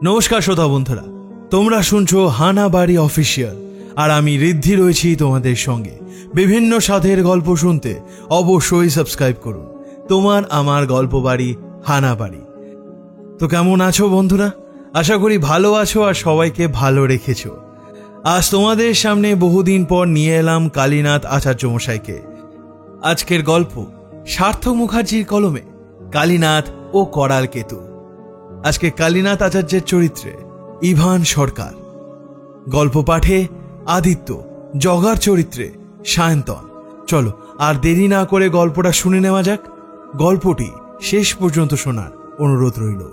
নমস্কার শ্রোতা বন্ধুরা, তোমরা শুনছো হানা বাড়ি অফিসিয়াল, আর আমি ঋদ্ধি রয়েছি তোমাদের সঙ্গে। বিভিন্ন স্বাদের গল্প শুনতে অবশ্যই সাবস্ক্রাইব করুন তোমার আমার গল্প বাড়ি হানা বাড়ি। তো কেমন আছো বন্ধুরা? আশা করি ভালো আছো আর সবাইকে ভালো রেখেছো। আজ তোমাদের সামনে বহুদিন পর নিয়ে এলাম কালীনাথ আচার্য মশাইকে। আজকের গল্প সার্থক মুখার্জির কলমে কালীনাথ ও করাল কেতু। আজকে কালীনাথ আচার্যের চরিত্রে ইভান সরকার, গল্প পাঠে আদিত্য, জগার চরিত্রে সায়ন্তন। চলো আর দেরি না করে গল্পটা শুনে নেওয়া যাক। গল্পটি শেষ পর্যন্ত শোনার অনুরোধ রইল।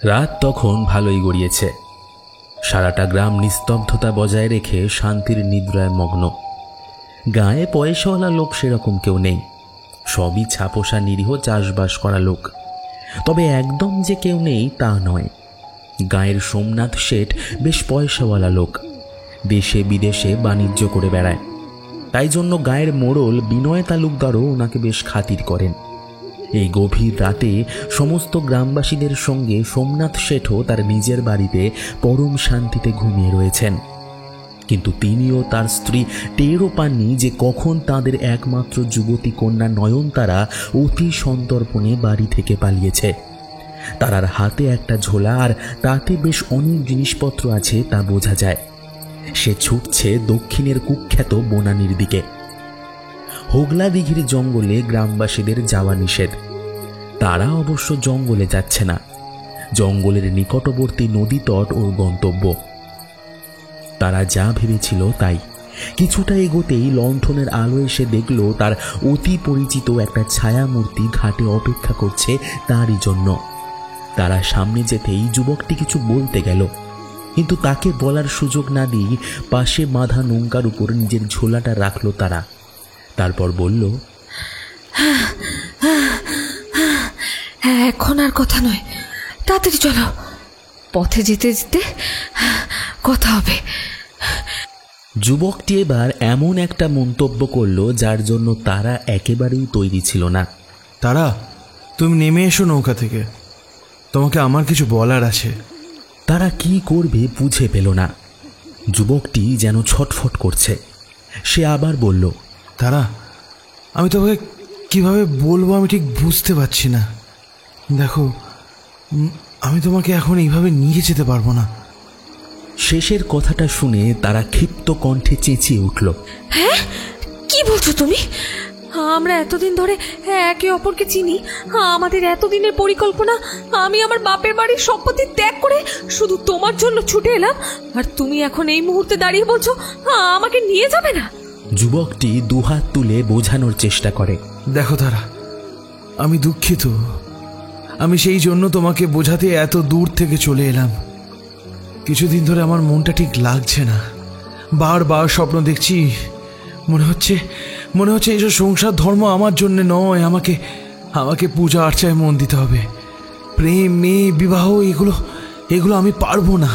রাত তখন ভালোই গড়িয়েছে। সারাটা গ্রাম নিস্তব্ধতা বজায় রেখে শান্তির নিদ্রায় মগ্ন। গায়ে পয়সাওয়ালা লোক সেরকম কেউ নেই, সবই ছাপোষা নিরীহ চাষবাস করা লোক। তবে একদম যে কেউ নেই তা নয়। গায়ের সোমনাথ শেঠ বেশ পয়সাওয়ালা লোক, দেশে বিদেশে বাণিজ্য করে বেড়ায়। তাই জন্য গায়ের মোড়ল বিনয় তালুকদারও ওনাকে বেশ খাতির করেন। এই গভীর রাতে সমস্ত গ্রামবাসীদের সঙ্গে সোমনাথ শেঠও তার নিজের বাড়িতে পরম শান্তিতে ঘুমিয়ে রয়েছেন। কিন্তু তিনিও তার স্ত্রী টেরও পাননি যে কখন তাদের একমাত্র যুবতী কন্যা নয়নতারা অতি সন্তর্পণে বাড়ি থেকে পালিয়েছে। তারার হাতে একটা ঝোলা, আর তাতে বেশ অনেক জিনিসপত্র আছে তা বোঝা যায়। সে ছুটছে দক্ষিণের কুখ্যাত বনানীর দিকে। হোগলা দিঘির জঙ্গলে গ্রামবাসীদের যাওয়া নিষেধ। তারা অবশ্য জঙ্গলে যাচ্ছে না, জঙ্গলের নিকটবর্তী নদী তট ওর গন্তব্য। তারা যা ভেবেছিল তাই। কিছুটা এগোতেই লণ্ঠনের আলো এসে দেখল তার অতি পরিচিত একটা ছায়ামূর্তি ঘাটে অপেক্ষা করছে তারই জন্য। তারা সামনে যেতেই যুবকটি কিছু বলতে গেল, কিন্তু তাকে বলার সুযোগ না দিয়ে পাশে বাঁধা নৌকার উপর নিজের ঝোলাটা রাখল তারা। তারপর বলল, এখন আর কথা নয়, তাড়াতাড়ি চলো, পথে যেতে যেতে কথা হবে। যুবকটি এবার এমন একটা মন্তব্য করলো যার জন্য তারা একেবারেই তৈরি ছিল না। তারা, তুমি নেমে এসো নৌকা থেকে, তোমাকে আমার কিছু বলার আছে। তারা কি করবে বুঝে পেল না। যুবকটি যেন ছটফট করছে। সে আবার বলল, তারা, আমি তোমাকে কিভাবে বলবো আমি ঠিক বুঝতে পারছি না। দেখো, আমি তোমাকে এখন এইভাবে নিয়ে যেতে পারবো না। শেষের কথাটা শুনে তারা ক্ষিপ্ত কণ্ঠে চেঁচিয়ে উঠল, হ্যাঁ, কি বলছো তুমি? আমরা এতদিন ধরে একে অপরকে চিনি, আমাদের এতদিনের পরিকল্পনা, আমি আমার বাপের বাড়ির সম্পত্তি ত্যাগ করে শুধু তোমার জন্য ছুটে এলাম, আর তুমি এখন এই মুহূর্তে দাঁড়িয়ে বলছো আমাকে নিয়ে যাবে না? যুবকটি দুহাত তুলে বোঝানোর চেষ্টা করে, দেখো তারা, আমি দুঃখিত। আমি সেই জন্য তোমাকে বোঝাতে এত দূর থেকে চলে এলাম। কিছুদিন ধরে আমার মনটা ঠিক লাগছে না। বারবার স্বপ্ন দেখছি, মনে হচ্ছে এইসব সংসার ধর্ম আমার জন্য নয়। আমাকে পূজা আর্চায় মন দিতে হবে। প্রেম, মেয়ে, বিবাহ, এগুলো আমি পারবো না।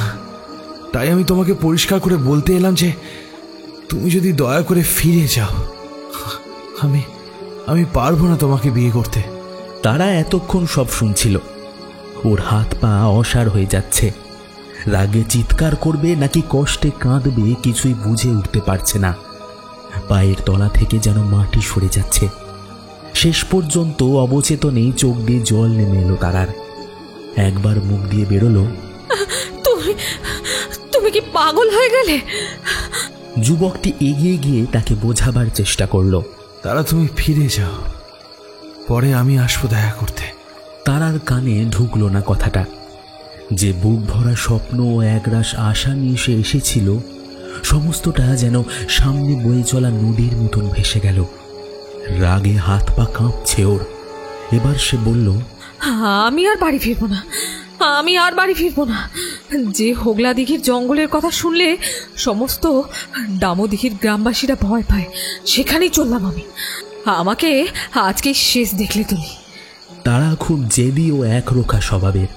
তাই আমি তোমাকে পরিষ্কার করে বলতে এলাম যে তুমি যদি দয়া করে ফিরে যাও, আমি পারবো না তোমাকে বিয়ে করতে। তারা এতক্ষণ সব শুনছিল। ওর হাত পা অসাড় হয়ে যাচ্ছে। রাগে চিৎকার করবে নাকি কষ্টে কাঁদবে কিছুই বুঝে উঠতে পারছে না। পায়ের তলা থেকে যেন মাটি সরে যাচ্ছে। শেষ পর্যন্ত অবচেতনেই চোখ দিয়ে জল নেমে এলো তারার। একবার মুখ দিয়ে বেরোলো, তুমি কি পাগল হয়ে গেলে? যুবকটি এগিয়ে গিয়ে তাকে বোঝাবার চেষ্টা করলো, তারা, তুমি ফিরে যাও, পরে আমি আসবো দেখা করতে। তারার কানে ঢুকলো না কথাটা। যে বুক ভরা স্বপ্ন ও একরাশ আশা নিয়ে সে এসেছিল, সমস্তটা যেন সামনে বয়ে চলা নদীর মতন ভেসে গেল। রাগে হাত পা কাঁপছে ওর। এবার সে বলল, আমি আর বাড়ি ফিরবো না। যে হোগলা দিঘির জঙ্গলের কথা শুনলে সমস্ত দামোদিঘির গ্রামবাসীরা ভয় পায়, সেখানেই চললাম আমি। আমাকে আজকে শেষ দেখলে তুমি। তারা খুব জেদি ও একরোখা স্বভাবের।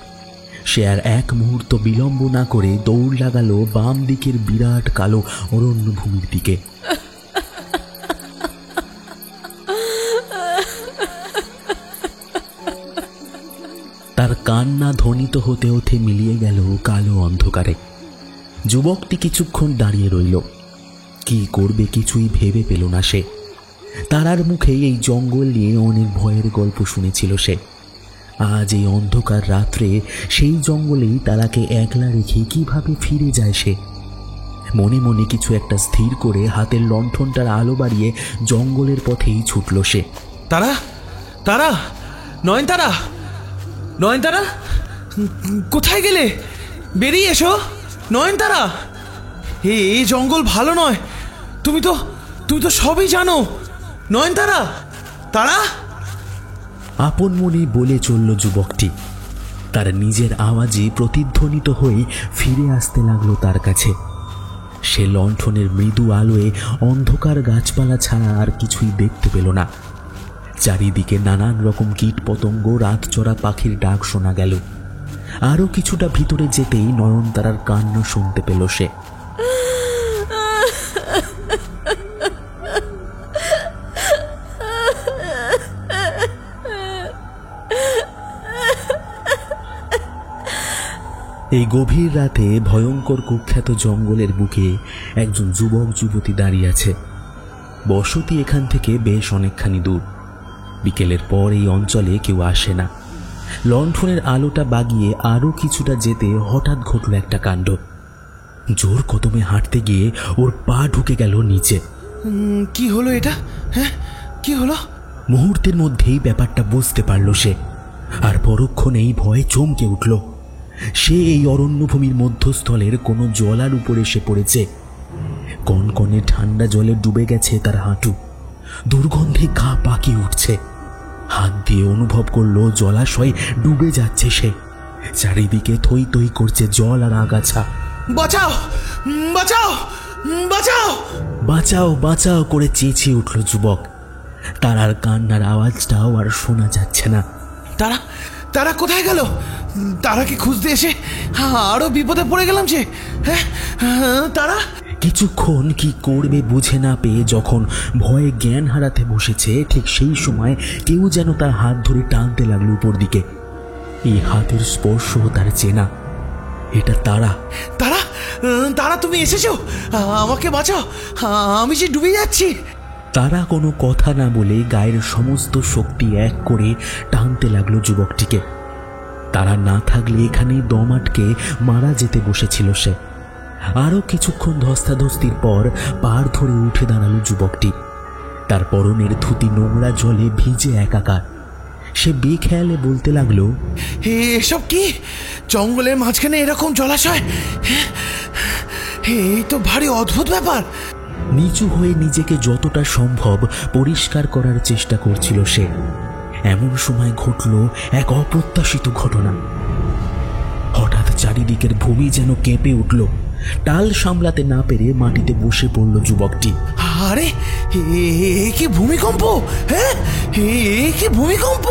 সে আর এক মুহূর্ত বিলম্ব না করে দৌড় লাগালো বাম দিকের বিরাট কালো অরণ্যভূমির দিকে। তার কান্না ধ্বনিত হতে হতে মিলিয়ে গেল কালো অন্ধকারে। যুবকটি কিছুক্ষণ দাঁড়িয়ে রইল। কি করবে কিছুই ভেবে পেল না সে। তারার মুখে এই জঙ্গল নিয়ে অনেক ভয়ের গল্প শুনেছিল সে। আজ এই অন্ধকার রাত্রে সেই জঙ্গলেই তারাকে একলা রেখে কিভাবে ফিরে যায় সে। মনে মনে কিছু একটা স্থির করে হাতের লণ্ঠনটার আলো বাড়িয়ে জঙ্গলের পথেই ছুটল সে। তারা, তারা, নয়নতারা, নয়নতারা, কোথায় গেলে? বেরিয়ে এসো নয়নতারা। এই জঙ্গল ভালো নয়, তুমি তো সবই জানো নয়নতারা। তারা আপন মনে বলে চলল যুবকটি। তার নিজের আওয়াজে প্রতিধ্বনিত হয়ে ফিরে আসতে লাগলো তার কাছে। সে লণ্ঠনের মৃদু আলোয় অন্ধকার গাছপালা ছাড়া আর কিছুই দেখতে পেল না। চারিদিকে নানান রকম কীট পতঙ্গ, রাতচরা পাখির ডাক শোনা গেল। আরও কিছুটা ভিতরে যেতেই নয়নতারার কান্না শুনতে পেল সে। এই গভীর রাতে ভয়ঙ্কর কুখ্যাত জঙ্গলের বুকে একজন যুবক যুবতী দাঁড়িয়ে আছে। বসতি এখান থেকে বেশ অনেকখানি দূর। বিকেলের পর এই অঞ্চলে কেউ আসে না। লণ্ঠনের আলোটা বাগিয়ে আরও কিছুটা যেতে হঠাৎ ঘটল একটা কাণ্ড। জোর কদমে হাঁটতে গিয়ে ওর পা ঢুকে গেল নিচে। কি হলো এটা? হ্যাঁ, কি হলো? মুহূর্তের মধ্যেই ব্যাপারটা বুঝতে পারল সে, আর পরক্ষণেই ভয়ে চমকে উঠল। সে এই অরণ্যভূমির মধ্যস্থলের কোনো জলার উপরে এসে পড়েছে। কনকনে ঠান্ডা জলে ডুবে গেছে তার হাঁটু। দুর্গন্ধে গা পাকিয়ে উঠছে। হাত দিয়ে অনুভব করলো জলাশয়ে ডুবে যাচ্ছে সে। চারিদিকে থই থই করছে জল আর আগাছা। বাঁচাও, বাঁচাও, বাঁচাও, বাঁচাও, বাঁচাও করে চেঁচিয়ে উঠল যুবক। তার আর কান্নার আওয়াজটাও আর শোনা যাচ্ছে না। তারা, তারা কোথায় গেল? তারাকে খুঁজতে এসে আরো বিপদে পড়ে গেলাম যে। হ্যাঁ, তারা। কিছুক্ষণ কি করবে বুঝে না পেয়ে যখন ভয়ে জ্ঞান হারাতে বসেছে, ঠিক সেই সময় কেউ যেন তার হাত ধরে টানতে লাগলো উপর দিকে। এই হাতের স্পর্শ তার চেনা। এটা তারা। তারা, তারা, তুমি এসেছো? আমাকে বাঁচাও, আমি যে ডুবে যাচ্ছি। তারা কোনো কথা না বলে গায়ের সমস্ত শক্তি এক করে টানতে লাগলো যুবকটিকে। তারা না থাকলে এখানেই দম আটকে মারা যেতে বসেছিল সে। আরও কিছুক্ষণ ধস্তাধস্তির পর পাড় ধরে উঠে দাঁড়ালো যুবকটি। তার পরনের ধুতি নোংরা জলে ভিজে একাকার। সে বেখেয়ালে বলতে লাগলো, এসব কি? জঙ্গলের মাঝখানে এরকম জলাশয়? এই তো ভারী অদ্ভুত ব্যাপার। নিচু হয়ে নিজেকে যতটা সম্ভব পরিষ্কার করার চেষ্টা করছিল সে। এমন সময় ঘটল এক অপ্রত্যাশিত ঘটনা। হঠাৎ চারিদিকের ভূমি যেন কেঁপে উঠল। টাল সামলাতে না পেরে মাটিতে বসে পড়ল যুবকটি। আরে, এ কি ভূমিকম্প? হ্যাঁ, এ কি ভূমিকম্প?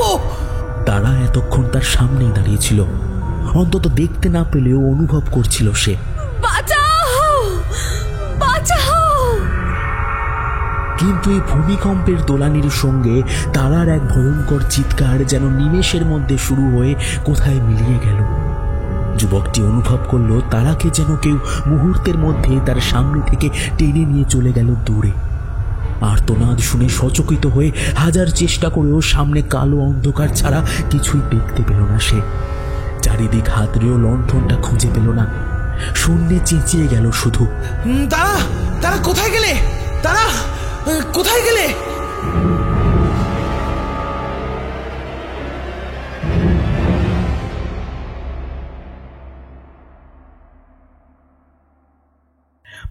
তারা এতক্ষণ তার সামনেই দাঁড়িয়েছিল। অন্তত দেখতে না পেলেও অনুভব করছিল সে। বাঁচাও, বাঁচাও! কিন্তু এই ভূমিকম্পের দোলানির সঙ্গে তারার এক ভয়ঙ্কর চিৎকার যেন নিমেষের মধ্যে শুরু হয়ে কোথায় মিলিয়ে গেল। যুবকটি অনুভব করল তারাকে যেন কেউ মুহূর্তের মধ্যে তার সামনে থেকে টেনে নিয়ে চলে গেল দূরে। আর্তনাদ শুনে সচকিত হয়ে হাজার চেষ্টা করেও সামনে কালো অন্ধকার ছাড়া কিছুই দেখতে পেল না সে। চারিদিক হাতড়েও লণ্ঠনটা খুঁজে পেল না। শূন্যে চেঁচিয়ে গেল শুধু, তারা, তারা কোথায় গেলে? তারা কোথায় গেলে?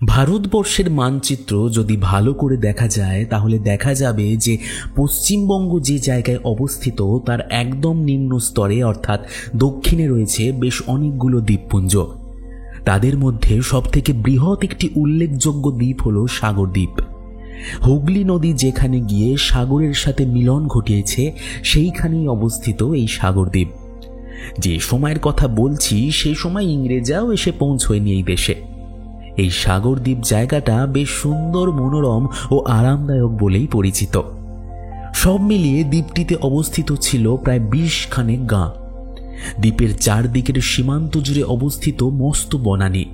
ভারতবর্ষের মানচিত্র যদি ভালো করে দেখা যায় তাহলে দেখা যাবে যে পশ্চিমবঙ্গ যে জায়গায় অবস্থিত তার একদম নিম্ন স্তরে অর্থাৎ দক্ষিণে রয়েছে বেশ অনেকগুলো দ্বীপপুঞ্জ। তাদের মধ্যে সবথেকে বৃহৎ একটি উল্লেখযোগ্য দ্বীপ হল সাগর দ্বীপ। হুগলি নদী যেখানে গিয়ে সাগরের সাথে মিলন ঘটিয়েছে সেইখানেই অবস্থিত এই সাগর দ্বীপ। যে সময়ের কথা বলছি সেই সময় ইংরেজরাও এসে পৌঁছয়নি এই দেশে। এই সাগরদ্বীপ জায়গাটা বেশ সুন্দর, মনোরম ও আরামদায়ক বলেই পরিচিত। সব মিলিয়ে দ্বীপটিতে অবস্থিত ছিল প্রায় 20 খানেক গাঁ। দ্বীপের চারদিকের সীমান্ত জুড়ে অবস্থিত মস্ত বনানী,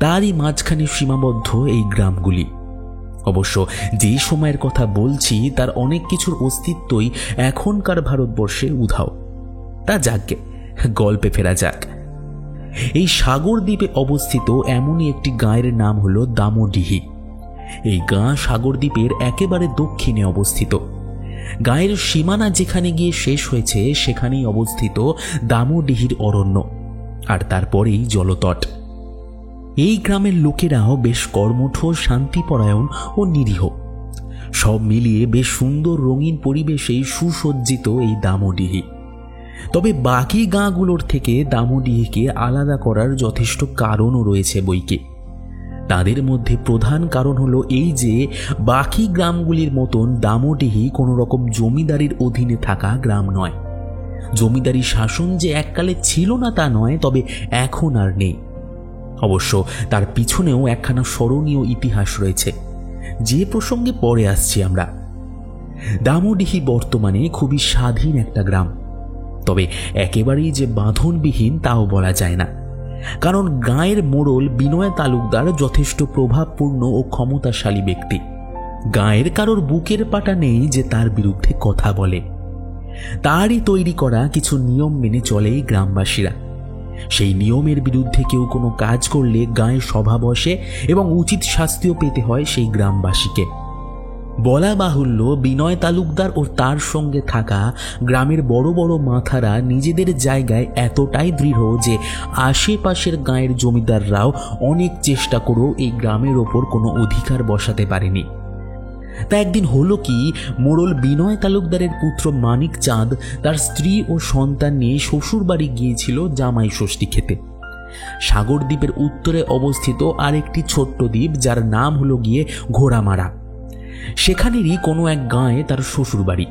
তারই মাঝখানে সীমাবদ্ধ এই গ্রামগুলি। অবশ্য যে সময়ের কথা বলছি তার অনেক কিছুর অস্তিত্বই এখনকার ভারতবর্ষে উধাও। তা যাকে, গল্পে ফেরা যাক। এই সাগরদ্বীপে অবস্থিত এমনই একটি গাঁয়ের নাম হলো দামোডিহি। এই গাঁ সাগরদ্বীপের একেবারে দক্ষিণে অবস্থিত। গাঁয়ের সীমানা যেখানে গিয়ে শেষ হয়েছে সেখানেই অবস্থিত দামোডিহির অরণ্য, আর তারপরেই জলতট। এই গ্রামের লোকেরাও বেশ কর্মঠ, শান্তিপরায়ণ ও নিরীহ। সব মিলিয়ে বেশ সুন্দর রঙিন পরিবেশেই সুসজ্জিত এই দামোডিহি। তবে বাকি গাঁগুলোর থেকে দামোডিহিকে আলাদা করার যথেষ্ট কারণও রয়েছে বইকে। তাদের মধ্যে প্রধান কারণ হলো এই যে বাকি গ্রামগুলির মতন দামোডিহি কোনো রকম জমিদারির অধীনে থাকা গ্রাম নয়। জমিদারি শাসন যে এককালে ছিল না তা নয়, তবে এখন আর নেই। অবশ্য তার পিছনেও একখানা স্মরণীয় ইতিহাস রয়েছে, যে প্রসঙ্গে পরে আসছি আমরা। দামোডিহি বর্তমানে খুবই স্বাধীন একটা গ্রাম, তবে একেবারেই যে বাঁধনবিহীন তাও বলা যায় না। কারণ গাঁয়ের মোড়ল বিনয় তালুকদার যথেষ্ট প্রভাবপূর্ণ ও ক্ষমতাশালী ব্যক্তি। গাঁয়ের কারোর বুকের পাটা নেই যে তার বিরুদ্ধে কথা বলে। তারই তৈরি করা কিছু নিয়ম মেনে চলে এই গ্রামবাসীরা। সেই নিয়মের বিরুদ্ধে কেউ কোনো কাজ করলে গাঁয়ে সভা বসে এবং উচিত শাস্তিও পেতে হয় সেই গ্রামবাসীকে। বলা বাহুল্য, বিনয় তালুকদার ও তার সঙ্গে থাকা গ্রামের বড় বড় মাথারা নিজেদের জায়গায় এতটাই দৃঢ় যে আশেপাশের গাঁয়ের জমিদাররাও অনেক চেষ্টা করেও এই গ্রামের ওপর কোনো অধিকার বসাতে পারেনি। তা একদিন হলো কি, মোড়ল বিনয় তালুকদারের পুত্র মানিক চাঁদ তার স্ত্রী ও সন্তান নিয়ে শ্বশুর বাড়ি গিয়েছিল জামাই ষষ্ঠী খেতে। সাগরদ্বীপের উত্তরে অবস্থিত আরেকটি ছোট্ট দ্বীপ, যার নাম হলো গিয়ে ঘোড়ামারা। সেখানেরই কোনো এক গাঁয়ে তার শ্বশুর বাড়ি।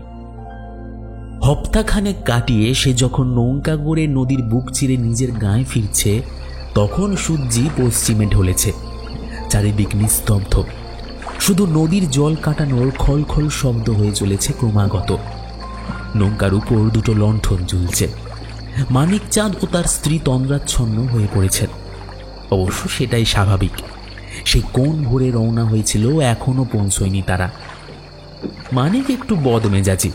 হপ্তাখানেক কাটিয়ে সে যখন নৌকা করে নদীর বুক চিরে নিজের গাঁয়ে ফিরছে, তখন সূর্যি পশ্চিমে ঢলেছে। চারিদিক নিস্তব্ধ, শুধু নদীর জল কাটানোর খলখল শব্দ হয়ে চলেছে ক্রমাগত। নৌকার উপর দুটো লণ্ঠন জ্বলছে। মানিক চাঁদ ও তার স্ত্রী তন্দ্রাচ্ছন্ন হয়ে পড়েছেন। অবশ্য সেটাই স্বাভাবিক, সেই কোন ভোরে রওনা হয়েছিল এখনো পৌঁছয়নি তারা। মানিক একটু বদমেজাজি।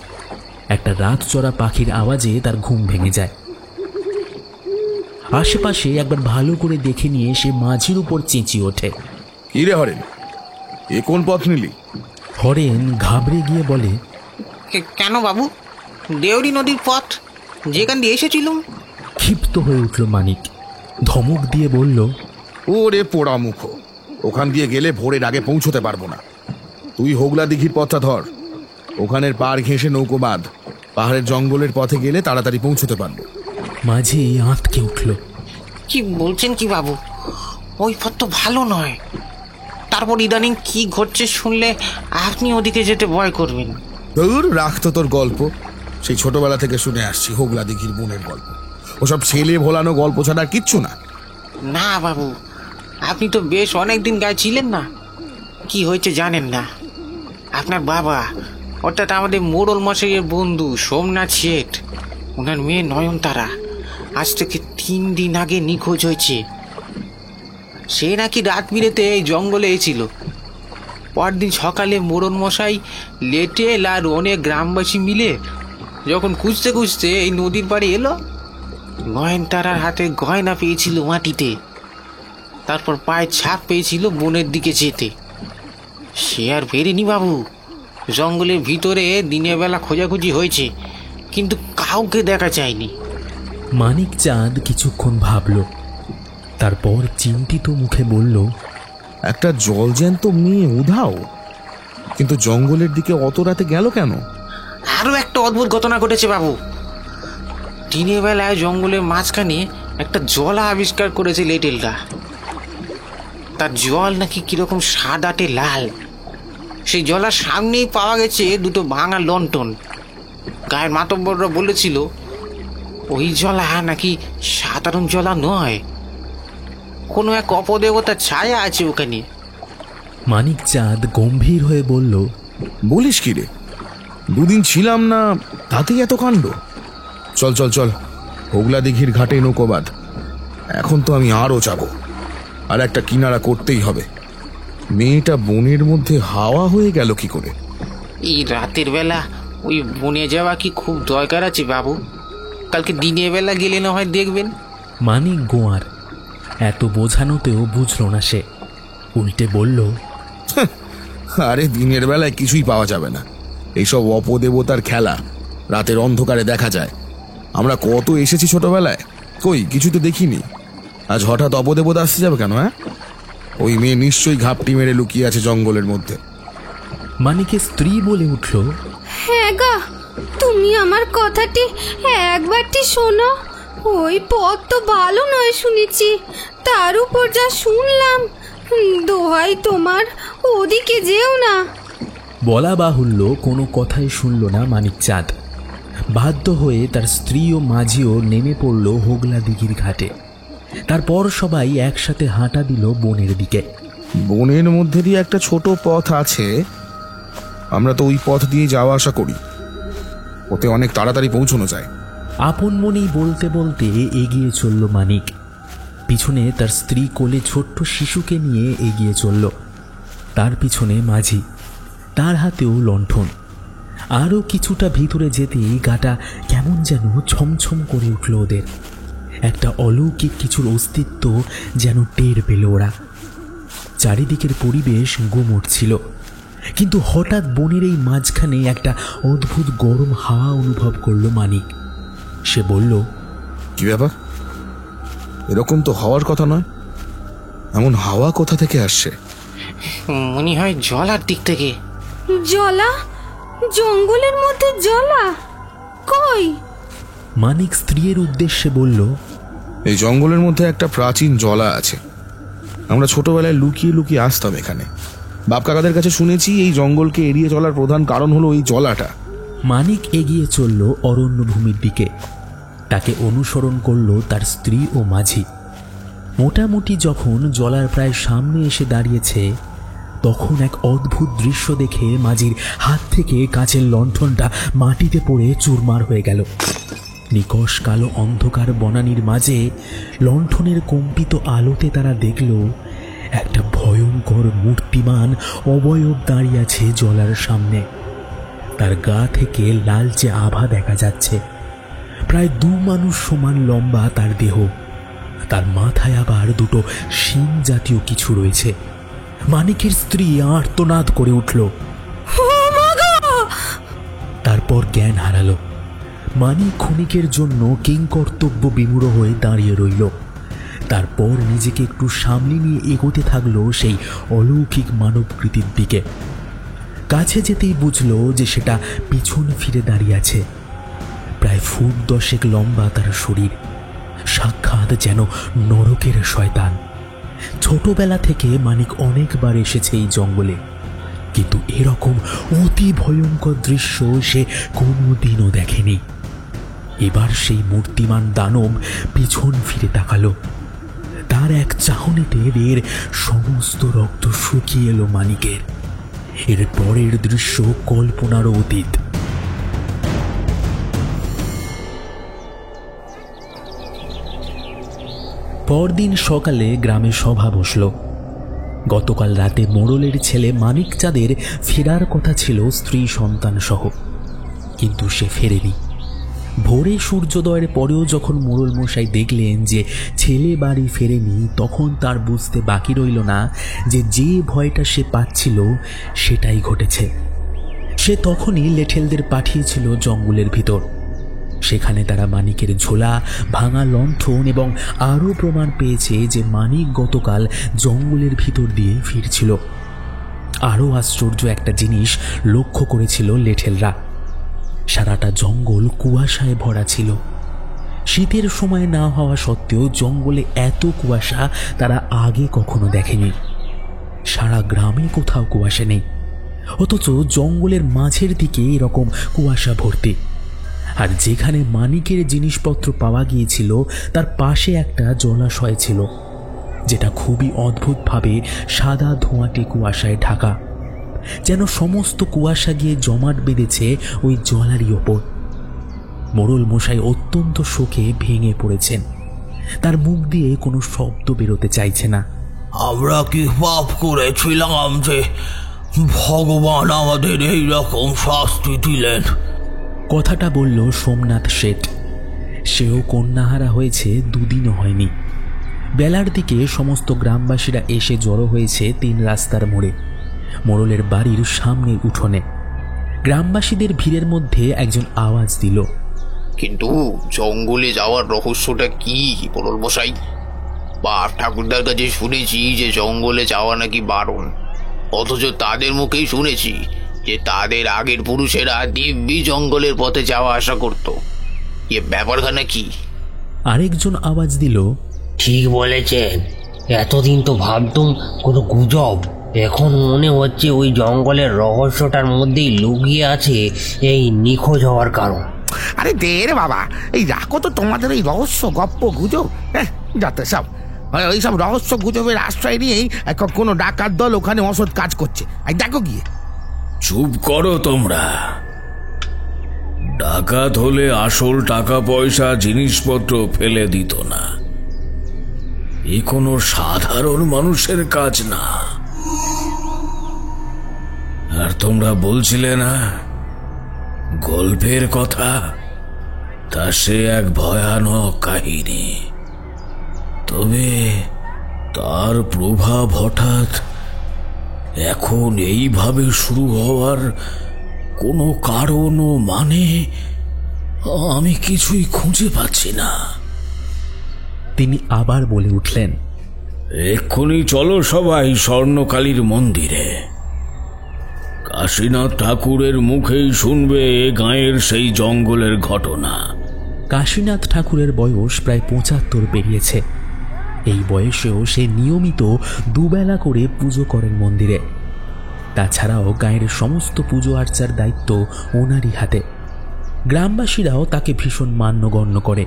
একটা রাত চড়া পাখির আওয়াজে তার ঘুম ভেঙে যায়। আশেপাশে একবার ভালো করে দেখে নিয়ে সে মাঝির উপর চেঁচিয়ে ওঠে, কি রে হরেন, এ কোন পথ নিলি? হরেন ঘাবড়ে গিয়ে বলে, কেন বাবু? দেউরি নদীর পথ, যেখান দিয়ে এসেছিলাম। ক্ষিপ্ত হয়ে উঠল মানিক, ধমক দিয়ে বলল, ওরে পোড়া মুখ, ওখান দিয়ে গেলে ভোরের আগে পৌঁছতে পারবো না। তুই হোগলা দিঘির পথটা ধর, ওখানের পাড় ঘেঁষে নৌকো বাঁধ। পাহাড়ের জঙ্গলের পথে গেলে তাড়াতাড়ি পৌঁছতে পারবো। মাঝে আঁতকে উঠল। কি বলছেন কি বাবু? ওই পথ তো ভালো নয়। তারপর ইদানিং কি ঘটছে শুনলে আপনি ওদিকে যেতে ভয় করবেন। দূর রাখতো তোর গল্প, সেই ছোটবেলা থেকে শুনে আসছি হোগলা দিঘির বোনের গল্প। ওসব ছেলে ভোলানো গল্প ছাড়া আর কিচ্ছু না। না বাবু, আপনি তো বেশ অনেকদিন গায়ে ছিলেন না, কি হয়েছে জানেন না। আপনার বাবা, অর্থাৎ আমাদের মোড়ল মশাইয়ের বন্ধু সোমনাথ শেঠ, ওনার মেয়ে নয়নতারা আজ থেকে 3 দিন আগে নিখোঁজ হয়েছে। সে নাকি রাত বিরেতে এই জঙ্গলে এসেছিল। পরদিন সকালে মোড়ল মশাই, লেটেল আর অনেক গ্রামবাসী মিলে যখন খুঁজতে খুঁজতে এই নদীর পাড়ে এলো, নয়নতারার হাতে গয়না পেয়েছিল মাটিতে। তারপর পায়ে ছাপ পেয়েছিল বনের দিকে যেতে। সে আর ফেরেনি বাবু। জঙ্গলের ভিতরে দিনের বেলা খোঁজাখুঁজি হয়েছে, কিন্তু কাউকে দেখা যায়নি। মানিক চাঁদ কিছুক্ষণ ভাবল, তারপর চিন্তিত মুখে বলল, একটা জলজ্যান্ত মেয়ে উধাও, কিন্তু জঙ্গলের দিকে অত রাতে গেল কেন? আরো একটা অদ্ভুত ঘটনা ঘটেছে বাবু। দিনের বেলায় জঙ্গলের মাঝখানে একটা জলা আবিষ্কার করেছে লেটেলরা। তার জল নাকি কিরকম সাদাটে লাল। সেই জলার সামনেই পাওয়া গেছে দুটো ভাঙা লণ্ঠন। গায়ের মাতব্বররা বলেছিল ওই জলা নাকি সাধারণ জলা নয়, কোনো এক অপদেবতার ছায়া আছে ওখানে। মানিক চাঁদ গম্ভীর হয়ে বলল, বলিস কি রে? দুদিন ছিলাম না তাতেই এত কাণ্ড। চল চল চল, হোগলা দিঘির ঘাটে নৌকোবাদ। এখন তো আমি আরও যাবো, আর একটা কিনারা করতেই হবে। মেয়েটা বনের মধ্যে হাওয়া হয়ে গেল কি করে? এই রাতের বেলা ওই বনে যাওয়া কি খুব দরকার আছে বাবু? কালকে দিনের বেলা গেলে না হয় দেখবেন। মানিক গোয়ার এত বোঝানোতেও বুঝল না সে, উল্টে বলল, আরে দিনের বেলায় কিছুই পাওয়া যাবে না, এইসব অপদেবতার খেলা রাতের অন্ধকারে দেখা যায়। আমরা কত এসেছি ছোটবেলায়, কই কিছু তো দেখিনি। আজ হঠাৎ অপদেবতা আসতে যাবে কেন? হ্যাঁ, ওই মেয়ে নিশ্চয়ই ঘাপটি মেরে লুকিয়ে আছে জঙ্গলের মধ্যে। মানিকের স্ত্রী বলে উঠল, হ্যাঁ গা, তুমি আমার কথাটি একবারটি শোনো। ওই পথ তো ভালো নয় শুনেছি, তার উপর যা শুনলাম, দোহাই তোমার ওদিকে যেও না। বলা বাহুল্য কোনো কথাই শুনল না মানিক চাঁদ। বাধ্য হয়ে তার স্ত্রী ও মাঝিও নেমে পড়ল হোগলা দিঘির ঘাটে। তারপর সবাই একসাথে হাঁটা দিল বনের দিকে। বনের মধ্যে দিয়ে একটা ছোট পথ আছে, আমরা তো ওই পথ দিয়ে যাওয়া আসা করি, ওতে অনেক তাড়াতাড়ি পৌঁছানো যায়। আপন মনেই বলতে বলতে এগিয়ে চলল মানিক। পিছনে তার স্ত্রী কোলে ছোট্ট শিশুকে নিয়ে এগিয়ে চলল। তার পিছনে মাঝি, তার হাতেও লণ্ঠন। আরও কিছুটা ভিতরে যেতেই গাটা কেমন যেন ছমছম করে উঠল ওদের। একটা অলৌকিক কিছুর অস্তিত্ব যেন টের পেল ওরা। চারিদিকের পরিবেশ গুমোট ছিল, কিন্তু হঠাৎ বনের এই মাঝখানে একটা অদ্ভুত গরম হাওয়া অনুভব করল মানিক। সে বলল, কি ব্যাপার? এরকম তো হওয়ার কথা নয়, এমন হাওয়া কোথা থেকে আসছে? মনে হয় জলার দিক থেকে। জলা? জঙ্গলের মধ্যে জলা? কই? মানিক স্ত্রীর উদ্দেশ্যে বলল, এই জঙ্গলের মধ্যে একটা প্রাচীন জলা আছে। আমরা ছোটবেলায় লুকিয়ে লুকিয়ে আসতাম এখানে। বাপ কাকাদের কাছে শুনেছি এই জঙ্গলকে এড়িয়ে চলার প্রধান কারণ হলো এই জলাটা। মানিক এগিয়ে চলল অরণ্যভূমির দিকে। তাকে অনুসরণ করল তার স্ত্রী ও মাঝি। মোটামুটি যখন জলার প্রায় সামনে এসে দাঁড়িয়েছে, তখন এক অদ্ভুত দৃশ্য দেখে মাঝির হাত থেকে কাচের লণ্ঠনটা মাটিতে পড়ে চুরমার হয়ে গেল। নিকষ কালো অন্ধকার বনানীর মাঝে লণ্ঠনের কম্পিত আলোতে তারা দেখল একটা ভয়ঙ্কর মূর্তিমান অবয়ব দাঁড়িয়ে আছে জলার সামনে। তার গা থেকে লালচে আভা দেখা যাচ্ছে। প্রায় 2 মানুষ সমান লম্বা তার দেহ। তার মাথায় আবার দুটো শিং জাতীয় কিছু রয়েছে। মানিকের স্ত্রী আর্তনাদ করে উঠল। তারপর জ্ঞান হারালো। মানিক ক্ষণিকের জন্য কিংকর্তব্য বিমূঢ় হয়ে দাঁড়িয়ে রইল। তারপর নিজেকে একটু সামনে নিয়ে এগোতে থাকলো সেই অলৌকিক মানবকৃতির দিকে। কাছে যেতেই বুঝলো যে সেটা পিছন ফিরে দাঁড়িয়ে আছে। প্রায় 10 ফুট লম্বা তার শরীর, সাক্ষাৎ যেন নরকের শয়তান। ছোটবেলা থেকে মানিক অনেকবার এসেছে এই জঙ্গলে, কিন্তু এরকম অতি ভয়ঙ্কর দৃশ্য সে কোনোদিনও দেখেনি। এবার সেই মূর্তিমান দানব পিছন ফিরে তাকালো। তার এক চাহনিতে এর সমস্ত রক্ত শুকিয়ে এলো মানিকের। এর পরের দৃশ্য কল্পনারও অতীত। পরদিন সকালে গ্রামে সভা বসল। গতকাল রাতে মোড়লের ছেলে মানিক চাঁদের ফেরার কথা ছিল স্ত্রী সন্তান সহ, কিন্তু সে ফেরেনি। ভোরে সূর্যোদয়ের পরেও যখন মোড়ল মশাই দেখলেন যে ছেলে বাড়ি ফেরেনি, তখন তার বুঝতে বাকি রইল না যে যে ভয়টা সে পাচ্ছিল সেটাই ঘটেছে। সে তখনই লেঠেলদের পাঠিয়েছিল জঙ্গলের ভিতর। সেখানে তারা মানিকের ঝোলা, ভাঙা লণ্ঠন এবং আরও প্রমাণ পেয়েছে যে মানিক গতকাল জঙ্গলের ভিতর দিয়ে ফিরছিল। আরও আশ্চর্য একটা জিনিস লক্ষ্য করেছিল লেঠেলরা। সারাটা জঙ্গল কুয়াশায় ভরা ছিল। শীতের সময় না হওয়া সত্ত্বেও জঙ্গলে এত কুয়াশা তারা আগে কখনো দেখেনি। সারা গ্রামে কোথাও কুয়াশা নেই, অথচ জঙ্গলের মাঝের দিকে এরকম কুয়াশা ভর্তি। আর যেখানে মানিকের জিনিসপত্র পাওয়া গিয়েছিল তার পাশে একটা জলাশয় ছিল, যেটা খুবই অদ্ভুতভাবে সাদা ধোঁয়াটে কুয়াশায় ঢাকা, যেন সমস্ত কুয়াশা গিয়ে জমাট বেঁধেছে ওই জলারই ওপর। মোড়ল মশাই অত্যন্ত শোকে ভেঙে পড়েছেন, তার মুখ দিয়ে কোনো শব্দ বেরোতে চাইছে না। আমরা কি পাপ করেছিলাম যে ভগবান আমাদের এই রকম শাস্তি দিলেন? কথাটা বলল সোমনাথ শেঠ। সেও কন্যাহারা হয়েছে দুদিনও হয়নি। বেলার দিকে সমস্ত গ্রামবাসীরা এসে জড়ো হয়েছে 3 রাস্তার মোড়ে, মোড়লের বাড়ির সামনের উঠোনে। গ্রামবাসীদের ভিড়ের মধ্যে একজন আওয়াজ দিল, কিন্তু জঙ্গলে যাওয়ার রহস্যটা কি মোড়ল মশাই? বাপ ঠাকুরদার কাছে শুনেছি যে জঙ্গলে যাওয়া নাকি বারণ, অথচ তাদের মুখেই শুনেছি যে তাদের আগের পুরুষেরা দিব্যি জঙ্গলের পথে যাওয়া আসা করত। এ ব্যাপারখানা কি? আরেকজন আওয়াজ দিল, ঠিক বলেছেন, এতদিন তো ভাবতুম কোনো গুজব, এখন মনে হচ্ছে ওই জঙ্গলের রহস্যটার মধ্যেই লুকিয়ে আছে এই নিখোঁজ হওয়ার কারণ। আরে দে রে বাবা, এই রাখো তো তোমাদের এই রহস্য গপ্প গুজব। যাতে সব ওই সব রহস্য গুজবের আশ্রয় নিয়েই কোনো ডাকাত দল ওখানে অসৎ কাজ করছে। আর দেখো গিয়ে। চুপ করো তোমরা। ডাকাত হলে আসল টাকা পয়সা জিনিসপত্র ফেলে দিত না। এ কোনো সাধারণ মানুষের কাজ না। আর তোমরা বলছিলে না গল্পের কথা, তা সে এক ভয়ানক কাহিনী। তবে তার প্রভাব হঠাৎ এখন এইভাবে শুরু হওয়ার কোনো কারণ ও মানে আমি কিছুই খুঁজে পাচ্ছি না। তিনি আবার বলে উঠলেন, এক্ষুনি চলো সবাই স্বর্ণকালীর মন্দিরে। কাশীনাথ ঠাকুরের মুখেই শুনবে গাঁয়ের সেই জঙ্গলের ঘটনা। কাশীনাথ ঠাকুরের বয়স প্রায় 75 পেরিয়েছে। এই বয়সেও সে নিয়মিত দুবেলা করে পুজো করেন মন্দিরে। তাছাড়াও গাঁয়ের সমস্ত পুজো আর্চার দায়িত্ব ওনারই হাতে। গ্রামবাসীরাও তাকে ভীষণ মান্যগণ্য করে।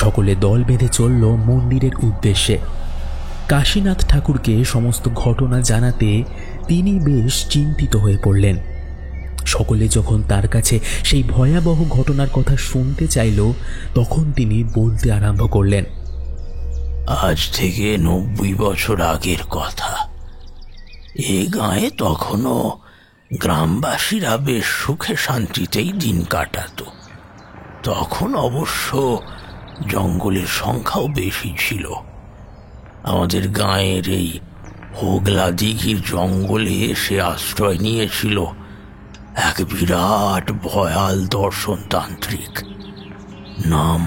সকলে দল বেঁধে চলল মন্দিরের উদ্দেশ্যে। কাশীনাথ ঠাকুরকে সমস্ত ঘটনা জানাতে তিনি বেশ চিন্তিত হয়ে পড়লেন। সকলে যখন তার কাছে সেই ভয়াবহ ঘটনার কথা শুনতে চাইল, তখন তিনি বলতে আরম্ভ করলেন, আজ থেকে 90 বছর আগের কথা। এ গাঁয়ে তখনও গ্রামবাসীরা বেশ সুখে শান্তিতেই দিন কাটাতো। তখন অবশ্য জঙ্গলের সংখ্যাও বেশি ছিল। আমাদের গাঁয়ের এই হোগলা দিঘির জঙ্গলে এসে আশ্রয় নিয়েছিল এক বিরাট ভয়াল দর্শন তান্ত্রিক, নাম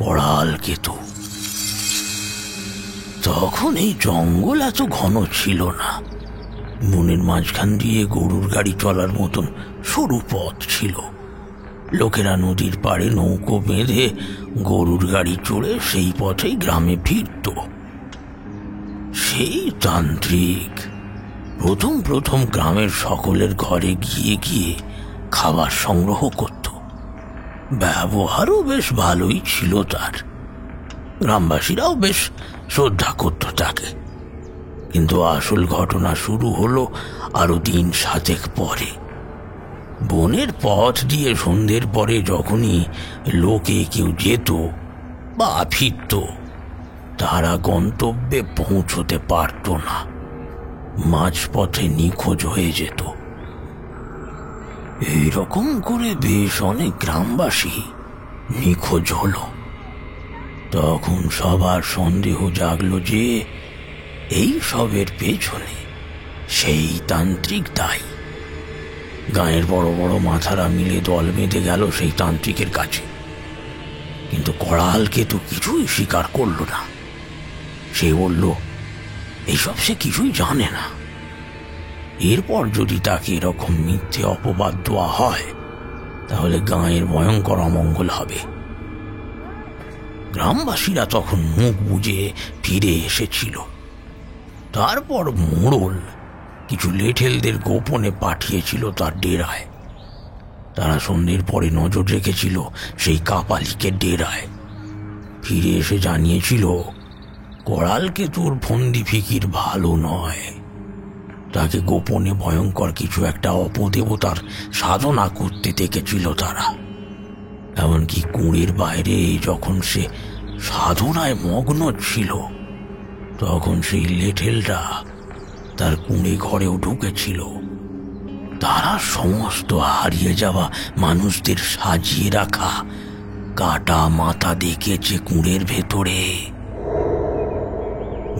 করাল কেতু। তখন এই জঙ্গল এত ঘন ছিল না। বনের মাঝখান দিয়ে গরুর গাড়ি চলার মতন সরু পথ ছিল। লোকেরা নদীর পাড়ে নৌকো বেঁধে গরুর গাড়ি চড়ে সেই পথেই গ্রামে ফিরত। সেই তান্ত্রিক প্রথম গ্রামের সকলের ঘরে গিয়ে গিয়ে খাবার সংগ্রহ করত। ব্যবহারও বেশ ভালোই ছিল তার। গ্রামবাসীরাও বেশ শ্রদ্ধা করত তাকে। কিন্তু আসল ঘটনা শুরু হলো আরো 3-7 পরে। বনের পথ দিয়ে সন্ধ্যের পরে যখনই লোকে কেউ যেত বা ফিরত, তারা গন্তব্যে পৌঁছতে পারত না, মাঝপথে নিখোঁজ হয়ে যেত। এইরকম করে বেশ অনেক গ্রামবাসী নিখোঁজ হলো। তখন সবার সন্দেহ জাগলো যে এই সবের পেছনে সেই তান্ত্রিক দায়ী। গাঁয়ের বড় বড় মাথারা মিলে দল বেঁধে গেল সেই তান্ত্রিকের কাছে। কিন্তু করালকে তো কিছুই স্বীকার করল না। সে বলল এইসব সে কিছুই জানে না। এরপর যদি তাকে এরকম মিথ্যে অপবাদ দেওয়া হয়, তাহলে গাঁয়ের ভয়ঙ্কর অমঙ্গল হবে। গ্রামবাসীরা তখন মুখ বুজে ফিরে এসেছিল। তারপর মোড়ল কিছু লেঠেলদের গোপনে পাঠিয়েছিল তার ডেরায়। তারা সন্ধ্যের পরে নজর রেখেছিল সেই কাপালিকে ডেরায়। ফিরে এসে জানিয়েছিল করালকেতুর ফন্দি ফিকির ভালো নয়, তাকে গোপনে ভয়ঙ্কর কিছু একটা অপদেবতার সাধনা করতে দেখেছিল তারা। এমনকি কুঁড়ের বাইরে যখন সে সাধনায় মগ্ন ছিল তখন সেই লেঠেলটা তার কুঁড়ে ঘরেও ঢুকেছিল। তারা সমস্ত হারিয়ে যাওয়া মানুষদের সাজিয়ে রাখা কাটা মাথা দেখেছে কুঁড়ের ভেতরে।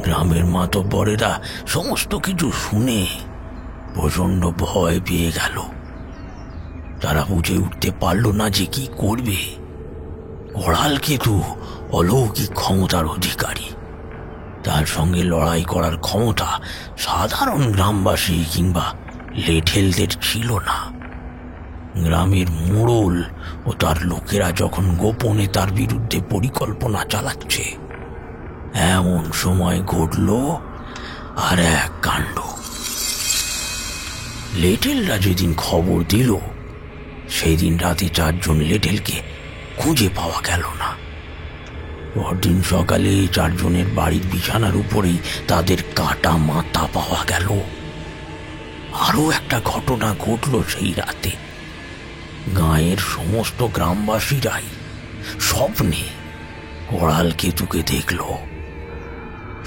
গ্রামের মাতব্বরেরা সমস্ত কিছু শুনে প্রচন্ড ভয় পেয়ে গেল। তারা বুঝে উঠতে পারল না যে কি করবে। করালকেতু অলৌকিক ক্ষমতার অধিকারী, তার সঙ্গে লড়াই করার ক্ষমতা সাধারণ গ্রামবাসী কিংবা লেঠেলদের ছিল না। গ্রামের মোড়ল ও তার লোকেরা যখন গোপনে তার বিরুদ্ধে পরিকল্পনা চালাচ্ছে, এমন সময় ঘটল আর এক কাণ্ড। লেঠেলরা যেদিন খবর দিল সেই দিন রাতে 4 জন লেঠেলকে খুঁজে পাওয়া গেল না। পরদিন সকালে 4 জনের বাড়ির বিছানার উপরেই তাদের কাটা মাথা পাওয়া গেল। আরো একটা ঘটনা ঘটল সেই রাতে। গাঁয়ের সমস্ত গ্রামবাসীরাই স্বপ্নে করালকেতুকে দেখল।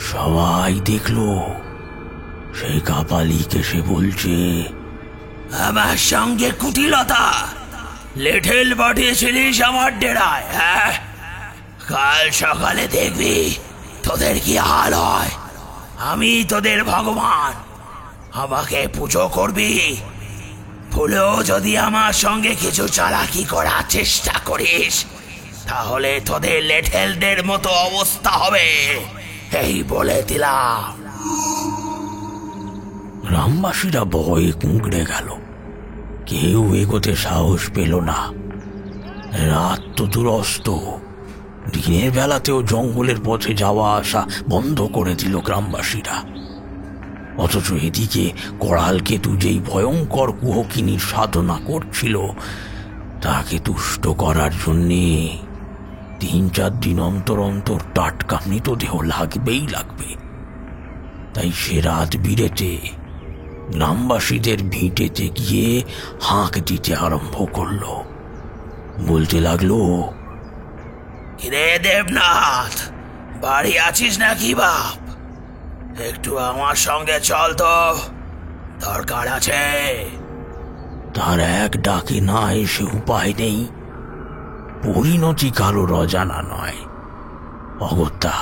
সবাই দেখল সেই কাপালিকে সে বলছে, আমার সঙ্গে কুটিলতা লেঠেল পাঠিয়েছিলিস আমার ডেরায়, হ্যাঁ? কাল সকালে দেখবি তোদের কি হাল হয়। আমি তোদের ভগবান, আমাকে পুজো করবি। ভুলেও যদি আমার সঙ্গে কিছু চালাকি করার চেষ্টা করিস তাহলে তোদের লেঠেলদের মতো অবস্থা হবে, এই বলে দিলাম। গ্রামবাসীরা ভয়ে কুঁকড়ে গেল, কেউ এগোতে সাহস পেল না। রাত তো দুরস্ত, দিনের বেলাতেও জঙ্গলের পথে যাওয়া আসা বন্ধ করে দিল গ্রামবাসীরা। অথচ এদিকে করালকেতু যেই ভয়ঙ্কর কুহকিনীর সাধনা করছিল তাকে তুষ্ট করার জন্যে 3-4 দিন অন্তর অন্তর টাটকা মৃতদেহ লাগবেই লাগবে। তাই সে রাত বিরেতে গ্রামবাসীদের ভিটেতে গিয়ে হাঁক দিতে আরম্ভ করল। বলতে লাগলো, রে দেবনাথ, বাড়ি আছিস নাকি বাপ? একটু আমার সঙ্গে চল তো, দরকার আছে। তার এক ডাকে না এসে উপায় নেই। পরিণতি কারোর অজানা নয়। অগত্যা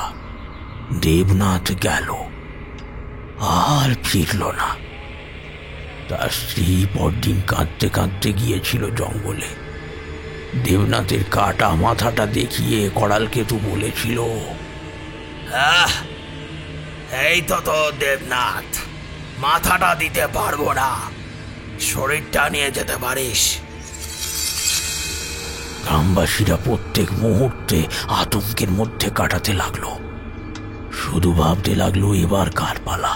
দেবনাথ গেল, আর ফিরল না। তার স্ত্রী পরদিন কাঁদতে কাঁদতে গিয়েছিল জঙ্গলে। দেবনাথের কাটা মাথাটা দেখিয়ে করালকেতু বলেছিল, এই তো দেবনাথ, মাথাটা দিতে পারবো না, শরীরটা নিয়ে যেতে পারিস। গ্রামবাসীরা প্রত্যেক মুহূর্তে আতঙ্কের মধ্যে কাটাতে লাগলো। শুধু ভাবতে লাগলো এবার কার পালা।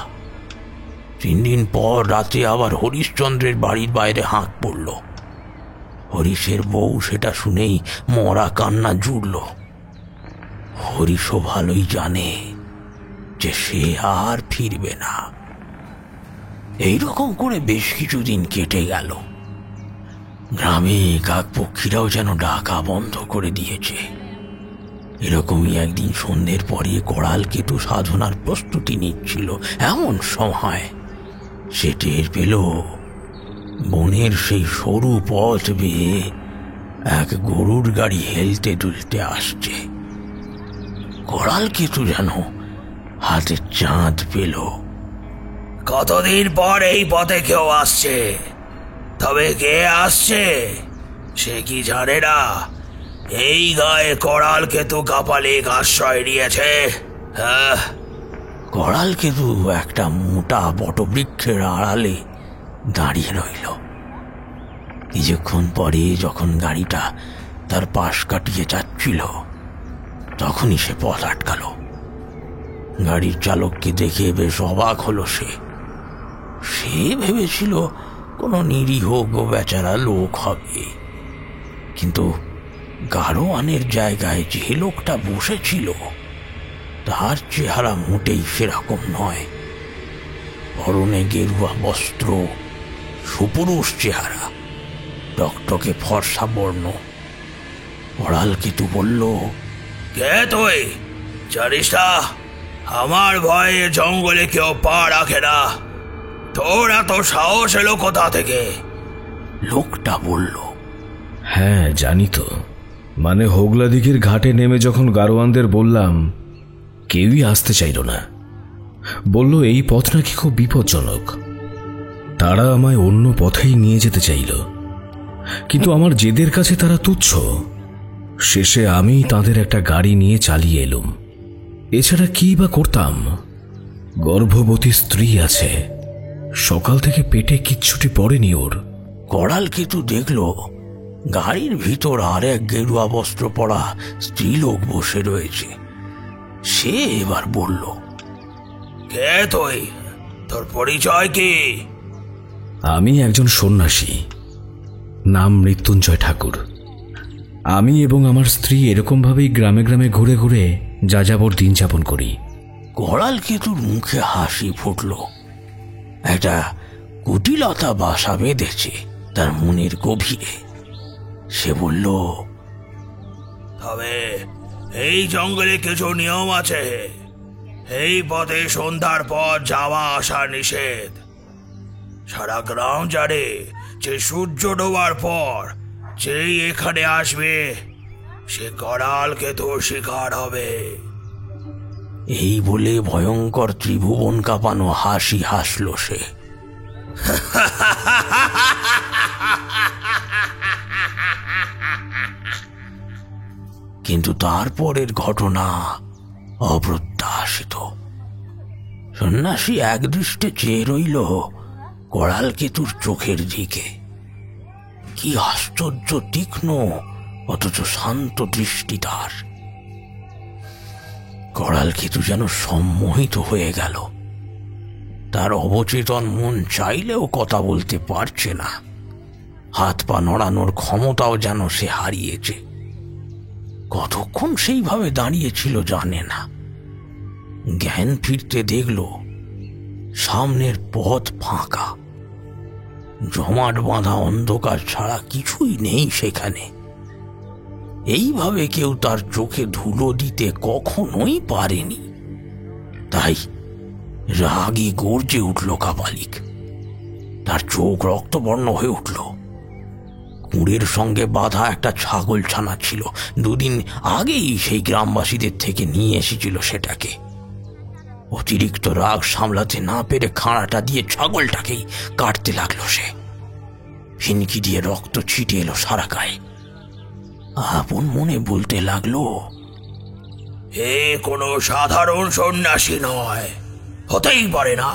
3 দিন পর রাতে আবার হরিশচন্দ্রের বাড়ির বাইরে হাঁক পড়ল। হরিশের বউ সেটা শুনেই মরা কান্না জুড়ল। হরিশও ভালোই জানে যে সে আর ফিরবে না। এইরকম করে বেশ কিছুদিন কেটে গেল। গ্রামে কাকপক্ষীরাও যেন ডাকা বন্ধ করে দিয়েছে। এরকমই একদিন সন্ধ্যের পরে করালকেতু সাধনার প্রস্তুতি নিচ্ছিল। এমন সময় সে টের পেল বনের সেই সরু পথ বেয়ে এক গরুর গাড়ি হেলতে দুলতে আসছে। করালকেতু যেন হাতে চাঁদ পেল। কতদিন পর এই পথে কেউ আসছে, তবে কে আসছে সে কি জানে না এই গায়ে করালকেতু কাপালিক আশ্রয় নিয়েছে। করালকেতু একটা মোটা বটবৃক্ষের আড়ালে দাঁড়িয়ে রইল। কিছুক্ষণ পরে যখন গাড়িটা তার পাশ কাটিয়ে যাচ্ছিল তখনই সে পথ আটকাল। গাড়ির চালককে দেখে বেশ অবাক হলো সে। ভেবেছিল কোনো নিরীহ বেচারা লোক হবে। কিন্তু গারোয়ানের জায়গায় যে লোকটা বসেছিল তার চেহারা মোটেই সেরকম নয়। পরনে গেরুয়া বস্ত্র, সুপুরুষ চেহারা, টকটকে ফর্সা বর্ণ। করালকেতু বলল, কে তুই? জানিস না আমার ভয়ে জঙ্গলে কেউ পা রাখে না। তোর এত সাহস এলো কোথা থেকে? লোকটা বলল, হ্যাঁ জানি তো, মানে হোগলা দিঘির ঘাটে নেমে যখন গারোয়ানদের বললাম, কেউই আসতে চাইল না। বলল এই পথ নাকি খুব বিপজ্জনক। তারা আমায় অন্য পথেই নিয়ে যেতে চাইল, কিন্তু আমার জেদের কাছে তারা তুচ্ছ। শেষে আমি তাদের একটা গাড়ি নিয়ে চালিয়ে এলুম। এছাড়া কি বা করতাম? গর্ভবতী স্ত্রী আছে, সকাল থেকে পেটে কিচ্ছুটি পড়েনি ওর। করালকেতু দেখল গাড়ির ভিতর আর এক গেরুয়া বস্ত্র পরা স্ত্রীলোক বসে রয়েছে। সে এবার বলল, কে তুই? তোর পরিচয় কি? আমি একজন সন্ন্যাসী, নাম মৃত্যুঞ্জয় ঠাকুর। আমি এবং আমার স্ত্রী এরকমভাবেই গ্রামে গ্রামে ঘুরে ঘুরে যাযাবর দিন যাপন করি। করালকেতুর মুখে হাসি ফুটল। একটা কুটিলতা বাসা বেঁধেছে তার মনের গভীরে। সে বলল, তবে এই জঙ্গলে কিছু নিয়ম আছে। এই পথে সন্ধ্যার পর যাওয়া আসা নিষেধ। সারা গ্রাম জানে যে সূর্য ডোবার পর যেই এখানে আসবে সে করালকেতুর শিকার হবে। এই বলে ভয়ঙ্কর ত্রিভুবন কাঁপানো হাসি হাসল সে। কিন্তু তারপরের ঘটনা অপ্রত্যাশিত। সন্ন্যাসী একদৃষ্টে চেয়ে রইল করালকেতুর চোখের দিকে। কি আশ্চর্য তীক্ষ্ণ অথচ শান্ত দৃষ্টি তার। করালকেতু যেন সম্মোহিত হয়ে গেল। তার অবচেতন মন চাইলেও কথা বলতে পারছে না। হাত পা নড়ানোর ক্ষমতাও যেন সে হারিয়েছে। কতক্ষণ সেইভাবে দাঁড়িয়েছিল জানে না। জ্ঞান ফিরতে দেখল সামনের পথ ফাঁকা। জমাট বাঁধা অন্ধকার ছাড়া কিছুই নেই সেখানে। এইভাবে কেউ তার চোখে ধুলো দিতে কখনোই পারেনি। তাই রাগে গর্জে উঠল কাপালিক। তার চোখ রক্তবর্ণ হয়ে উঠল। কুঁড়ের সঙ্গে বাঁধা একটা ছাগল ছানা ছিল। দুদিন আগেই সেই গ্রামবাসীদের থেকে নিয়ে এসেছিল সেটাকে। অতিরিক্ত রাগ সামলাতে না পেরে খাঁড়াটা দিয়ে ছাগলটাকেই কাটতে লাগলো সে। ফিনকি দিয়ে রক্ত ছিটে এলো সারা গায়ে। আপন মনে বলতে লাগলো, এ কোনো সাধারণ সন্ন্যাসী নয়, হতেই পারে না।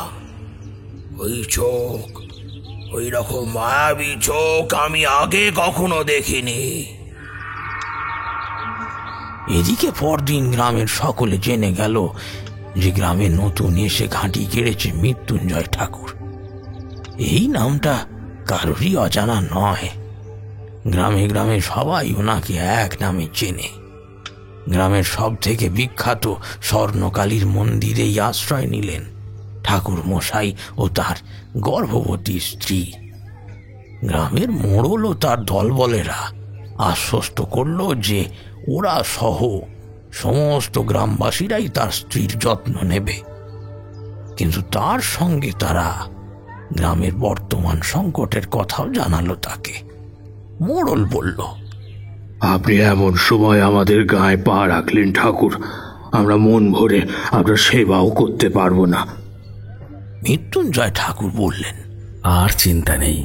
ওই চোখ, ওই রকম মায়াবী চোখ আমি আগে কখনো দেখিনি। এদিকে পরদিন গ্রামের সকলে জেনে গেল যে গ্রামে নতুন এসে ঘাঁটি গেড়েছে মৃত্যুঞ্জয় ঠাকুর। এই নামটা কারোরই অজানা নয়। গ্রামে গ্রামে সবাই ওনাকে এক নামে চেনে। গ্রামের সব থেকে বিখ্যাত স্বর্ণকালীর মন্দিরেই আশ্রয় নিলেন ঠাকুর মশাই ও তার গর্ভবতী স্ত্রী। গ্রামের মোড়ল ও তার দলবলেরা আশ্বস্ত করল যে ওরা সহ সমস্ত গ্রামবাসীরাই তার স্ত্রীর যত্ন নেবে। কিন্তু তার সঙ্গে তারা গ্রামের বর্তমান সংকটের কথাও জানালো তাকে। মোড়ল বলল, আপনি এমন সময় আমাদের গায়ে পা রাখলেন ঠাকুর, আমরা মন ভরে আপনার সেবাও করতে পারবো না। মৃত্যুঞ্জয় ঠাকুর বললেন, আর চিন্তা নেই,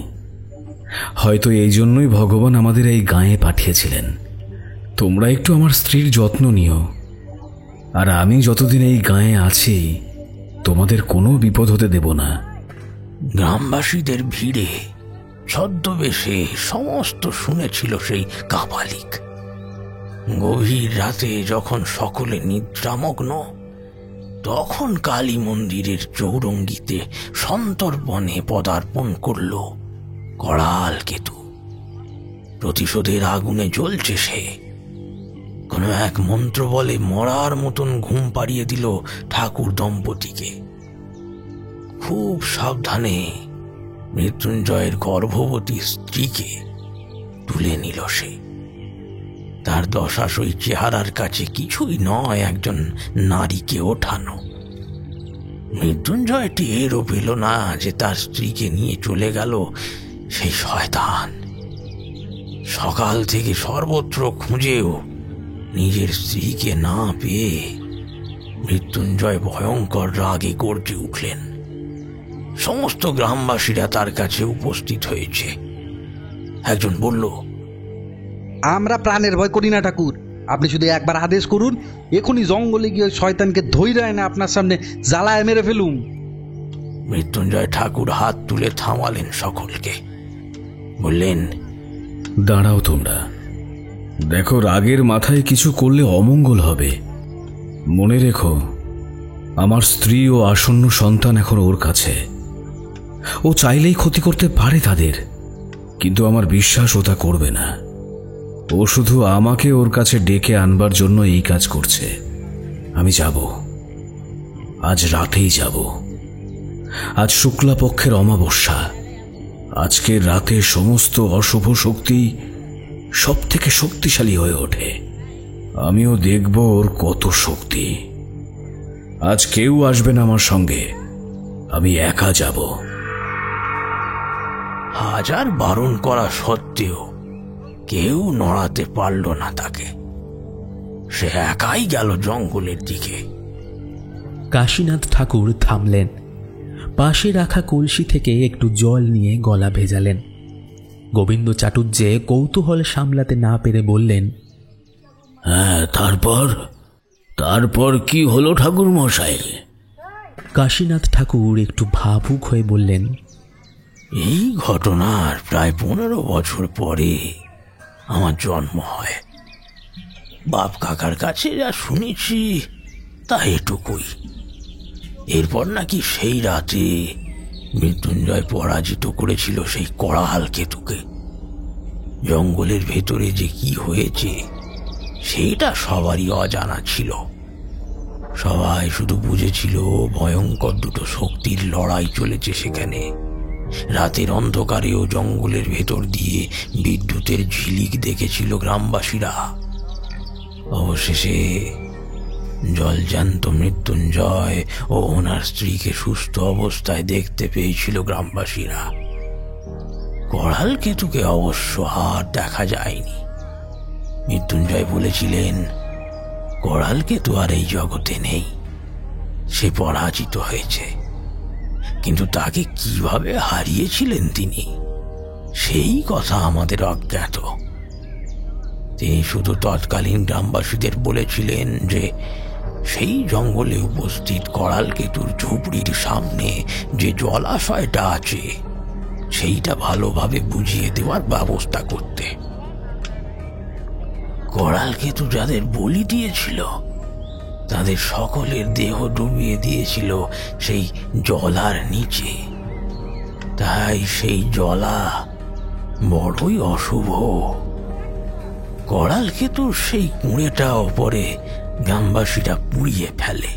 হয়তো এই জন্যই ভগবান আমাদের এই গাঁয়ে পাঠিয়েছিলেন। তোমরা একটু আমার স্ত্রীর যত্ন নিও, আর আমি যতদিন এই গাঁয়ে আছি তোমাদের কোনো বিপদ হতে দেব না। গ্রামবাসীদের ভিড়ে ছদ্মবেশে সমস্ত শুনেছিল সেই কাপালিক। গভীর রাতে যখন সকলে নিদ্রামগ্ন, তখন কালী মন্দিরের চৌরঙ্গিতে সন্তর্পণে পদার্পণ করল করালকেতু। প্রতিশোধের আগুনে জ্বলছে সে। কোনো এক মন্ত্র বলে মরার মতন ঘুম পাড়িয়ে দিল ঠাকুর দম্পতিকে। খুব সাবধানে মৃত্যুঞ্জয়ের গর্ভবতী স্ত্রীকে তুলে নিল সে। তার দশাশই চেহারার কাছে কিছুই নয় একজন নারীকে ওঠানো। মৃত্যুঞ্জয় টেরও পেল না যে তার স্ত্রীকে নিয়ে চলে গেল সেই শয়তান। সকাল থেকে সর্বত্র খুঁজেও নিজের স্ত্রীকে না পেয়ে মৃত্যুঞ্জয় ভয়ঙ্কর রাগে গর্জে উঠলেন। সমস্ত গ্রামবাসীরা তার কাছে উপস্থিত হয়েছে। একজন বলল, আমরা প্রাণের ভয় করি না ঠাকুর, আপনি শুধু একবার আদেশ করুন, এখনই জঙ্গলে গিয়ে শয়তানকে ধইরা এনে আপনার সামনে জ্বালায় মেরে ফেলুম। মৃত্যুঞ্জয় ঠাকুর হাত তুলে থামালেন সকলকে। বললেন, দাঁড়াও তোমরা, দেখো রাগের মাথায় কিছু করলে অমঙ্গল হবে। মনে রেখো, আমার স্ত্রী ও আসন্ন সন্তান এখন ওর কাছে। ও চাইলেই ক্ষতি করতে পারে তাদের, কিন্তু আমার বিশ্বাস ও তা করবে না। ও শুধু আমাকে ওর কাছে ডেকে আনবার জন্য এই কাজ করছে। আমি যাব, আজ রাতেই যাব। আজ শুক্লাপক্ষের অমাবস্যা। আজকের রাতে সমস্ত অশুভ শক্তি সব থেকে শক্তিশালী হয়ে ওঠে। আমিও দেখব ওর কত শক্তি। আজ কেউ আসবে না আমার সঙ্গে, আমি একা যাব। হাজার বারণ করা সত্ত্বেও কেউ নড়াতে পারল না তাকে। সে একাই গেল জঙ্গলের দিকে। কাশীনাথ ঠাকুর থামলেন। পাশে রাখা কলসি থেকে একটু জল নিয়ে গলা ভেজালেন। গোবিন্দ চাটুর্যে কৌতূহল সামলাতে না পেরে বললেন, হ্যাঁ, তারপর কি হলো ঠাকুর মশাই? কাশীনাথ ঠাকুর একটু ভাবুক হয়ে বললেন, এই ঘটনার প্রায় 15 বছর পরে আমার জন্ম হয়। বাপ কাকার কাছে যা শুনেছি তা এটুকুই। এরপর নাকি সেই রাতে মৃত্যুঞ্জয় পরাজিত করেছিল সেই করাল কেতুকে। জঙ্গলের ভেতরে যে কি হয়েছে সেটা সবারই অজানা ছিল। সবাই শুধু বুঝেছিল ভয়ঙ্কর দুটো শক্তির লড়াই চলেছে সেখানে। রাতের অন্ধকারেও জঙ্গলের ভেতর দিয়ে বিদ্যুতের ঝিলিক দেখেছিল গ্রামবাসীরা। অবশেষে জলজান্ত মৃত্যুঞ্জয় ও ওনার স্ত্রীকে সুস্থ অবস্থায় দেখতে পেয়েছিল গ্রামবাসীরা। করাল কেতুকে অবশ্য আর দেখা যায়নি। মৃত্যুঞ্জয় বলেছিলেন, করাল কেতু আর এই জগতে নেই, সে পরাজিত হয়েছে। কিন্তু তাকে কিভাবে হারিয়েছিলেন তিনি, সেই কথা আমাদের অজ্ঞাত। তিনি শুধু তৎকালীন গ্রামবাসীদের বলেছিলেন যে সেই জঙ্গলে উপস্থিত করাল কেতুর ঝুপড়ির সামনে যে জলাশয়টা আছে সেইটা ভালোভাবে বুঝিয়ে দেওয়ার ব্যবস্থা করতে। করাল কেতু যাদের বলি দিয়েছিল তাদের সকলের দেহ ডুবিয়ে দিয়েছিল সেই জলার নিচে। তাই সেই জলা বড়ই অশুভ। করাল কেতুর সেই কুঁড়েটাও পরে গ্রামবাসীরা পুড়িয়ে ফেলে।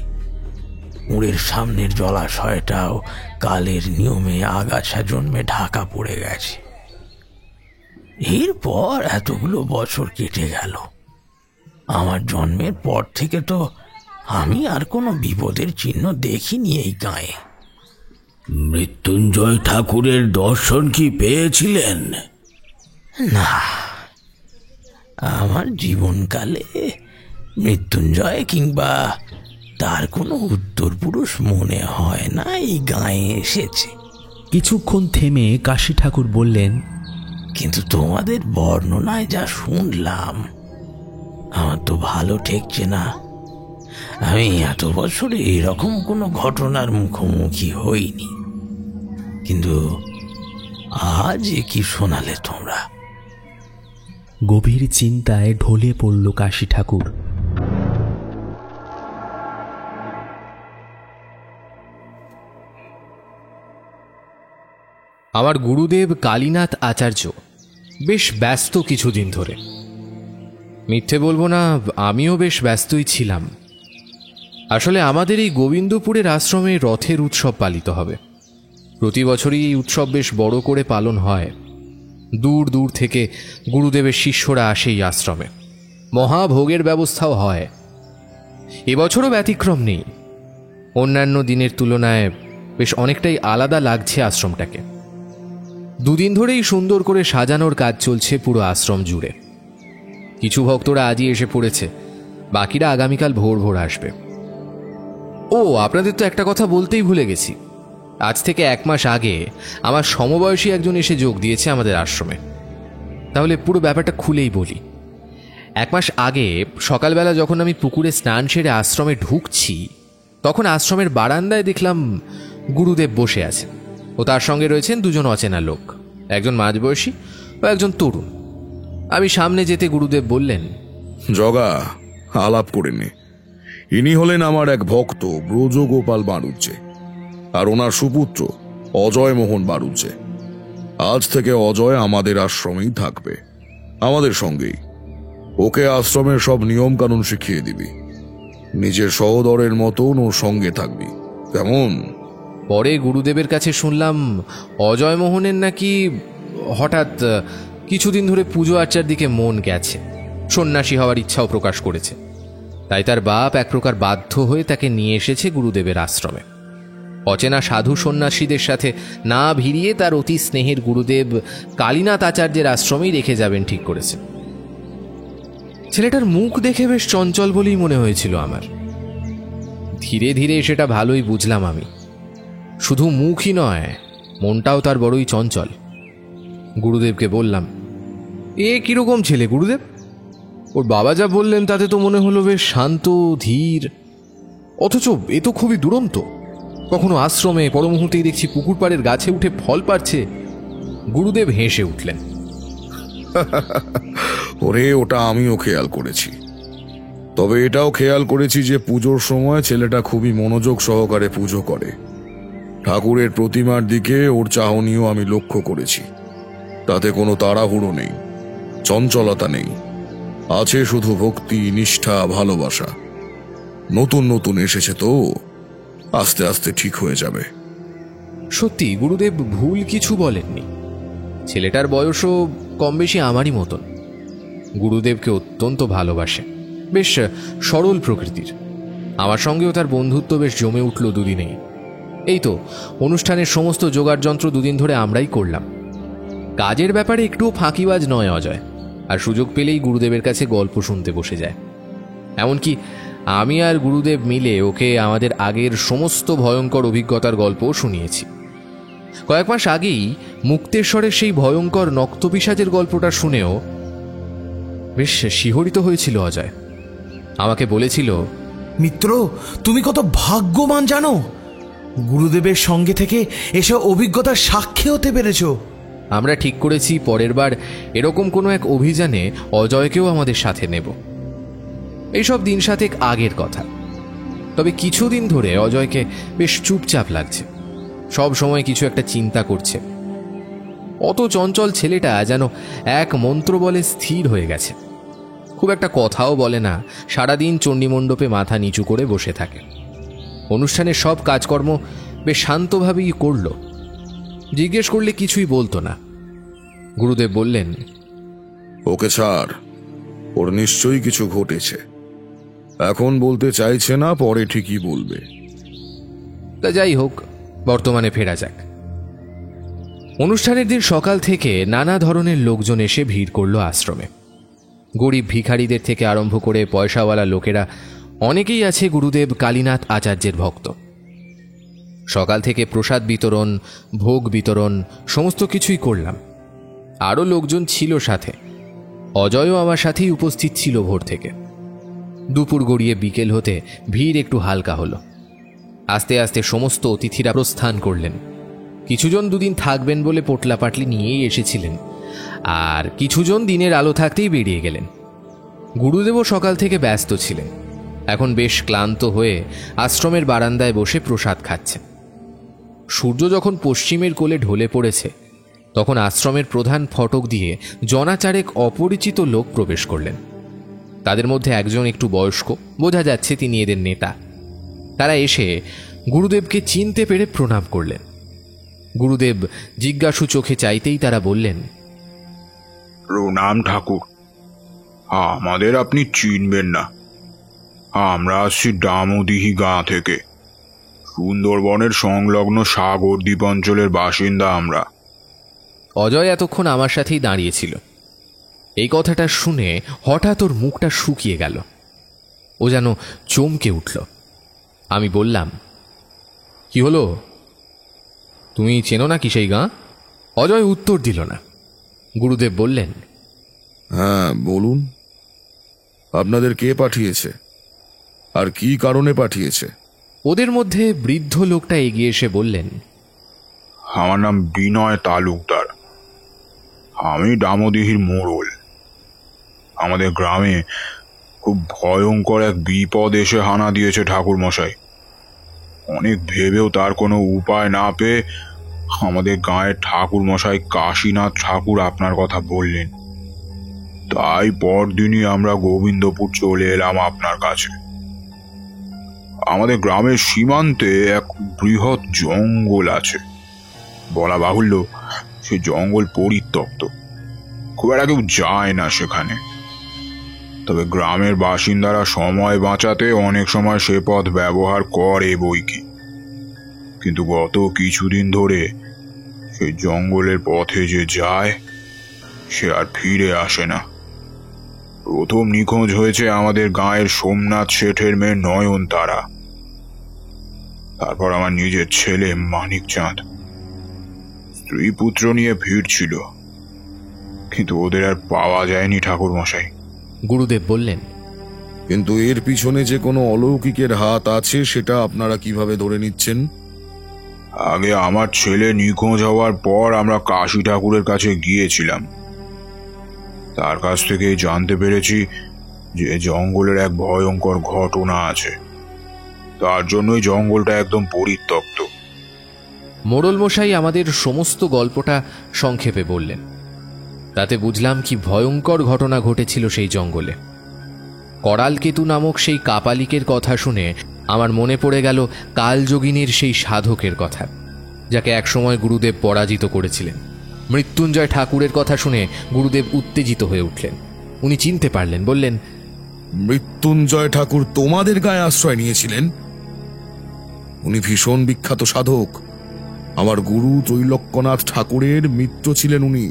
কুঁড়ের সামনের জলাশয়টাও কালের নিয়মে আগাছা জন্মে ঢাকা পড়ে গেছে। এরপর এতগুলো বছর কেটে গেল। আমার জন্মের পর থেকে তো আমি আর কোনো বিপদের চিহ্ন দেখিনি এই গাঁয়ে। মৃত্যুঞ্জয় ঠাকুরের দর্শন কি পেয়েছিলেন? না, আমার জীবনকালে মৃত্যুঞ্জয় কিংবা তার কোনো উত্তর পুরুষ মনে হয় না এই গাঁয়ে এসেছে। কিছুক্ষণ থেমে কাশী ঠাকুর বললেন, কিন্তু তোমাদের বর্ণনায় যা শুনলাম আমার তো ভালো ঠেকছে না। আমি এত বছরে এরকম কোনো ঘটনার মুখোমুখি হইনি, কিন্তু আজ কি শোনালে তোমরা? গভীর চিন্তায় ঢলে পড়ল কাশী ঠাকুর। আমার গুরুদেব কালীনাথ আচার্য বেশ ব্যস্ত কিছুদিন ধরে। মিথ্যে বলবো না, আমিও বেশ ব্যস্তই ছিলাম। আসলে আমাদের এই গোবিন্দপুরের আশ্রমে রথের উৎসব পালিত হবে। প্রতি বছরই এই উৎসব বেশ বড় করে পালন হয়। দূর দূর থেকে গুরুদেবের শিষ্যরা আসে এই আশ্রমে। মহাভোগের ব্যবস্থাও হয়। এবছরও ব্যতিক্রম নেই। অন্যান্য দিনের তুলনায় বেশ অনেকটাই আলাদা লাগছে আশ্রমটাকে। দুদিন ধরেই সুন্দর করে সাজানোর কাজ চলছে পুরো আশ্রম জুড়ে। কিছু ভক্তরা আজই এসে পড়েছে, বাকিরা আগামীকাল ভোর ভোর আসবে। ও, আপনাদের তো একটা কথা বলতেই ভুলে গেছি। আজ থেকে 1 মাস আগে আমার সমবয়সী একজন এসে যোগ দিয়েছে আমাদের আশ্রমে। তাহলে পুরো ব্যাপারটা খুলেই বলি। 1 মাস আগে সকালবেলা যখন আমি পুকুরে স্নান সেরে আশ্রমে ঢুকছি, তখন আশ্রমের বারান্দায় দেখলাম গুরুদেব বসে আছে ও তার সঙ্গে রয়েছেন 2 জন অচেনা লোক, একজন মাঝবয়সী ও একজন তরুণ। আমি সামনে যেতে গুরুদেব বললেন, জগা, আলাপ করে নে। ইনি হলেন আমার এক ভক্ত ব্রজগোপাল বাড়ুজ্জে, আর ওনার সুপুত্র অজয় মোহন বাড়ুজ্জে। আজ থেকে অজয় আমাদের আশ্রমেই থাকবে, আমাদের সঙ্গেই। ওকে আশ্রমের সব নিয়ম কানুন শিখিয়ে দিবি। নিজের সহোদরের মতন ওর সঙ্গে থাকবি, কেমন? পরে গুরুদেবের কাছে শুনলাম অজয় মোহনের নাকি হঠাৎ কিছুদিন ধরে পুজো আর্চার দিকে মন গেছে, সন্ন্যাসী হওয়ার ইচ্ছাও প্রকাশ করেছে। তাই তার বাপ এক প্রকার বাধ্য হয়ে তাকে নিয়ে এসেছে গুরুদেবের আশ্রমে। অচেনা সাধু সন্ন্যাসীদের সাথে না ভিড়িয়ে তার অতি স্নেহের গুরুদেব কালীনাথ আচার্যের আশ্রমেই রেখে যাবেন ঠিক করেছে। ছেলেটার মুখ দেখে বেশ চঞ্চল বলেই মনে হয়েছিল আমার। ধীরে ধীরে সেটা ভালোই বুঝলাম আমি। শুধু মুখই নয়, মনটাও তার বড়ই চঞ্চল। গুরুদেবকে বললাম, এ কিরকম ছেলে গুরুদেব? ওর বাবা যা বললেন তাতে তো মনে হলো বেশ শান্ত ধীর, অথচ এ তো খুবই দুরন্ত। কখনো আশ্রমে, পর মুহূর্তেই দেখছি পুকুর পাড়ের গাছে উঠে ফল পাড়ছে। গুরুদেব হেসে উঠলেন, ওরে, ওটা আমিও খেয়াল করেছি। তবে এটাও খেয়াল করেছি যে পুজোর সময় ছেলেটা খুবই মনোযোগ সহকারে পুজো করে। ঠাকুরের প্রতিমার দিকে ওর চাহনিও আমি লক্ষ্য করেছি। তাতে কোনো তাড়াহুড়ো নেই, চঞ্চলতা নেই, আছে শুধু ভক্তি, নিষ্ঠা, ভালোবাসা। নতুন নতুন এসেছে তো, আস্তে আস্তে ঠিক হয়ে যাবে। সত্যি গুরুদেব ভুল কিছু বলেননি। ছেলেটার বয়সও কম বেশি আমারই মতন। গুরুদেবকে অত্যন্ত ভালোবাসে, বেশ সরল প্রকৃতির। আমার সঙ্গেও তার বন্ধুত্ব বেশ জমে উঠল দুদিনেই। এই তো অনুষ্ঠানের সমস্ত জোগাড়যন্ত্র 2 দিন ধরে আমরাই করলাম। কাজের ব্যাপারে একটুও ফাঁকিবাজ নয় অজয়, আর সুযোগ পেলেই গুরুদেবের কাছে গল্প শুনতে বসে যায়। এমনকি আমি আর গুরুদেব মিলে ওকে আমাদের আগের সমস্ত ভয়ঙ্কর অভিজ্ঞতার গল্পও শুনিয়েছি। কয়েক মাস আগেই মুক্তেশ্বরের সেই ভয়ঙ্কর নক্তপিশাচের গল্পটা শুনেও বেশ শিহরিত হয়েছিল অজয়। আমাকে বলেছিল, মিত্র, তুমি কত ভাগ্যবান জানো, গুরুদেবের সঙ্গে থেকে এসব অভিজ্ঞতার সাক্ষী হতে পেরেছো। আমরা ঠিক করেছি পরের বার এরকম কোনো এক অভিযানে অজয়কেও আমাদের সাথে নেব। এইসব দিন 7 আগের কথা। তবে কিছুদিন ধরে অজয়কে বেশ চুপচাপ লাগছে, সব সময় কিছু একটা চিন্তা করছে। অত চঞ্চল ছেলেটা যেন এক মন্ত্র বলে স্থির হয়ে গেছে। খুব একটা কথাও বলে না, সারাদিন চণ্ডীমণ্ডপে মাথা নিচু করে বসে থাকে। অনুষ্ঠানের সব কাজকর্ম বেশ শান্তভাবেই করল। জিজ্ঞেস করলে কিছুই বলতো না। গুরুদেব বললেন, ওকে ছাড়, ওর নিশ্চয়ই কিছু ঘটেছে। এখন বলতে চাইছে না, পরে ঠিকই বলবে। তা যাই হোক, বর্তমানে ফেরা যাক। অনুষ্ঠানের দিন সকাল থেকে নানা ধরনের লোকজন এসে ভিড় করল আশ্রমে। গরিব ভিখারিদের থেকে আরম্ভ করে পয়সাওয়ালা লোকেরা অনেকেই আছে গুরুদেব কালীনাথ আচার্যের ভক্ত। সকাল থেকে প্রসাদ বিতরণ, ভোগ বিতরণ সমস্ত কিছুই করলাম। আরও লোকজন ছিল সাথে। অজয়ও আমার সাথেই উপস্থিত ছিল ভোর থেকে। দুপুর গড়িয়ে বিকেল হতে ভিড় একটু হালকা হলো। আস্তে আস্তে সমস্ত অতিথিরা প্রস্থান করলেন। কিছুজন 2 দিন থাকবেন বলে পোটলাপাটলি নিয়েই এসেছিলেন, আর কিছুজন দিনের আলো থাকতেই বেরিয়ে গেলেন। গুরুদেবও সকাল থেকে ব্যস্ত ছিলেন। এখন বেশ ক্লান্ত হয়ে আশ্রমের বারান্দায় বসে প্রসাদ খাচ্ছেন। সূর্য যখন পশ্চিমের কোলে ঢলে পড়েছে, তখন আশ্রমের প্রধান ফটক দিয়ে জনাচারেক অপরিচিত লোক প্রবেশ করলেন। তাদের মধ্যে একজন একটু বয়স্ক, বোঝা যাচ্ছে তিনি এদের নেতা। তারা এসে গুরুদেবকে চিনতে পেরে প্রণাম করলেন। গুরুদেব জিজ্ঞাসু চোখে চাইতেই তারা বললেন, প্রণাম ঠাকুর, আমাদের আপনি চিনবেন না। আমরা আসছি ডামুদিহি গাঁ থেকে, সুন্দরবনের সংলগ্ন সাগর দ্বীপ অঞ্চলের বাসিন্দা আমরা। অজয় এতক্ষণ আমার সাথেই দাঁড়িয়েছিল। এই কথাটা শুনে হঠাৎ ওর মুখটা শুকিয়ে গেল। ও যেন চমকে উঠল। আমি বললাম, কি হলো, তুমি চেনো নাকি সেই গাঁ? অজয় উত্তর দিল না। গুরুদেব বললেন, হ্যাঁ বলুন, আপনাদের কে পাঠিয়েছে আর কি কারণে পাঠিয়েছে? ওদের মধ্যে বৃদ্ধ লোকটা এগিয়ে এসে বললেন, আমার নাম বিনয় তালুকদার, আমি ডামদিহির মোড়ল। আমাদের গ্রামে খুব ভয়ঙ্কর এক বিপদ এসে হানা দিয়েছে ঠাকুর মশাই। অনেক ভেবেও তার কোনো উপায় না পেয়ে আমাদের গাঁয়ের ঠাকুর মশাই কাশীনাথ ঠাকুর আপনার কথা বললেন। তাই পরদিনই আমরা গোবিন্দপুর চলে এলাম আপনার কাছে। আমাদের গ্রামের সীমান্তে এক বৃহৎ জঙ্গল আছে। বলা বাহুল্য, সে জঙ্গল পরিত্যক্ত, খুব একটা কেউ যায় না সেখানে। তবে গ্রামের বাসিন্দারা সময় বাঁচাতে অনেক সময় সে পথ ব্যবহার করে বইকি। কিন্তু গত কিছুদিন ধরে সে জঙ্গলের পথে যে যায় সে আর ফিরে আসে না। প্রথম নিখোঁজ হয়েছে আমাদের গাঁয়ের সোমনাথ শেঠের মেয়ে নয়নতারা। তারপর আমার নিজের ছেলে মানিক চাঁদ স্ত্রী পুত্র নিয়ে ফিরছিল, কিন্তু ওদের আর পাওয়া যায়নি ঠাকুর মশাই। গুরুদেব বললেন, কিন্তু এর পিছনে যে কোনো অলৌকিকের হাত আছে সেটা আপনারা কিভাবে ধরে নিচ্ছেন? আগে আমার ছেলে নিখোঁজ হওয়ার পর আমরা কাশী ঠাকুরের কাছে গিয়েছিলাম। তার কাছ থেকে জানতে পেরেছি যে জঙ্গলের এক ভয়ঙ্কর ঘটনা আছে। তার জন্যই জঙ্গলটা একদম পরিত্যক্ত। মোড়ল মশাই আমাদের সমস্ত গল্পটা সংক্ষেপে বললেন। তাতে বুঝলাম কি ভয়ঙ্কর ঘটনা ঘটেছিল সেই জঙ্গলে। করালকেতু নামক সেই কাপালিকের কথা শুনে আমার মনে পড়ে গেল কালযোগিনীর সেই সাধকের কথা, যাকে একসময় গুরুদেব পরাজিত করেছিলেন। মৃত্যুঞ্জয় ঠাকুরের কথা শুনে গুরুদেব উত্তেজিত হয়ে উঠলেন। উনি চিনতে পারলেন, বললেন, মৃত্যুঞ্জয় ঠাকুর তোমাদের গায়ে আশ্রয় নিয়েছিলেন? উনি ভীষণ বিখ্যাত সাধক। আমার গুরু ত্রৈলোক্যনাথ ঠাকুরের মিত্র ছিলেন উনি।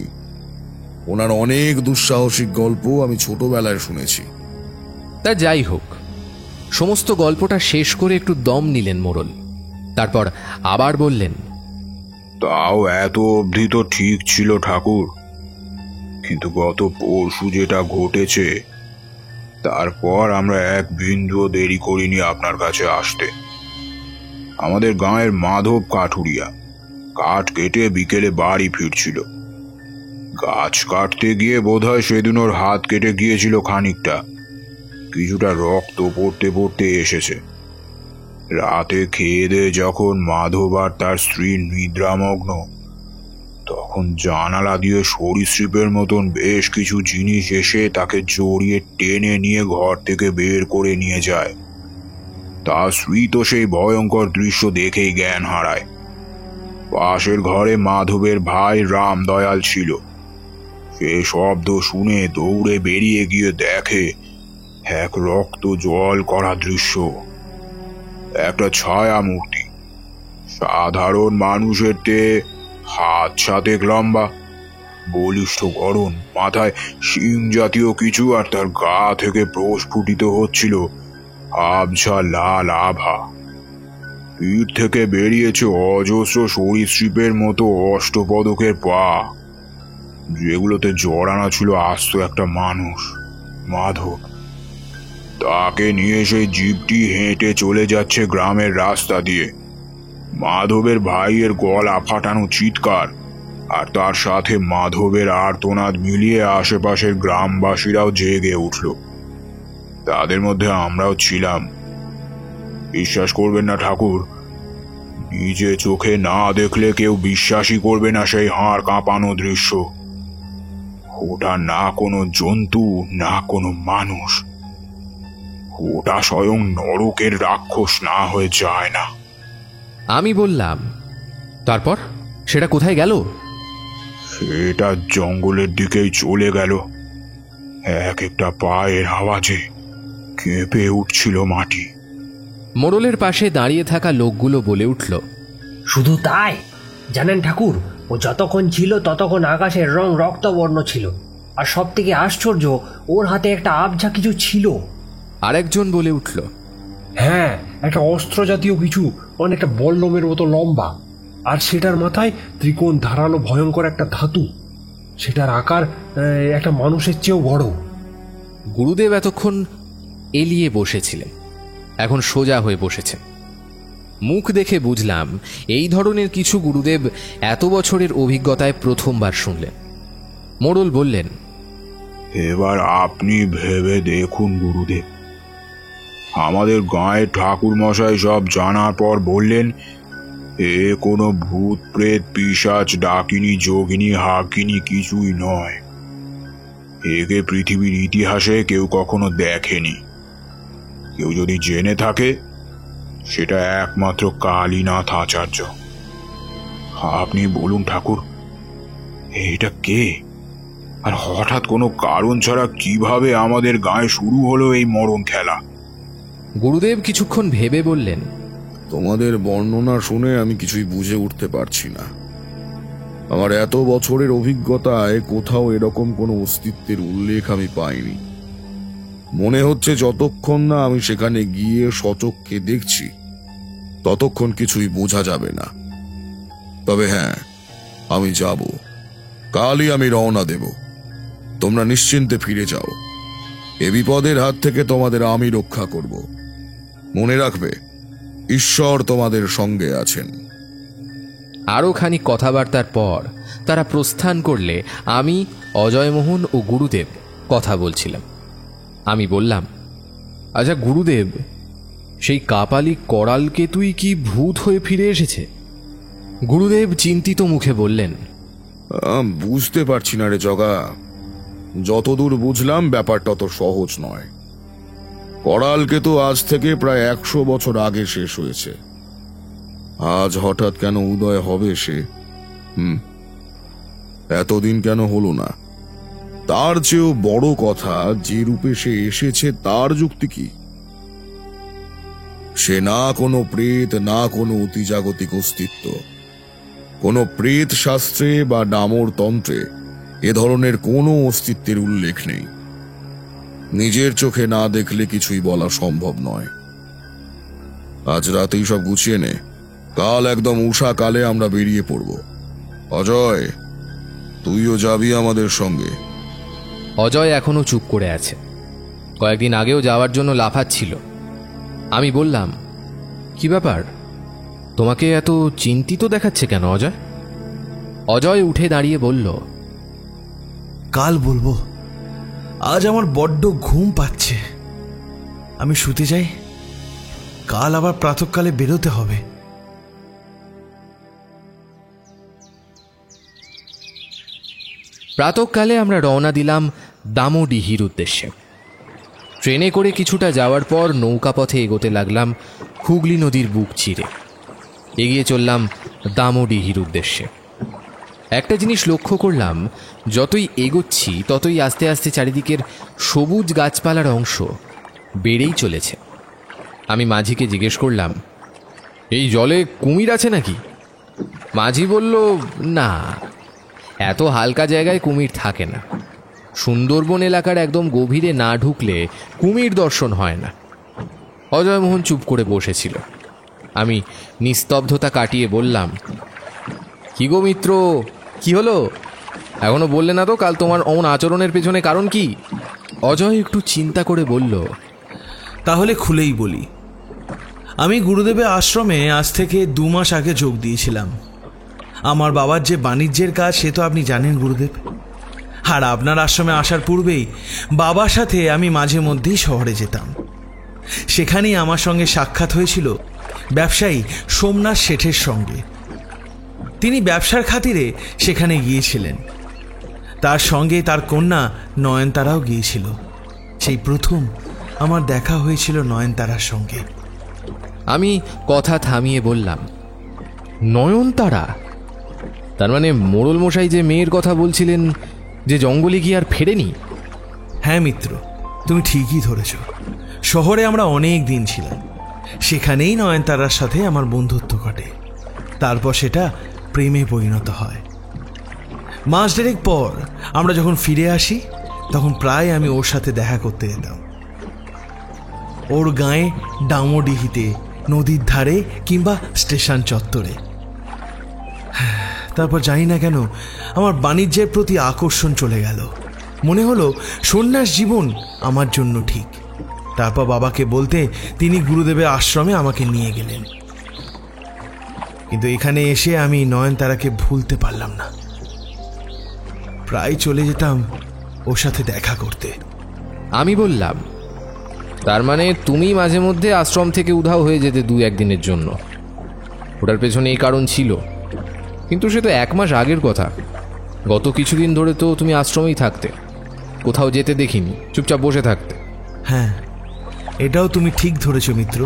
ওনার অনেক দুঃসাহসিক গল্প আমি ছোটবেলায় শুনেছি। তা যাই হোক, সমস্ত গল্পটা শেষ করে একটু দম নিলেন মোড়ল। তারপর আবার বললেন, তাও এত অবধি তো ঠিক ছিল ঠাকুর, কিন্তু গত পরশু যেটা ঘটেছে তারপর আমরা এক বিন্দুও দেরি করিনি আপনার কাছে আসতে। আমাদের গাঁয়ের মাধব কাঠুরিয়া কাঠ কেটে বিকেলে বাড়ি ফিরছিল। গাছ কাটতে গিয়ে বোধহয় সেদিন ওর হাত কেটে গিয়েছিল খানিকটা, কিছুটা রক্ত পড়তে পড়তে এসেছে। রাতে খেয়ে দিয়ে যখন মাধব আর তার স্ত্রী নিদ্রামগ্ন, তখন জানালা দিয়ে সরীসৃপের মতন বেশ কিছু জিনিস এসে তাকে জড়িয়ে টেনে নিয়ে ঘর থেকে বের করে নিয়ে যায়। তার স্ত্রী তো সেই ভয়ঙ্কর দৃশ্য দেখেই জ্ঞান হারায়। পাশের ঘরে মাধবের ভাই রামদয়াল ছিল। সে শব্দ শুনে দৌড়ে বেরিয়ে গিয়ে দেখে এক রক্ত জল করা দৃশ্য, একটা ছায়া মূর্তি, সাধারণ মানুষের চেয়ে হাত সাতেক লম্বা, বলিষ্ঠ গড়ন, মাথায় শিং জাতীয় কিছু, আর তার গা থেকে প্রস্ফুটিত হচ্ছিল আবছা লাল আভা। পিঠ থেকে বেরিয়েছে অজস্র সরীসৃপের মতো অষ্টপদকের পা, যেগুলোতে জড়ানো ছিল আস্ত একটা মানুষ, মাধব। তাকে নিয়ে সেই জিপটি হেঁটে চলে যাচ্ছে গ্রামের রাস্তা দিয়ে। মাধবের ভাইয়ের গলা ফাটানো চিৎকার আর তার সাথে মাধবের আর্তনাদ মিলিয়ে আশেপাশের গ্রামবাসীরাও জেগে উঠল। তাদের মধ্যে আমরাও ছিলাম। বিশ্বাস করবেন না ঠাকুর, নিজে চোখে না দেখলে কেউ বিশ্বাসই করবে না সেই হাড় কাঁপানো দৃশ্য। ওটা না কোনো জন্তু, না কোনো মানুষ, ওটা স্বয়ং নরকের রাক্ষস না হয়ে যায় না। আমি বললাম, তারপর সেটা কোথায় গেল? সেটা জঙ্গলের দিকেই চলে গেল। এক একটা পায়ের আওয়াজে কেঁপে উঠছিল মাটি। মোড়লের পাশে দাঁড়িয়ে থাকা লোকগুলো বলে উঠল, শুধু তাই জানেন ঠাকুর, ও যতক্ষণ ছিল ততক্ষণ আকাশের রং রক্তবর্ণ ছিল, আর সব থেকে আশ্চর্য ওর হাতে একটা আবঝা কিছু ছিল। আরেকজন বলে উঠল, হ্যাঁ, একটা অস্ত্র জাতীয় কিছু, অনেকটা বল্লমের মতো লম্বা, আর সেটার মাথায় ত্রিকোণ ধারালো ভয়ঙ্কর একটা ধাতু। সেটার আকার একটা মানুষের চেয়েও বড়। গুরুদেব এতক্ষণ এলিয়ে বসেছিলেন, এখন সোজা হয়ে বসেছে। মুখ দেখে বুঝলাম এই ধরনের কিছু গুরুদেব এত বছরের অভিজ্ঞতায় প্রথমবার শুনলেন। মোড়ল বললেন, এবার আপনি ভেবে দেখুন গুরুদেব, আমাদের গাঁয়ের ঠাকুর মশাই সব জানার পর বললেন এ কোনো ভূত প্রেত পিশাচ ডাকিনী যোগিনী হাকিনী কিছুই নয়। একে পৃথিবীর ইতিহাসে কেউ কখনো দেখেনি। কেউ যদি জেনে থাকে সেটা একমাত্র কালীনাথ আচার্য। আপনি বলুন ঠাকুর, এটা কে? আর হঠাৎ কোনো কারণ ছাড়া কিভাবে আমাদের গায়ে শুরু হলো এই মরণ খেলা? গুরুদেব কিছুক্ষণ ভেবে বললেন, তোমাদের বর্ণনা শুনে আমি কিছুই বুঝে উঠতে পারছি না। আমার এত বছরের অভিজ্ঞতায় কোথাও এরকম কোনো অস্তিত্বের উল্লেখ আমি পাইনি। মনে হচ্ছে যতক্ষণ না আমি সেখানে গিয়ে সচক্ষে দেখছি ততক্ষণ কিছুই বোঝা যাবে না। তবে হ্যাঁ, আমি যাব, কালই আমি রওনা দেব। তোমরা নিশ্চিন্তে ফিরে যাও। এ বিপদের হাত থেকে তোমাদের আমি রক্ষা করব। মনে রাখবে, ঈশ্বর তোমাদের সঙ্গে আছেন। আরও খানিক কথাবার্তার পর তারা প্রস্থান করলে আমি, অজয়মোহন ও গুরুদেব কথা বলছিলাম। আমি বললাম, আচ্ছা গুরুদেব, সেই কাপালি করালকে তুই কি ভূত হয়ে ফিরে এসেছে? গুরুদেব চিন্তিত মুখে বললেন, বুঝতে পারছি না রে জগা। যতদূর বুঝলাম ব্যাপারটা অত সহজ নয়। করালকে তো আজ থেকে প্রায় 100 বছর আগে শেষ হয়েছে। আজ হঠাৎ কেন উদয় হবে সে? এতদিন কেন হলো না? তার চেয়েও বড় কথা, যে রূপে সে এসেছে তার যুক্তি কি? সে না কোনো প্রেত, না কোনো অতিজাগতিক অস্তিত্ব। কোনো প্রেত শাস্ত্রে বা ডামর তন্ত্রে এ ধরনের কোনো অস্তিত্বের উল্লেখ নেই। নিজের চোখে না দেখলে কিছুই বলা সম্ভব নয়। আজ রাতেই সব গুছিয়ে নে, কাল একদম উষা কালে আমরা বেরিয়ে পড়ব। অজয়, তুইও যাবি আমাদের সঙ্গে। অজয় এখনো চুপ করে আছে। কয়েকদিন আগেও যাওয়ার জন্য লাফাচ্ছিল। আমি বললাম, কি ব্যাপার, তোমাকে এত চিন্তিত দেখাচ্ছে কেন অজয়? অজয় উঠে দাঁড়িয়ে বলল, কাল বলবো, আজ আমার বড্ড ঘুম পাচ্ছে। আমি শুতে যাই, কাল আবার প্রাতঃকালে বেরোতে হবে। প্রাতঃকালে আমরা রওনা দিলাম দামোডিহির উদ্দেশ্যে। ট্রেনে করে কিছুটা যাওয়ার পর নৌকা পথে এগোতে লাগলাম হুগলি নদীর বুক চিরে। এগিয়ে চললাম দামোডিহির উদ্দেশ্যে। একটা জিনিস লক্ষ্য করলাম, যতই এগোচ্ছি ততই আস্তে আস্তে চারিদিকের সবুজ গাছপালার অংশ বেড়েই চলেছে। আমি মাঝিকে জিজ্ঞেস করলাম, এই জলে কুমির আছে নাকি? মাঝি বলল, না, এত হালকা জায়গায় কুমির থাকে না। সুন্দরবন এলাকার একদম গভীরে না ঢুকলে কুমির দর্শন হয় না। অজয়মোহন চুপ করে বসেছিল। আমি নিস্তব্ধতা কাটিয়ে বললাম, কি গো মিত্র, কি হলো? এখনো বললে না তো কাল তোমার অমন আচরণের পেছনে কারণ কি? অজয় একটু চিন্তা করে বলল, তাহলে খুলেই বলি। আমি গুরুদেবের আশ্রমে আজ থেকে 2 মাস আগে যোগ দিয়েছিলাম। আমার বাবার যে বাণিজ্যের কাজ সে তো আপনি জানেন গুরুদেব। আর আপনার আশ্রমে আসার পূর্বেই বাবার সাথে আমি মাঝে মধ্যেই শহরে যেতাম। সেখানেই আমার সঙ্গে সাক্ষাৎ হয়েছিল ব্যবসায়ী সোমনাথ শেঠের সঙ্গে। তিনি ব্যবসার খাতিরে সেখানে গিয়েছিলেন। তার সঙ্গে তার কন্যা নয়নতারাও গিয়েছিল। সেই প্রথম আমার দেখা হয়েছিল নয়নতারার সঙ্গে। আমি কথা থামিয়ে বললাম, নয়নতারা? তার মানে মোড়ল মশাই যে মেয়ের কথা বলছিলেন, যে জঙ্গলে গিয়ে আর ফেরেনি? হ্যাঁ মিত্র, তুমি ঠিকই ধরেছ। শহরে আমরা অনেক দিন ছিলাম, সেখানেই নয়নতারার সাথে আমার বন্ধুত্ব ঘটে। তারপর সেটা প্রেমে পরিণত হয়। মাস দেড়েক পর আমরা যখন ফিরে আসি, তখন প্রায় আমি ওর সাথে দেখা করতে যেতাম। ওর গায়ে ডামোডিহিতে, নদীর ধারে কিংবা স্টেশন চত্বরে। তারপর জানি না কেন আমার বাণিজ্যের প্রতি আকর্ষণ চলে গেল। মনে হলো সন্ন্যাস জীবন আমার জন্য ঠিক। তারপর বাবাকে বলতে তিনি গুরুদেবের আশ্রমে আমাকে নিয়ে গেলেন। কিন্তু এখানে এসে আমি নয়নতারাকে ভুলতে পারলাম না। প্রায় চলে যেতাম ওর সাথে দেখা করতে। আমি বললাম, তার মানে তুমি মাঝে মধ্যে আশ্রম থেকে উধাও হয়ে যেতে 2-1 দিনের জন্য। ওটার পেছনে এই কারণ ছিল, কিন্তু সে তো 1 মাস আগের কথা। গত কিছুদিন ধরে তো তুমি আশ্রমেই থাকতে, কোথাও যেতে দেখিনি, চুপচাপ বসে থাকতে। হ্যাঁ, এটাও তুমি ঠিক ধরেছ মিত্র।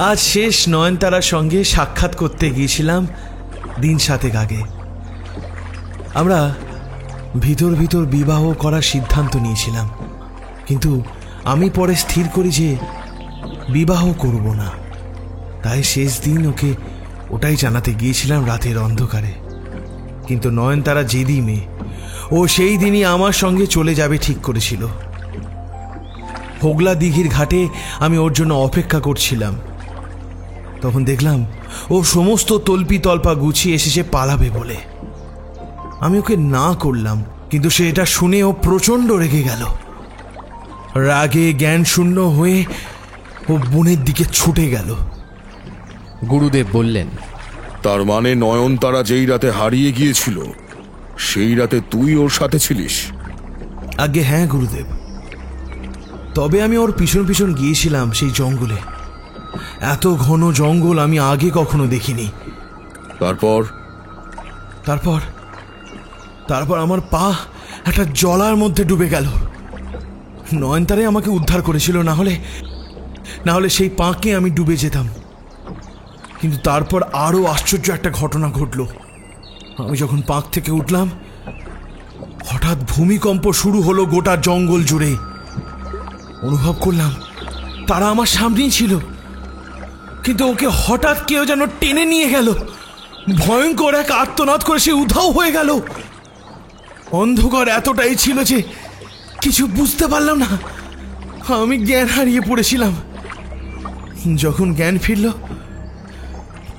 আজ শেষ নয়নতারার সঙ্গে সাক্ষাৎ করতে গিয়েছিলাম দিন 7 আগে। আমরা ভিতর ভিতর বিবাহ করার সিদ্ধান্ত নিয়েছিলাম, কিন্তু আমি পরে স্থির করি যে বিবাহ করব না। তাই শেষ দিন ওকে ওটাই জানাতে গিয়েছিলাম রাতের অন্ধকারে। কিন্তু নয়নতারা জেদি মেয়ে, ও সেই দিনই আমার সঙ্গে চলে যাবে ঠিক করেছিল। হোগলা দিঘির ঘাটে আমি ওর জন্য অপেক্ষা করছিলাম। তখন দেখলাম ও সমস্ত তল্পি তল্পা গুছিয়ে এসেছে পালাবে বলে। আমি ওকে না করলাম, কিন্তু সে এটা শুনে ও প্রচণ্ড রেগে গেল। রাগে জ্ঞান শূন্য হয়ে ও বনের দিকে ছুটে গেল। গুরুদেব বললেন, তার মানে নয়নতারা যেই রাতে হারিয়ে গিয়েছিল, সেই রাতে তুই ওর সাথে ছিলিস? আগে হ্যাঁ গুরুদেব, তবে আমি ওর পিছন পিছন গিয়েছিলাম সেই জঙ্গলে। এত ঘন জঙ্গল আমি আগে কখনো দেখিনি। তারপর তারপর তারপর আমার পা একটা জলার মধ্যে ডুবে গেল। নয়নতারাই আমাকে উদ্ধার করেছিল, না হলে সেই পাঁকে আমি ডুবে যেতাম। কিন্তু তারপর আরো আশ্চর্য একটা ঘটনা ঘটল। আমি যখন পাঁক থেকে উঠলাম, হঠাৎ ভূমিকম্প শুরু হলো গোটা জঙ্গল জুড়ে। অনুভব করলাম তারা আমার সামনেই ছিল, কিন্তু ওকে হঠাৎ কেউ যেন টেনে নিয়ে গেল। ভয়ঙ্কর এক আর্তনাদ করে সে উধাও হয়ে গেল। অন্ধকার এতটাই ছিল যে কিছু বুঝতে পারলাম না। আমি জ্ঞান হারিয়ে পড়েছিলাম। যখন জ্ঞান ফিরল,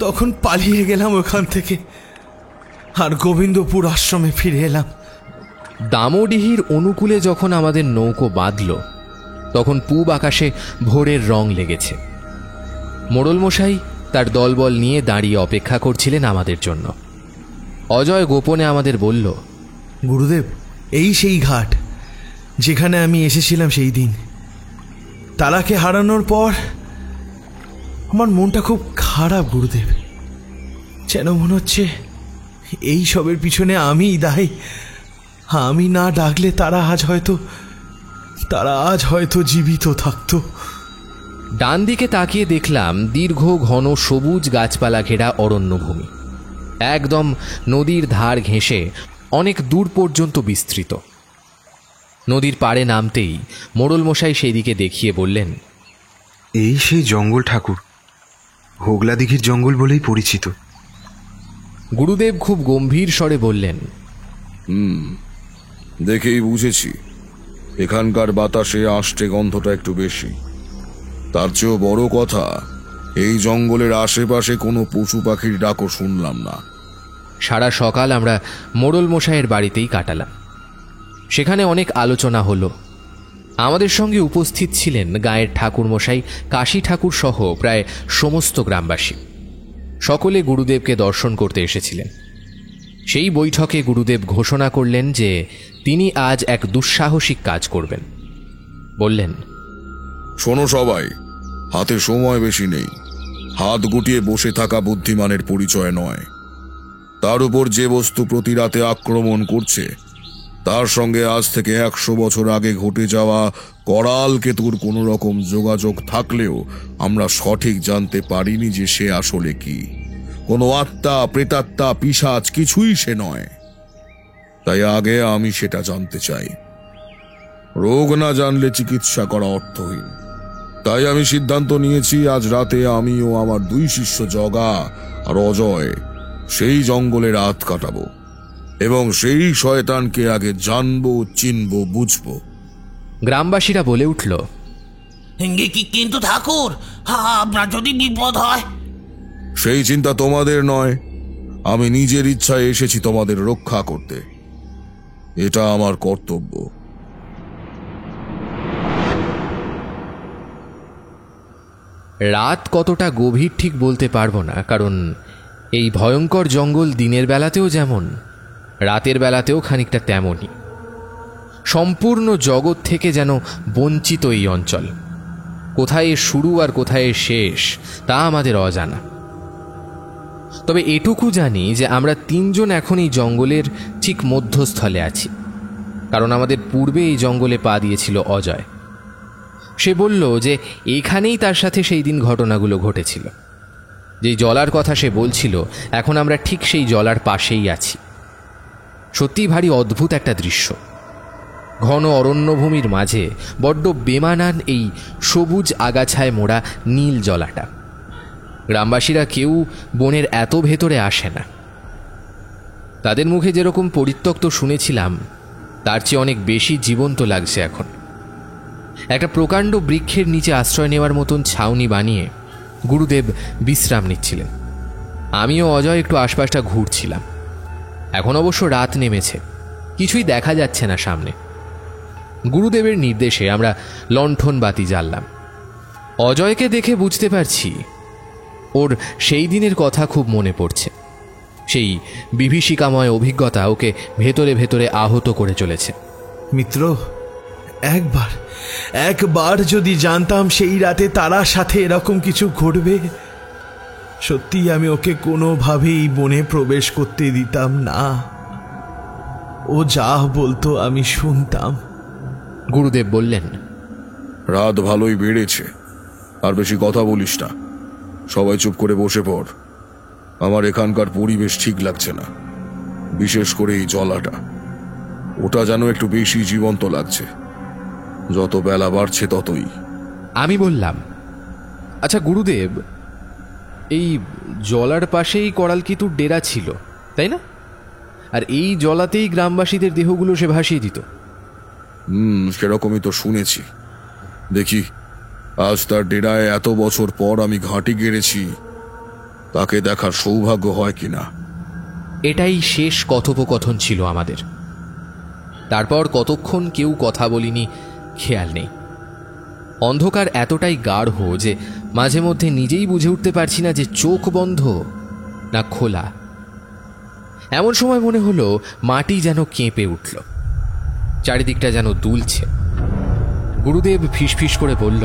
তখন পালিয়ে গেলাম ওখান থেকে, আর গোবিন্দপুর আশ্রমে ফিরে এলাম। দামোডিহির অনুকূলে যখন আমাদের নৌকো বাঁধল, তখন পূব আকাশে ভোরের রং লেগেছে। মোড়ল মশাই তার দলবল নিয়ে দাঁড়িয়ে অপেক্ষা করছিলেন আমাদের জন্য। অজয় গোপনে আমাদের বলল, গুরুদেব, এই সেই ঘাট যেখানে আমি এসেছিলাম সেই দিন। তারাকে হারানোর পর আমার মনটা খুব খারাপ গুরুদেব। যেন মনে হচ্ছে এই সবের পিছনে আমিই দায়ী। আমি না ডাকলে তারা আজ হয়তো জীবিত থাকতো। ডান দিকে তাকিয়ে দেখলাম দীর্ঘ ঘন সবুজ গাছপালা ঘেরা অরণ্যভূমি, একদম নদীর ধার ঘেঁষে অনেক দূর পর্যন্ত বিস্তৃত। নদীর পাড়ে নামতেই মোড়ল মশাই সেই দিকে দেখিয়ে বললেন, এই সেই জঙ্গল ঠাকুর, হোগলা দিঘির জঙ্গল বলেই পরিচিত। গুরুদেব খুব গম্ভীর স্বরে বললেন, দেখেই বুঝেছি এখানকার বাতাসে আষ্টে গন্ধটা একটু বেশি। তার চেয়েও বড় কথা, এই জঙ্গলের আশেপাশে কোনো পশু পাখির ডাকও শুনলাম না। সারা সকাল আমরা মোড়ল মশাইয়ের বাড়িতেই কাটালাম। সেখানে অনেক আলোচনা হলো। আমাদের সঙ্গে উপস্থিত ছিলেন গায়ের ঠাকুর মশাই, কাশী ঠাকুর সহ প্রায় সমস্ত গ্রামবাসী। সকলে গুরুদেবকে দর্শন করতে এসেছিলেন। সেই বৈঠকে গুরুদেব ঘোষণা করলেন যে তিনি আজ এক দুঃসাহসিক কাজ করবেন। বললেন, শোনো সবাই, হাতে সময় বেশি নেই। হাত গুটিয়ে বসে থাকা বুদ্ধিমানের পরিচয় নয়। তার উপর যে বস্তু প্রতি রাতে আক্রমণ করছে তার সঙ্গে আজ থেকে 100 বছর আগে ঘটে যাওয়া করাল কেতুর কোনো রকম যোগাযোগ থাকলেও আমরা সঠিক জানতে পারিনি যে সে আসলে কি। কোনো আত্মা, প্রেতাত্মা, পিশাচ কিছুই সে নয়। তাই আগে আমি সেটা জানতে চাই। রোগ না জানলে চিকিৎসা করা অর্থহীন। তাই আমি সিদ্ধান্ত নিয়েছি আজ রাতে আমি ও আমার 2 শিষ্য জগা আর অজয় সেই জঙ্গলে রাত কাটাবো এবং সেই শয়তানকে আগে জানবো, চিনবো, বুঝবো। গ্রামবাসীরা বলে উঠল, কিন্তু ঠাকুর, আপনার যদি বিপদ হয়? সেই চিন্তা তোমাদের নয়। আমি নিজের ইচ্ছায় এসেছি তোমাদের রক্ষা করতে। এটা আমার কর্তব্য। রাত কতটা গভীর ঠিক বলতে পারবো না, কারণ এই ভয়ঙ্কর জঙ্গল দিনের বেলাতেও যেমন, রাতের বেলাতেও খানিকটা তেমনই। সম্পূর্ণ জগৎ থেকে যেন বঞ্চিত এই অঞ্চল। কোথায় এর শুরু আর কোথায় এর শেষ তা আমাদের অজানা। তবে এটুকু জানি যে আমরা 3 জন এখন এই জঙ্গলের ঠিক মধ্যস্থলে আছি, কারণ আমাদের পূর্বে এই জঙ্গলে পা দিয়েছিল অজয়। সে বলল যে এখানেই তার সাথে সেই দিন ঘটনাগুলো ঘটেছিল। যেই জলার কথা সে বলছিল, এখন আমরা ঠিক সেই জলার পাশেই আছি। সত্যিই ভারী অদ্ভুত একটা দৃশ্য। ঘন অরণ্যভূমির মাঝে বড্ড বেমানান এই সবুজ আগাছায় মোড়া নীল জলাটা। গ্রামবাসীরা কেউ বনের এত ভেতরে আসে না। তাদের মুখে যেরকম পরিত্যক্ত শুনেছিলাম, তার চেয়ে অনেক বেশি জীবন্ত লাগছে এখন। একটা প্রকাণ্ড বৃক্ষের নিচে আশ্রয় নেওয়ার মতন ছাউনি বানিয়ে গুরুদেব বিশ্রাম নিচ্ছিলেন। আমিও অজয় একটু আশপাশটা ঘুরছিলাম। এখন অবশ্য রাত নেমেছে, কিছুই দেখা যাচ্ছে না সামনে। গুরুদেবের নির্দেশে আমরা লণ্ঠন বাতি জ্বাললাম। অজয়কে দেখে বুঝতে পারছি ওর সেই দিনের কথা খুব মনে পড়ছে। সেই বিভীষিকাময় অভিজ্ঞতা ওকে ভেতরে ভেতরে আহত করে চলেছে। মিত্র, একবার যদি জানতাম সেই রাতে তারার সাথে এরকম কিছু ঘটবে, সত্যি আমি ওকে কোনোভাবেই বনে প্রবেশ করতে দিতাম না। ও যা বলতো আমি শুনতাম। গুরুদেব বললেন, রাত ভালোই বেড়েছে, আর বেশি কথা বলিস না। সবাই চুপ করে বসে পড়। আমার এখানকার পরিবেশ ঠিক লাগছে না, বিশেষ করে এই জলাটা। ওটা যেন একটু বেশি জীবন্ত লাগছে। যত বেলা বাড়ছে ততই। আমি বললাম, আচ্ছা গুরুদেব, এই জলার পাশেই করালকিতুর ডেরা ছিল, তাই না? আর এই জলাতেই গ্রামবাসীদের দেহগুলো সে ভাসিয়ে দিত। সেরকমই তো শুনেছি। দেখি, আজ তার ডেরায় এত বছর পর আমি ঘাঁটি গেড়েছি, তাকে দেখার সৌভাগ্য হয় কিনা। এটাই শেষ কথোপকথন ছিল আমাদের। তারপর কতক্ষণ কেউ কথা বলিনি, খেয়াল নেই। অন্ধকার এতটাই গাঢ় যে মাঝে মধ্যে নিজেই বুঝে উঠতে পারছি না যে চোখ বন্ধ না খোলা। এমন সময় মনে হলো মাটি যেন কেঁপে উঠল, চারিদিকটা যেন দুলছে। গুরুদেব ফিসফিস করে বলল,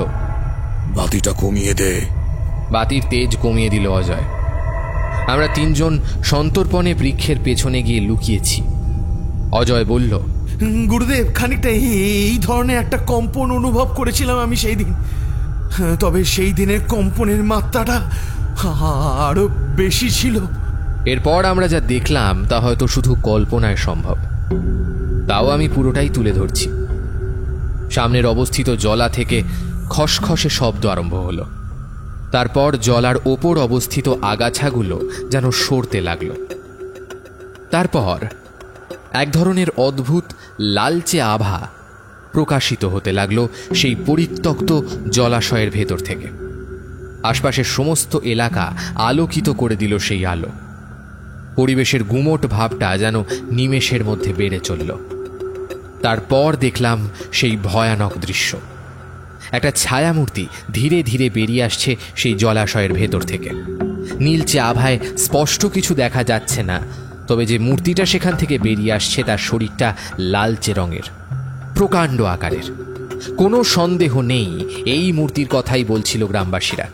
বাতিটা কমিয়ে দে। বাতির তেজ কমিয়ে দিল অজয়। আমরা 3 জন সন্তর্পণে বৃক্ষের পেছনে গিয়ে লুকিয়েছি। অজয় বলল, গুরুদেব, খানিকটা এই ধরনের একটা কম্পন অনুভব করেছিলাম আমি সেই দিন। তবে সেই দিনের কম্পনের মাত্রাটা আরো বেশি ছিল। এরপর আমরা যা দেখলাম তা হয়তো শুধু কল্পনায় সম্ভব, তাও আমি পুরোটাই তুলে ধরছি। সামনের অবস্থিত জলা থেকে খসখসে শব্দ আরম্ভ হলো। তারপর জলার ওপর অবস্থিত আগাছাগুলো যেন সরতে লাগলো। তারপর এক ধরনের অদ্ভুত লালচে আভা প্রকাশিত হতে লাগলো সেই পরিত্যক্ত জলাশয়ের ভেতর থেকে। আশপাশের সমস্ত এলাকা আলোকিত করে দিল সেই আলো। পরিবেশের গুমোট ভাবটা যেন নিমেষের মধ্যে বেড়ে চলল। তারপর দেখলাম সেই ভয়ানক দৃশ্য। একটা ছায়ামূর্তি ধীরে ধীরে বেরিয়ে আসছে সেই জলাশয়ের ভেতর থেকে। নীলচে আভায় স্পষ্ট কিছু দেখা যাচ্ছে না, তবে যে মূর্তিটা সেখান থেকে বেরিয়ে আসছে তার শরীরটা লালচে রঙের, প্রকাণ্ড আকারের। কোনো সন্দেহ নেই এই মূর্তির কথাই বলছিল গ্রামবাসীরা।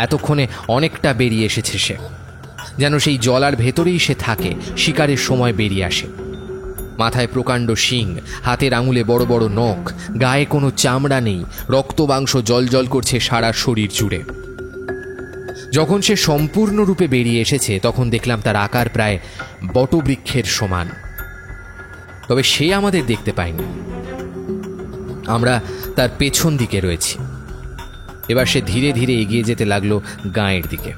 এতক্ষণে অনেকটা বেরিয়ে এসেছে সে, যেন সেই জলার ভেতরেই সে থাকে, শিকারের সময় বেরিয়ে আসে। মাথায় প্রকাণ্ড শিং, হাতের আঙুলে বড় বড় নখ, গায়ে কোনো চামড়া নেই, রক্ত মাংস জল করছে সারা শরীর জুড়ে। যখন সে সম্পূর্ণরূপে বেরিয়ে এসেছে তখন দেখলাম তার আকার প্রায় বটবৃক্ষের সমান। তবে সে আমাদের দেখতে পায়নি, আমরা তার পেছন দিকে রয়েছি। এবার সে ধীরে ধীরে এগিয়ে যেতে লাগলো গাঁয়ের দিকে।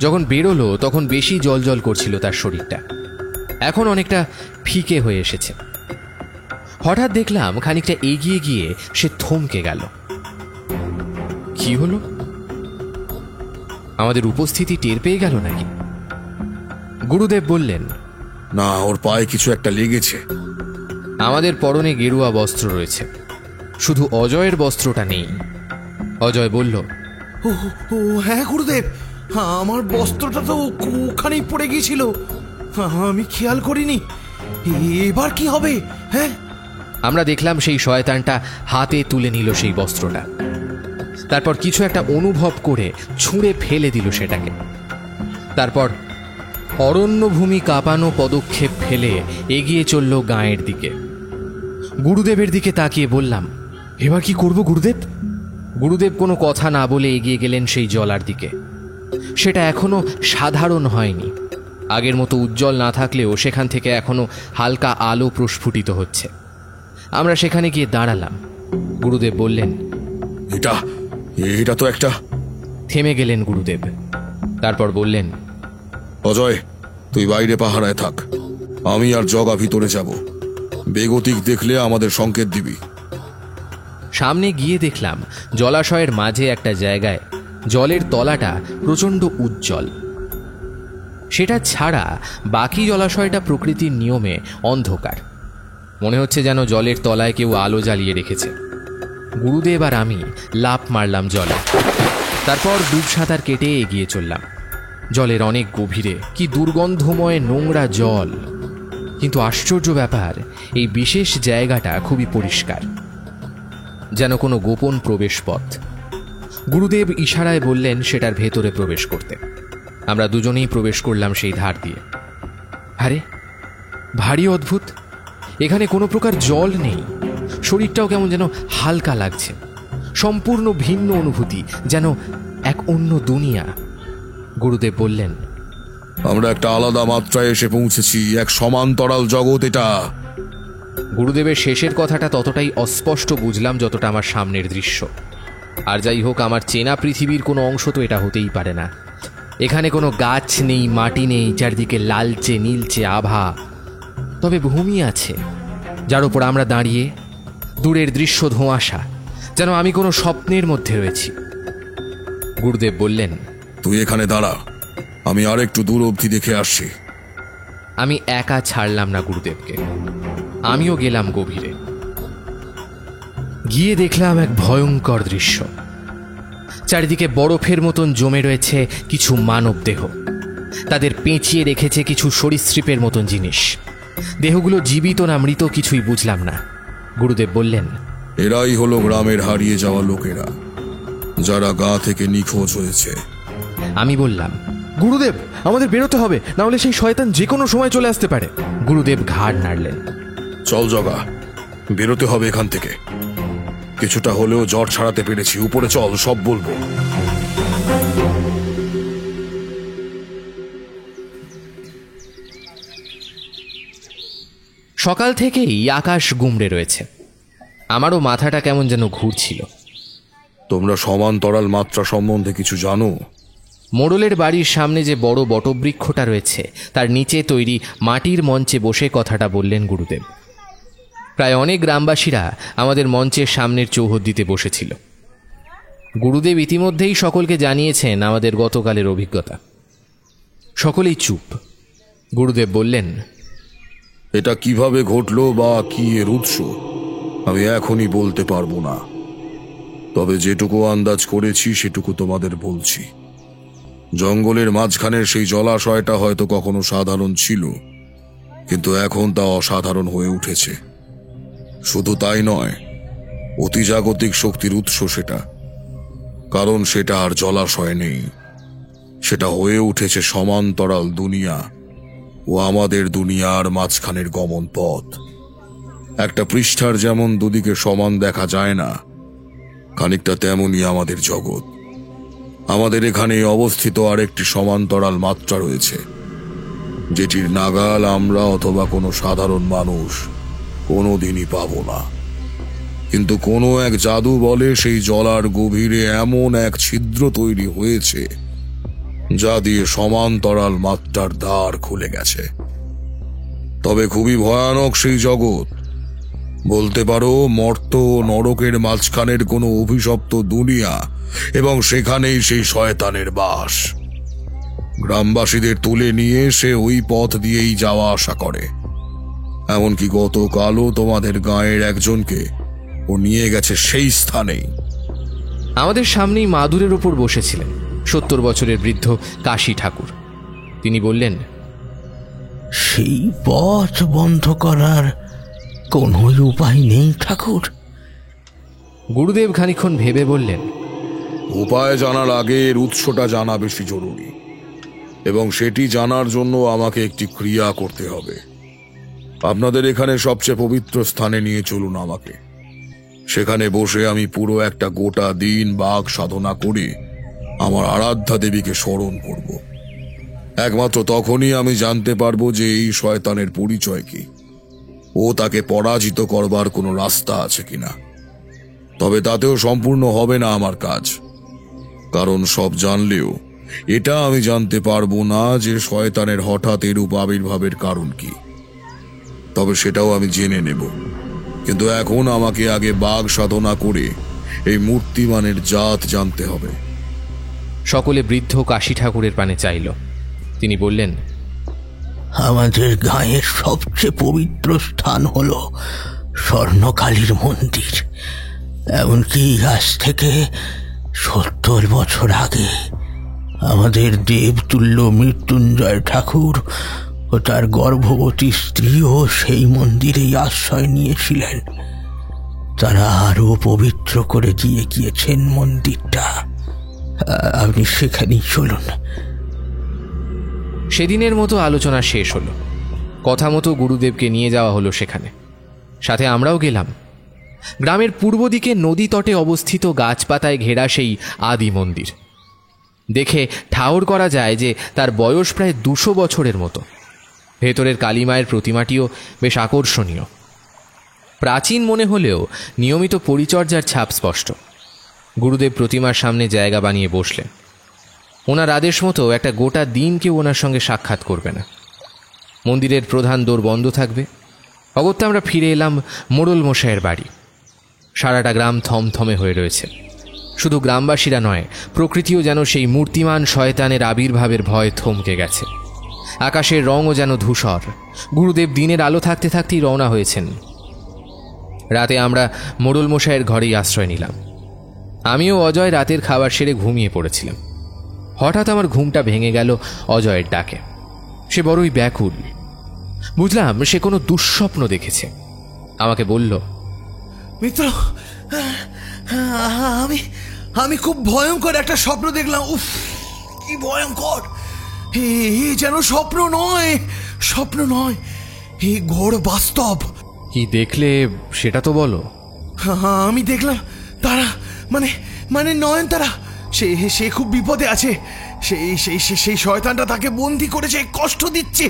যখন বেরোলো তখন বেশি জল করছিল তার শরীরটা, এখন অনেকটা ফিকে হয়ে এসেছে। হঠাৎ দেখলাম খানিকটা এগিয়ে গিয়ে সে থমকে গেল। কি হলো? আমাদের উপস্থিতি টের পেয়ে গেল নাকি? গুরুদেব বললেন, না, ওর পায়ে কিছু একটা লেগেছে। আমাদের পরনে গেরুয়া বস্ত্র রয়েছে, শুধু অজয়ের বস্ত্রটা নেই। অজয় বলল, ও হ্যাঁ গুরুদেব, আমার বস্ত্রটা তো ওখানেই পড়ে গিয়েছিল, আমি খেয়াল করিনি। এবার কি হবে? হ্যাঁ, আমরা দেখলাম সেই শয়তানটা হাতে তুলে নিল সেই বস্ত্রটা, তারপর কিছু একটা অনুভব করে ছুঁড়ে ফেলে দিল সেটাকে। তারপর অরণ্যভূমি কাঁপানো পদক্ষেপ ফেলে এগিয়ে চলল গাঁয়ের দিকে। গুরুদেবের দিকে তাকিয়ে বললাম, এবার কি করব গুরুদেব? গুরুদেব কোনো কথা না বলে এগিয়ে গেলেন সেই জলার দিকে। সেটা এখনো সাধারণ হয়নি, আগের মতো উজ্জ্বল না থাকলেও সেখান থেকে এখনো হালকা আলো প্রস্ফুটিত হচ্ছে। আমরা সেখানে গিয়ে দাঁড়ালাম। গুরুদেব বললেন, এটা তো একটা। থেমে গেলেন গুরুদেব, তারপর বললেন, অজয়, তুই বাইরে পাহারায় থাক, আমি আর জগা ভিতরে যাব। বেগতিক দেখলে আমাদের সংকেত দিবি। সামনে গিয়ে দেখলাম জলাশয়ের মাঝে একটা জায়গায় জলের তলাটা প্রচণ্ড উজ্জ্বল। সেটা ছাড়া বাকি জলাশয়টা প্রকৃতির নিয়মে অন্ধকার, মনে হচ্ছে যেন জলের তলায় কেউ আলো জ্বালিয়ে রেখেছে। গুরুদেব আর আমি লাফ মারলাম জলে, তারপর ডুব সাঁতার কেটে এগিয়ে চললাম। জলের অনেক গভীরে, কি দুর্গন্ধময় নোংরা জল, কিন্তু আশ্চর্য ব্যাপার, এই বিশেষ জায়গাটা খুবই পরিষ্কার, যেন কোনো গোপন প্রবেশ পথ। গুরুদেব ইশারায় বললেন সেটার ভেতরে প্রবেশ করতে। আমরা দুজনেই প্রবেশ করলাম সেই ধার দিয়ে। আরে ভারী অদ্ভুত, এখানে কোনো প্রকার জল নেই, শরীরটাও কেমন যেন হালকা লাগছে, সম্পূর্ণ ভিন্ন অনুভূতি, যেন এক অন্য দুনিয়া। গুরুদেব বললেন, আমরা একটা আলাদা মাত্রায় এসে পৌঁছেছি, এক সমান্তরাল জগৎ এটা। গুরুদেবের শেষের কথাটা ততটাই অস্পষ্ট বুঝলাম যতটা আমার সামনের দৃশ্য। আর যাই হোক, আমার চেনা পৃথিবীর কোনো অংশ তো এটা হতেই পারে না। এখানে কোনো গাছ নেই, মাটি নেই, চারদিকে লালচে নীলচে আভা। তবে ভূমি আছে যার উপর আমরা দাঁড়িয়ে, দূরের দৃশ্য ধোঁয়াশা, যেন আমি কোনো স্বপ্নের মধ্যে রয়েছি। গুরুদেব বললেন, তুই এখানে দাঁড়া, আমি আর একটু দূর অবধি দেখে আসছি। আমি একা ছাড়লাম না গুরুদেবকে, আমিও গেলাম গভীরে। গিয়ে দেখলাম এক ভয়ঙ্কর দৃশ্য। চারিদিকে বরফের মতন জমে রয়েছে কিছু মানব দেহ, তাদের পেঁচিয়ে রেখেছে কিছু সরীসৃপের মতন জিনিস। দেহগুলো জীবিত না মৃত কিছুই বুঝলাম না। গুরুদেব বললেন, এরাই হলো গ্রামের হারিয়ে যাওয়া লোকেরা, যারা গা থেকে নিখোঁজ হয়েছে। আমি বললাম, গুরুদেব, আমাদের বেরোতে হবে, না হলে সেই শয়তান যে কোনো সময় চলে আসতে পারে। গুরুদেব ঘাড় নাড়লেন। চল জগা, বেরোতে হবে এখান থেকে। কিছুটা হলেও জ্বর ছাড়াতে পেরেছি, উপরে চল, সব বলবো। সকাল থেকেই আকাশ গুমড়ে রয়েছে, আমারও মাথাটা কেমন যেন ঘুরছিল। তোমরা সমান্তরাল মাত্রা সম্বন্ধে কিছু জানো? মোড়লের বাড়ির সামনে যে বড় বটবৃক্ষটা রয়েছে তার নিচে তৈরি মাটির মঞ্চে বসে কথাটা বললেন গুরুদেব। প্রায় অনেক গ্রামবাসীরা আমাদের মঞ্চের সামনের চৌহদ্দিতে বসেছিল। গুরুদেব ইতিমধ্যেই সকলকে জানিয়েছেন আমাদের গতকালের অভিজ্ঞতা। সকলেই চুপ। গুরুদেব বললেন, এটা কিভাবে ঘটলো বা কি এর উৎস আমি এখনই বলতে পারবো না, তবে যেটুকু আন্দাজ করেছি সেটুকু তোমাদের বলছি। জঙ্গলের মাঝখানের সেই জলাশয়টা হয়তো কখনো সাধারণ ছিল, কিন্তু এখন তা অসাধারণ হয়ে উঠেছে। শুধু তাই নয়, অতিজাগতিক শক্তির উৎস সেটা। কারণ সেটা আর জলাশয় নেই, সেটা হয়ে উঠেছে সমান্তরাল দুনিয়া ও আমাদের দুনিয়ার মাঝখানের গমন পথ। একটা পৃষ্ঠার যেমন দুদিকে সমান দেখা যায় না, খানিকটা তেমনই আমাদের জগৎ। আমাদের এখানে অবস্থিত আরেকটি সমান্তরাল মাত্রা রয়েছে, যেটির নাগাল আমরা অথবা কোনো সাধারণ মানুষ কোনোদিনই পাব না। কিন্তু কোনো এক জাদু বলে সেই জলার গভীরে এমন এক ছিদ্র তৈরি হয়েছে যা দিয়ে সমান্তরাল মাত্রার দ্বার খুলে গেছে। তবে খুবই ভয়ানক সেই জগৎ, বলতে পারো মর্ত ও নরকের মাঝখানের কোনো অভিশপ্ত দুনিয়া, এবং সেখানেই সেই শয়তানের বাস। গ্রামবাসীদের তুলে নিয়ে সে ওই পথ দিয়েই যাওয়া আসা করে। এমনকি গতকালও তোমাদের গাঁয়ের একজনকে ও নিয়ে গেছে সেই স্থানেই। আমাদের সামনেই মাদুরের ওপর বসেছিলেন 70 বছরের বৃদ্ধ কাশী ঠাকুর। তিনি বললেন, সেই পথ বন্ধ করার কোনো উপায় নেই ঠাকুর? গুরুদেব খানিকক্ষণ ভেবে বললেন, উপায় জানার আগে এর উৎসটা জানা বেশি জরুরি, এবং সেটি জানার জন্য আমাকে একটি ক্রিয়া করতে হবে। আপনাদের এখানে সবচেয়ে পবিত্র স্থানে নিয়ে চলুন আমাকে। সেখানে বসে আমি পুরো একটা গোটা দিন বাঘ সাধনা করে আমার আরাধ্যা দেবীকে স্মরণ করব। একমাত্র তখনই আমি জানতে পারবো যে এই শয়তানের পরিচয় কি, ও তাকে পরাজিত করবার কোনো রাস্তা আছে কিনা। তবে তাতেও সম্পূর্ণ হবে না আমার কাজ, কারণ সব জানলেও এটা আমি জানতে পারবো না যে শয়তানের হঠাৎ এরূপ আবির্ভাবের কারণ কি। তবে সেটাও আমি জেনে নেব, কিন্তু এখন আমাকে আগে বাঘ সাধনা করে এই মূর্তিমানের জাত জানতে হবে। সকলে বৃদ্ধ কাশী ঠাকুরের পানে চাইল। তিনি বললেন, আমাদের গাঁয়ের সবচেয়ে পবিত্র স্থান হল স্বর্ণকালীর মন্দির। এমনকি আজ থেকে 70 বছর আগে আমাদের দেবতুল্য মৃত্যুঞ্জয় ঠাকুর ও তার গর্ভবতী স্ত্রীও সেই মন্দিরেই আশ্রয় নিয়েছিলেন। তারা আরো পবিত্র করে দিয়ে গিয়েছেন মন্দিরটা। আপনি সেখানেই চলুন। সেদিনের মতো আলোচনা শেষ হলো। কথা মতো গুরুদেবকে নিয়ে যাওয়া হলো সেখানে, সাথে আমরাও গেলাম। গ্রামের পূর্ব দিকে নদী তটে অবস্থিত গাছপাতায় ঘেরা সেই আদি মন্দির দেখে ঠাউর করা যায় যে তার বয়স প্রায় 200 বছরের মতো। ভেতরের কালীমায়ের প্রতিমাটিও বেশ আকর্ষণীয়। প্রাচীন মনে হলেও নিয়মিত পরিচর্যার ছাপ স্পষ্ট। গুরুদেব প্রতিমার সামনে জায়গা বানিয়ে বসলেন। ওনার আদেশ মতো একটা গোটা দিন কেউ ওনার সঙ্গে সাক্ষাৎ করবে না। মন্দিরের প্রধান দোর বন্ধ থাকবে। অগত্যা আমরা ফিরে এলাম মোড়ল মশাইয়ের বাড়ি। সারাটা গ্রাম থমথমে হয়ে রয়েছে। শুধু গ্রামবাসীরা নয়, প্রকৃতিও যেন সেই মূর্তিমান শয়তানের আবির্ভাবের ভয় থমকে গেছে। আকাশের রঙও যেন ধূসর। গুরুদেব দিনের আলো থাকতে থাকতেই রওনা হয়েছেন। রাতে আমরা মোড়ল মশাইয়ের ঘরেই আশ্রয় নিলাম। আমিও অজয় রাতের খাবার সেরে ঘুমিয়ে পড়েছিলাম। হঠাৎ আমার ঘুমটা ভেঙে গেল অজয়ের ডাকে। সে বড়ই ব্যাকুল। বুঝলাম সে কোনো দুঃস্বপ্ন দেখেছে। আমাকে বলল, মিত্র, আমি খুব ভয়ঙ্কর একটা স্বপ্ন দেখলাম। উফ, কি ভয়ঙ্কর! যেন স্বপ্ন নয়, এই ঘোর বাস্তব। কি দেখলে সেটা তো বলো। আমি দেখলাম তারা মানে নয়নতারা সে খুব বিপদে আছে। সেই শয়তানটা তাকে বন্দি করেছে, কষ্ট দিচ্ছে।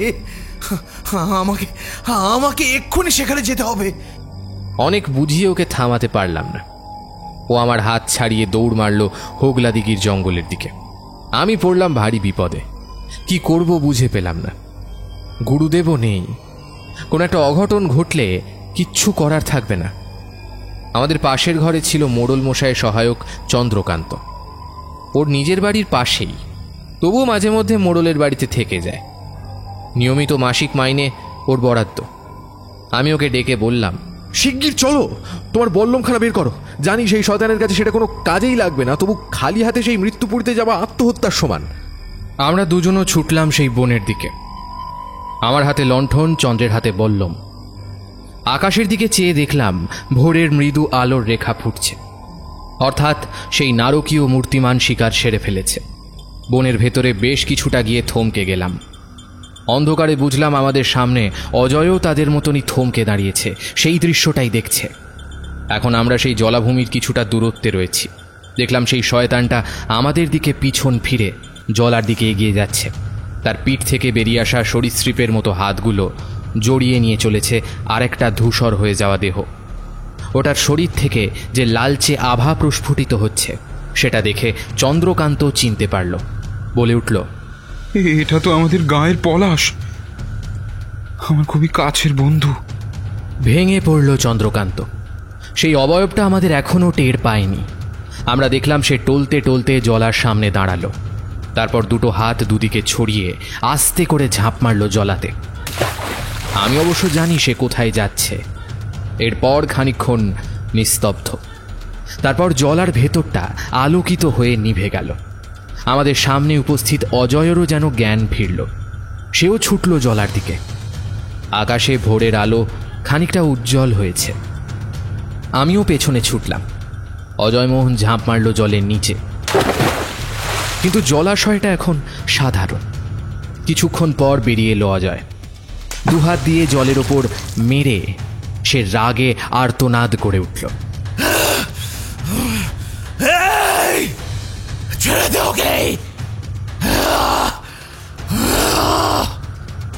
আমাকে এক্ষুনি সেখানে যেতে হবে। অনেক বুঝিয়ে ওকে থামাতে পারলাম না। ও আমার হাত ছাড়িয়ে দৌড় মারল হোগলা দিঘির জঙ্গলের দিকে। আমি পড়লাম ভারী বিপদে। কি করব বুঝে পেলাম না। গুরুদেবও নেই। কোনো একটা অঘটন ঘটলে কিচ্ছু করার থাকবে না। আমাদের পাশের ঘরে ছিল মোড়ল মশাইয়ের সহায়ক চন্দ্রকান্ত। ওর নিজের বাড়ির পাশেই, তবুও মাঝে মধ্যে মোড়লের বাড়িতে থেকে যায়। নিয়মিত মাসিক মাইনে ওর বরাদ্দ। আমি ওকে ডেকে বললাম, শিগগির চলো, তোমার বল্লমখানা বের করো। জানি সেই শয়তানের কাছে সেটা কোনো কাজেই লাগবে না, তবু খালি হাতে সেই মৃত্যুপুরীতে যাওয়া আত্মহত্যার সমান। আমরা দুজনও ছুটলাম সেই বনের দিকে। আমার হাতে লণ্ঠন, চন্দ্রের হাতে বল্লম। আকাশের দিকে চেয়ে দেখলাম ভোরের মৃদু আলোর রেখা ফুটছে। অর্থাৎ সেই নারকীয় মূর্তিমান শিকার সেরে ফেলেছে। বনের ভেতরে বেশ কিছুটা গিয়ে থমকে গেলাম। অন্ধকারে বুঝলাম আমাদের সামনে অজয়ও তাদের মতনই থমকে দাঁড়িয়েছে, সেই দৃশ্যটাই দেখছে। এখন আমরা সেই জলাভূমির কিছুটা দূরত্বে রয়েছি। দেখলাম সেই শয়তানটা আমাদের দিকে পিছন ফিরে জলার দিকে এগিয়ে যাচ্ছে। তার পিঠ থেকে বেরিয়ে আসা সরীসৃপের মতো হাতগুলো জড়িয়ে নিয়ে চলেছে আরেকটা ধূসর হয়ে যাওয়া দেহ। ওটার শরীর থেকে যে লালচে আভা প্রস্ফুটিত হচ্ছে সেটা দেখে চন্দ্রকান্ত চিনতে পারল। বলে উঠল, এটা তো আমাদের গায়ের পলাশ, আমার খুবই কাছের বন্ধু। ভেঙে পড়ল চন্দ্রকান্ত। সেই অবয়বটা আমাদের এখনও টের পায়নি। আমরা দেখলাম সে টলতে টলতে জলার সামনে দাঁড়ালো। তারপর দুটো হাত দুদিকে ছড়িয়ে আস্তে করে ঝাঁপ মারল জলাতে। আমি অবশ্য জানি সে কোথায় যাচ্ছে। এরপর খানিকক্ষণ নিস্তব্ধ। তারপর জলার ভেতরটা আলোকিত হয়ে নিভে গেল। আমাদের সামনে উপস্থিত অজয়েরও যেন জ্ঞান ফিরল। সেও ছুটল জলার দিকে। আকাশে ভোরের আলো খানিকটা উজ্জ্বল হয়েছে। আমিও পেছনে ছুটলাম। অজয়মোহন ঝাঁপ মারল জলের নিচে। কিন্তু জলাশয়টা এখন সাধারণ। কিছুক্ষণ পর বেরিয়ে এলো অজয়। দুহাত দিয়ে জলের ওপর মেরে সে রাগে আর্তনাদ করে উঠল।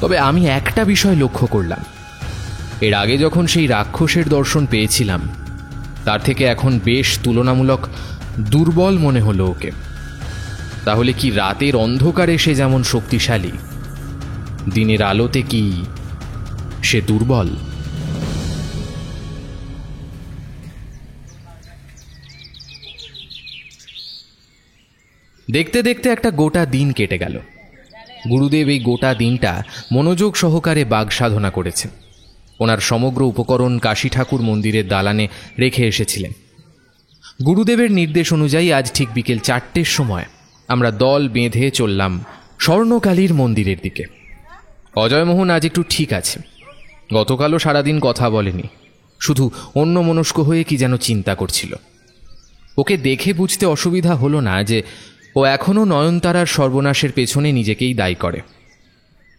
তবে আমি একটা বিষয় লক্ষ্য করলাম, এর আগে যখন সেই রাক্ষসের দর্শন পেয়েছিলাম তার থেকে এখন বেশ তুলনামূলক দুর্বল মনে হলো ওকে। তাহলে কি রাতের অন্ধকারে সে যেমন শক্তিশালী, দিনের আলোতে কি সে দুর্বল? দেখতে দেখতে একটা গোটা দিন কেটে গেল। গুরুদেব এই গোটা দিনটা মনোযোগ সহকারে বাগ সাধনা করেছেন। ওনার সমগ্র উপকরণ কাশী ঠাকুর মন্দিরের দালানে রেখে এসেছিলেন। গুরুদেবের নির্দেশ অনুযায়ী আজ ঠিক বিকেল 4টের সময় আমরা দল বেঁধে চললাম স্বর্ণকালীর মন্দিরের দিকে। অজয়মোহন আজ একটু ঠিক আছে। গতকালও সারাদিন কথা বলেনি, শুধু অন্যমনস্ক হয়ে কি যেন চিন্তা করছিল। ওকে দেখে বুঝতে অসুবিধা হলো না যে ও এখনও নয়নতারার সর্বনাশের পেছনে নিজেকেই দায়ী করে।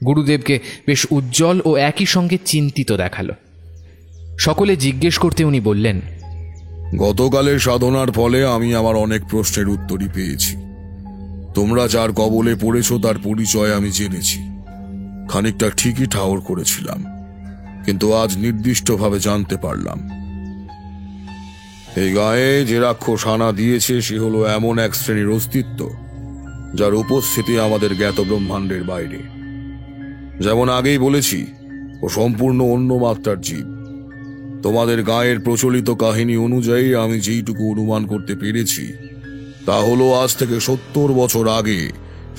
গুরুদেবকে বেশ উজ্জ্বল ও একই সঙ্গে চিন্তিত দেখালো। সকলে জিজ্ঞেস করতে উনি বললেন, গতকালের সাধনার ফলে আমি আমার অনেক প্রশ্নের উত্তরই পেয়েছি। তোমরা যার কবলে পড়েছ তার পরিচয় আমি জেনেছি। খানিকটা ঠিকই ঠাউর করেছিলাম, কিন্তু আজ নির্দিষ্টভাবে জানতে পারলাম এই গায়ে যে রাক্ষস হানা দিয়েছে সে হলো এমন এক শ্রেণীর অস্তিত্ব যার উপস্থিতি আমাদের জ্ঞাত ব্রহ্মাণ্ডের বাইরে। যেমন আগেই বলেছি, ও সম্পূর্ণ অন্য মাত্রার জীব। তোমাদের গায়ের প্রচলিত কাহিনী অনুযায়ী আমি যেইটুকু অনুমান করতে পেরেছি তা হলো আজ থেকে 70 বছর আগে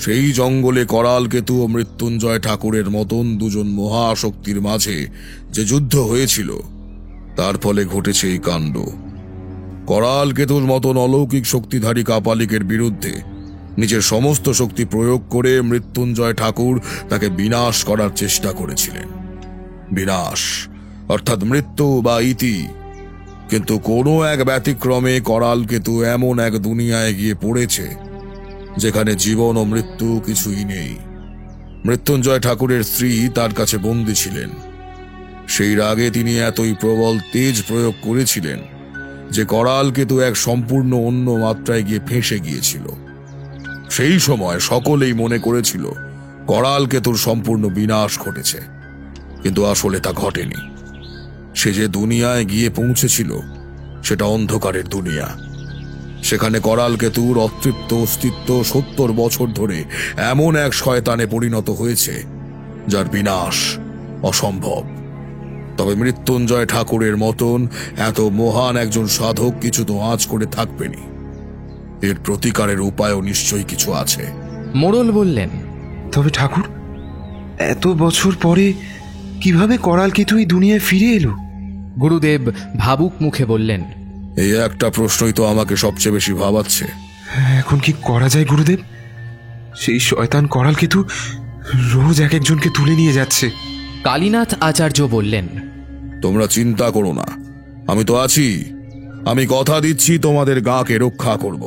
সেই জঙ্গলে করালকেতু ও মৃত্যুঞ্জয় ঠাকুরের মতন দুজন মহাশক্তির মাঝে যে যুদ্ধ হয়েছিল তার ফলে ঘটেছে এই কাণ্ড। করালকেতুর মতন অলৌকিক শক্তিধারী কাপালিকের বিরুদ্ধে নিজের সমস্ত শক্তি প্রয়োগ করে মৃত্যুঞ্জয় ঠাকুর তাকে বিনাশ করার চেষ্টা করেছিলেন। বিনাশ অর্থাৎ মৃত্যু বা ইতি। কিন্তু কোনো এক ব্যতিক্রমে করালকেতু এমন এক দুনিয়ায় গিয়ে পড়েছে যেখানে জীবন ও মৃত্যু কিছুই নেই। মৃত্যুঞ্জয় ঠাকুরের স্ত্রী তার কাছে বন্দী ছিলেন। সেই রাগে তিনি এতই প্রবল তেজ প্রয়োগ করেছিলেন যে করালকেতু এক সম্পূর্ণ অন্য মাত্রায় গিয়ে ফেঁসে গিয়েছিল। সেই সময় সকলেই মনে করেছিল করালকেতুর সম্পূর্ণ বিনাশ ঘটেছে, কিন্তু আসলে তা ঘটেনি। সে যে দুনিয়ায় গিয়ে পৌঁছেছিল সেটা অন্ধকারের দুনিয়া। সেখানে করালকেতুর অতৃপ্ত অস্তিত্ব 70 বছর ধরে এমন এক শয়তানে পরিণত হয়েছে যার বিনাশ অসম্ভব। তবে মৃত্যুঞ্জয় ঠাকুরের মতন এত মহান একজন সাধক কিছু তো আঁচ করে থাকবেনি। এর প্রতিকারের উপায়ও নিশ্চয়ই কিছু আছে। মোড়ল বললেন, তবে ঠাকুর, এত বছর পরে কিভাবে করালকেতু এই দুনিয়ায় ফিরে এলো? গুরুদেব ভাবুক মুখে বললেন, এই একটা প্রশ্নই তো আমাকে সবচেয়ে বেশি ভাবাচ্ছে। এখন কি করা যায় গুরুদেব? সেই শয়তান করালকেতু রোজ এক একজনকে তুলে নিয়ে যাচ্ছে। কালীনাথ আচার্য বললেন, তোমরা চিন্তা করো না, আমি তো আছি। আমি কথা দিচ্ছি তোমাদের গাঁকে রক্ষা করব,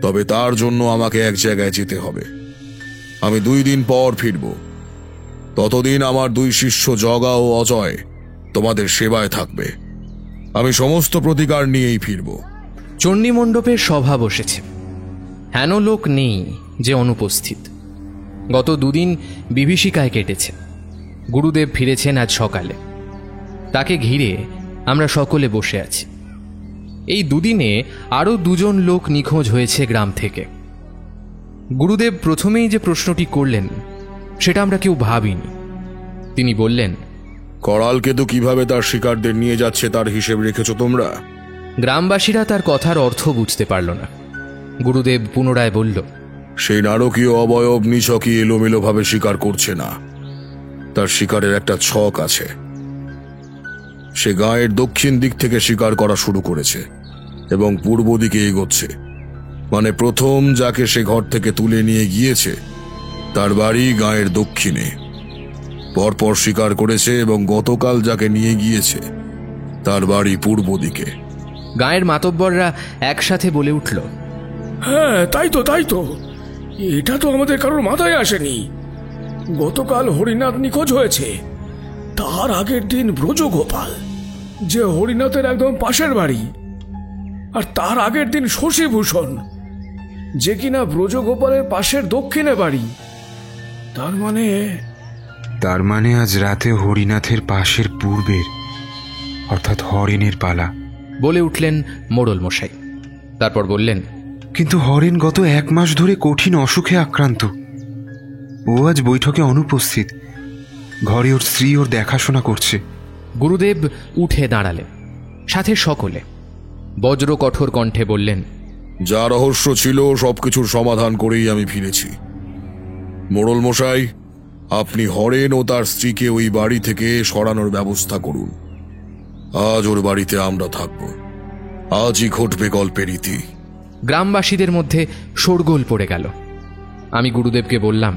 তবে তার জন্য আমাকে এক জায়গায় যেতে হবে। আমি 2 দিন পর ফিরব। ততদিন আমার 2 শিষ্য জগা ও অজয় তোমাদের সেবায় থাকবে। আমি সমস্ত প্রতিকার নিয়েই ফিরব। চণ্ডীমণ্ডপের সভা বসেছে। হেন লোক নেই যে অনুপস্থিত। গত 2 দিন বিভীষিকায় কেটেছে। গুরুদেব ফিরেছেন আজ সকালে। তাকে ঘিরে আমরা সকলে বসে আছি। এই 2 দিনে আরও 2 জন লোক নিখোঁজ হয়েছে গ্রাম থেকে। গুরুদেব প্রথমেই যে প্রশ্নটি করলেন সেটা আমরা কেউ ভাবিনি। তিনি বললেন, করালকেতু কিভাবে তার শিকারদের নিয়ে যাচ্ছে তার হিসেব রেখেছ তোমরা? গ্রামবাসীরা তার কথার অর্থ বুঝতে পারল না। গুরুদেব পুনরায় বলল, সেই নারকীয় অবয়ব নিছকই এলোমেলোভাবে শিকার করছে না, তার শিকারের একটা ছক আছে। সে গাঁয়ের দক্ষিণ দিক থেকে শিকার করা শুরু করেছে এবং পূর্ব দিকে এগোচ্ছে। মানে প্রথম যাকে সে ঘর থেকে তুলে নিয়ে গিয়েছে তার বাড়ি গাঁয়ের দক্ষিণে, পরপর শিকার করেছে এবং গতকাল যাকে নিয়ে গিয়েছে তার বাড়ি পূর্ব দিকে। গাঁয়ের মাতব্বররা একসাথে বলে উঠল, হ্যাঁ তাই তো, এটা তো আমাদের কারোর মাথায় আসেনি। গতকাল হরিনাথ নিখোঁজ হয়েছে, তার আগের দিন ব্রজগোপাল, যে হরিনাথের একদম পাশের বাড়ি, আর তার আগের দিন শশীভূষণ, যে কিনা ব্রজগোপালের পাশের দক্ষিণে বাড়ি। তার মানে আজ রাতে হরিনাথের পাশের পূর্বের অর্থাৎ হরেনের পালা, বলে উঠলেন মোড়ল মশাই। তারপর বললেন, কিন্তু হরেন গত 1 মাস ধরে কঠিন অসুখে আক্রান্ত। ও আজ বৈঠকে অনুপস্থিত। ঘরে ওর স্ত্রী ওর দেখাশোনা করছে। গুরুদেব উঠে দাঁড়ালেন, সাথে সকলে বজ্র কঠোর কণ্ঠে বললেন, যা রহস্য ছিল সবকিছুর সমাধান করেই আমি ফিরেছি। মোড়ল মশাই, আপনি হরেন ও তার স্ত্রীকে ওই বাড়ি থেকে সরানোর ব্যবস্থা করুন। আজ ওর বাড়িতে আমরা থাকব। আজই ঘটবে গল্পের ইতি। গ্রামবাসীদের মধ্যে শোরগোল পড়ে গেল। আমি গুরুদেবকে বললাম,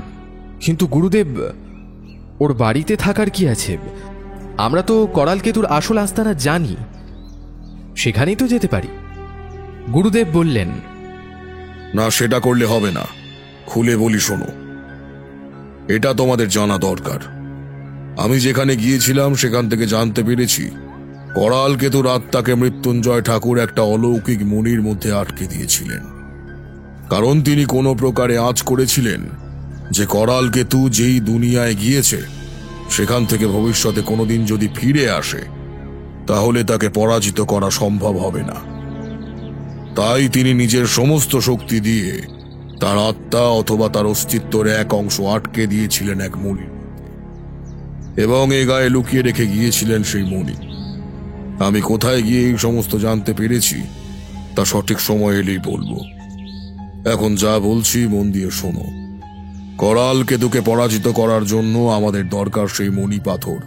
কিন্তু গুরুদেব, ওর বাড়িতে থাকার কি আছে? আমরা তো করালকেতুর আসল আস্তানা জানি, সেখানেই তো যেতে পারি। গুরুদেব বললেন, না, সেটা করলে হবে না। খুলে বলি শোনো, এটা তোমাদের জানা দরকার। আমি যেখানে গিয়েছিলাম সেখান থেকে জানতে পেরেছি করালকেতুর আত্মাকে মৃত্যুঞ্জয় ঠাকুর একটা অলৌকিক মণির মধ্যে আটকে দিয়েছিলেন। কারণ তিনি কোনো প্রকারে আঁচ করেছিলেন যে করালকেতু যেই দুনিয়ায় গিয়েছে সেখান থেকে ভবিষ্যতে কোনোদিন যদি ফিরে আসে তাহলে তাকে পরাজিত করা সম্ভব হবে না। তাই তিনি নিজের সমস্ত শক্তি দিয়ে তার আত্মা অথবা তার অস্তিত্বের এক অংশ আটকে দিয়েছিলেন এক মণি, এবং এ গায়ে লুকিয়ে রেখে গিয়েছিলেন সেই মণি। আমি কোথায় গিয়ে এই সমস্ত জানতে পেরেছি তা সঠিক সময় এলেই বলবো। এখন যা বলছি মন দিয়ে শোনো। করালকেতুকে পরাজিত করার জন্য আমাদের দরকার সেই মণি পাথর,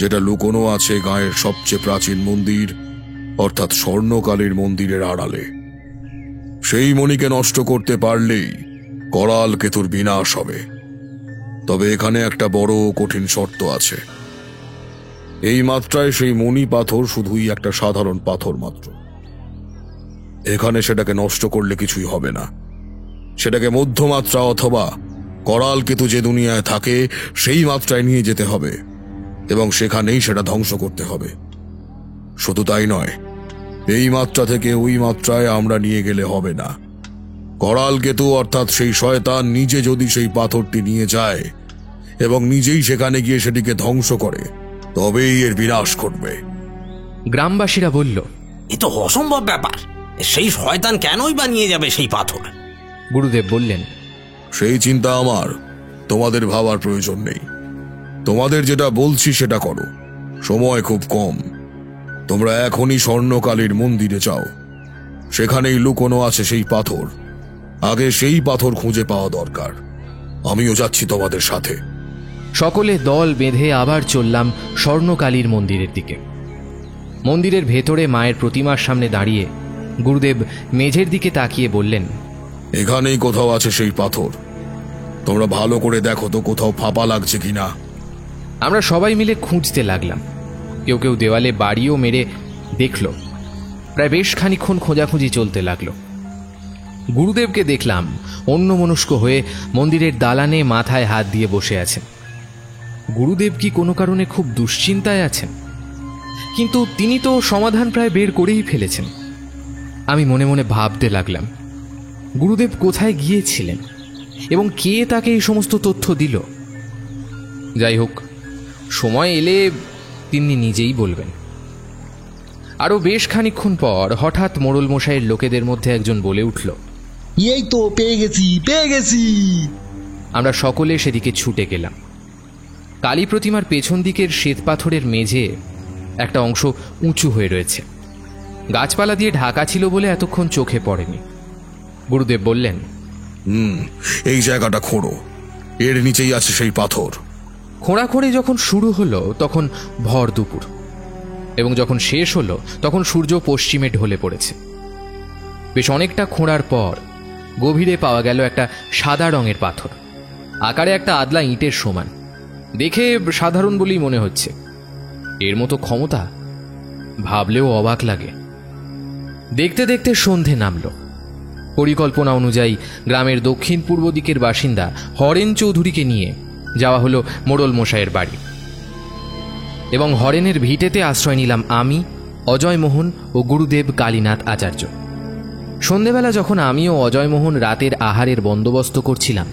যেটা লুকোনো আছে গাঁয়ের সবচেয়ে প্রাচীন মন্দির অর্থাৎ স্বর্ণকালীর মন্দিরের আড়ালে। সেই মণিকে নষ্ট করতে পারলেই করালকেতুর বিনাশ হবে। তবে এখানে একটা বড় কঠিন শর্ত আছে। এই মাত্রায় সেই মণি পাথর শুধুই একটা সাধারণ পাথর মাত্র। এখানে সেটাকে নষ্ট করলে কিছুই হবে না। সেটাকে মধ্যমাত্রা অথবা করালকেতু যে দুনিয়ায় থাকে সেই মাত্রায় নিয়ে যেতে হবে এবং সেখানেই সেটা ধ্বংস করতে হবে। শুধু তাই নয়, এই মাত্রা থেকে ওই মাত্রায় আমরা নিয়ে গেলে হবে না। করালকেতু অর্থাৎ সেই শয়তান নিজে যদি সেই পাথরটি নিয়ে যায় এবং নিজেই সেখানে গিয়ে সেটিকে ধ্বংস করে তবেই এর বিনাশ ঘটবে। গ্রামবাসীরা বলল, এ তো অসম্ভব ব্যাপার। সেই শয়তান কেনই বা নিয়ে যাবে সেই পাথর? গুরুদেব বললেন, সেই চিন্তা আমার, তোমাদের ভাবার প্রয়োজন নেই। তোমাদের যেটা বলছি সেটা করো। সময় খুব কম। তোমরা এখনই স্বর্ণকালীর মন্দিরে যাও। সেখানেই লুকোনো আছে সেই পাথর। আগে সেই পাথর খুঁজে পাওয়া দরকার। আমিও যাচ্ছি তোমাদের সাথে। সকলে দল বেঁধে আবার চললাম স্বর্ণকালীর মন্দিরের দিকে। মন্দিরের ভেতরে মায়ের প্রতিমার সামনে দাঁড়িয়ে গুরুদেব মেঝের দিকে তাকিয়ে বললেন, এখানেই কোথাও আছে সেই পাথর। তোমরা ভালো করে দেখো তো কোথাও ফাঁপা লাগছে কিনা। আমরা সবাই মিলে খুঁজতে লাগলাম। কেউ কেউ দেওয়ালে বাড়িও মেরে দেখল, প্রায় বেশ খানিকক্ষণ খোঁজাখুঁজি চলতে লাগলো। গুরুদেবকে দেখলাম অন্যমনস্ক হয়ে মন্দিরের দালানে মাথায় হাত দিয়ে বসে আছেন। গুরুদেব কি কোনো কারণে খুব দুশ্চিন্তায় আছেন? কিন্তু তিনি তো সমাধান প্রায় বের করেই ফেলেছেন। আমি মনে মনে ভাবতে লাগলাম, গুরুদেব কোথায় গিয়েছিলেন এবং কে তাকে এই সমস্ত তথ্য দিল? যাই হোক, সময় এলে তিনি নিজেই বলবেন। আরও বেশ খানিকক্ষণ পর হঠাৎ মোড়ল মশাইয়ের লোকেদের মধ্যে একজন বলে উঠল, এই তো পেয়ে গেছি। আমরা সকলে সেদিকে ছুটে গেলাম। কালী প্রতিমার পেছন দিকের শ্বেতপাথরের মেঝে একটা অংশ উঁচু হয়ে রয়েছে। গাছপালা দিয়ে ঢাকা ছিল বলে এতক্ষণ চোখে পড়েনি। গুরুদেব বললেন, এই জায়গাটা খোঁড়ো, এর নিচেই আছে সেই পাথর। খোঁড়াখড়ি যখন শুরু হলো তখন ভর দুপুর, এবং যখন শেষ হলো তখন সূর্য পশ্চিমে ঢলে পড়েছে। বেশ অনেকটা খোঁড়ার পর গভীরে পাওয়া গেল একটা সাদা রঙের পাথর, আকারে একটা আদলা ইঁটের সমান। দেখে সাধারণ বলেই মনে হচ্ছে। এর মতো ক্ষমতা ভাবলেও অবাক লাগে। দেখতে দেখতে সন্ধে নামল। পরিকল্পনা অনুযায়ী গ্রামের দক্ষিণ পূর্ব দিকের বাসিন্দা হরেন চৌধুরীকে নিয়ে যাওয়া হলো মোড়ল মশাইয়ের বাড়ি, এবং হরেনের ভিটেতে আশ্রয় নিলাম আমি, অজয়মোহন ও গুরুদেব কালীনাথ আচার্য। সন্ধেবেলা যখন আমি ও অজয়মোহন রাতের আহারের বন্দোবস্ত করছিলাম,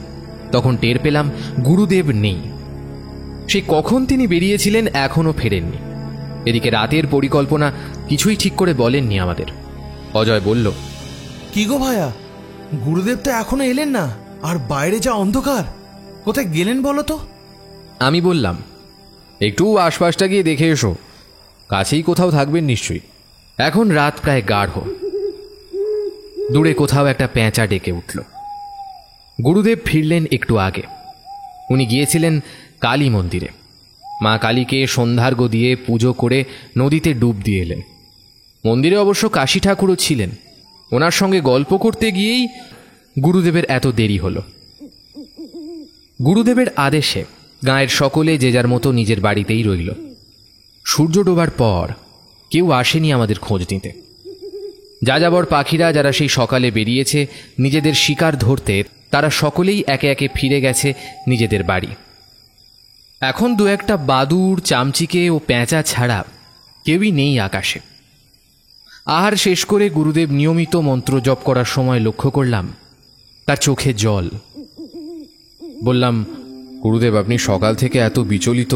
তখন টের পেলাম গুরুদেব নেই। সে কখন তিনি বেরিয়েছিলেন এখনও ফেরেননি। এদিকে রাতের পরিকল্পনা কিছুই ঠিক করে বলেননি আমাদের। অজয় বলল, কি গো ভায়া, গুরুদেব তো এখনো এলেন না, আর বাইরে যা অন্ধকার, কোথায় গেলেন বলো তো? আমি বললাম, একটু আশপাশটা গিয়ে দেখে এসো, কাছেই কোথাও থাকবেন নিশ্চয়ই। এখন রাত প্রায় গাঢ়। দূরে কোথাও একটা পেঁচা ডেকে উঠল। গুরুদেব ফিরলেন একটু আগে। উনি গিয়েছিলেন কালী মন্দিরে। মা কালীকে সন্ধ্যার্ঘ্য দিয়ে পুজো করে নদীতে ডুব দিয়ে এলেন। মন্দিরে অবশ্য কাশী ঠাকুরও ছিলেন। ওনার সঙ্গে গল্প করতে গিয়েই গুরুদেবের এত দেরি হলো। গুরুদেবের আদেশে গাঁয়ের সকলে যে যার মতো নিজের বাড়িতেই রইল। সূর্য ডোবার পর কেউ আসেনি আমাদের খোঁজ নিতে। যাযাবর পাখিরা যারা সেই সকালে বেরিয়েছে নিজেদের শিকার ধরতে, তারা সকলেই একে একে ফিরে গেছে নিজেদের বাড়ি। এখন দু একটা বাদুড়, চামচিকে ও পেঁচা ছাড়া কেউই নেই আকাশে। আহার শেষ করে গুরুদেব নিয়মিত মন্ত্র জপ করার সময় লক্ষ্য করলাম তার চোখে জল। বললাম, গুরুদেব, আপনি সকাল থেকে এত বিচলিত,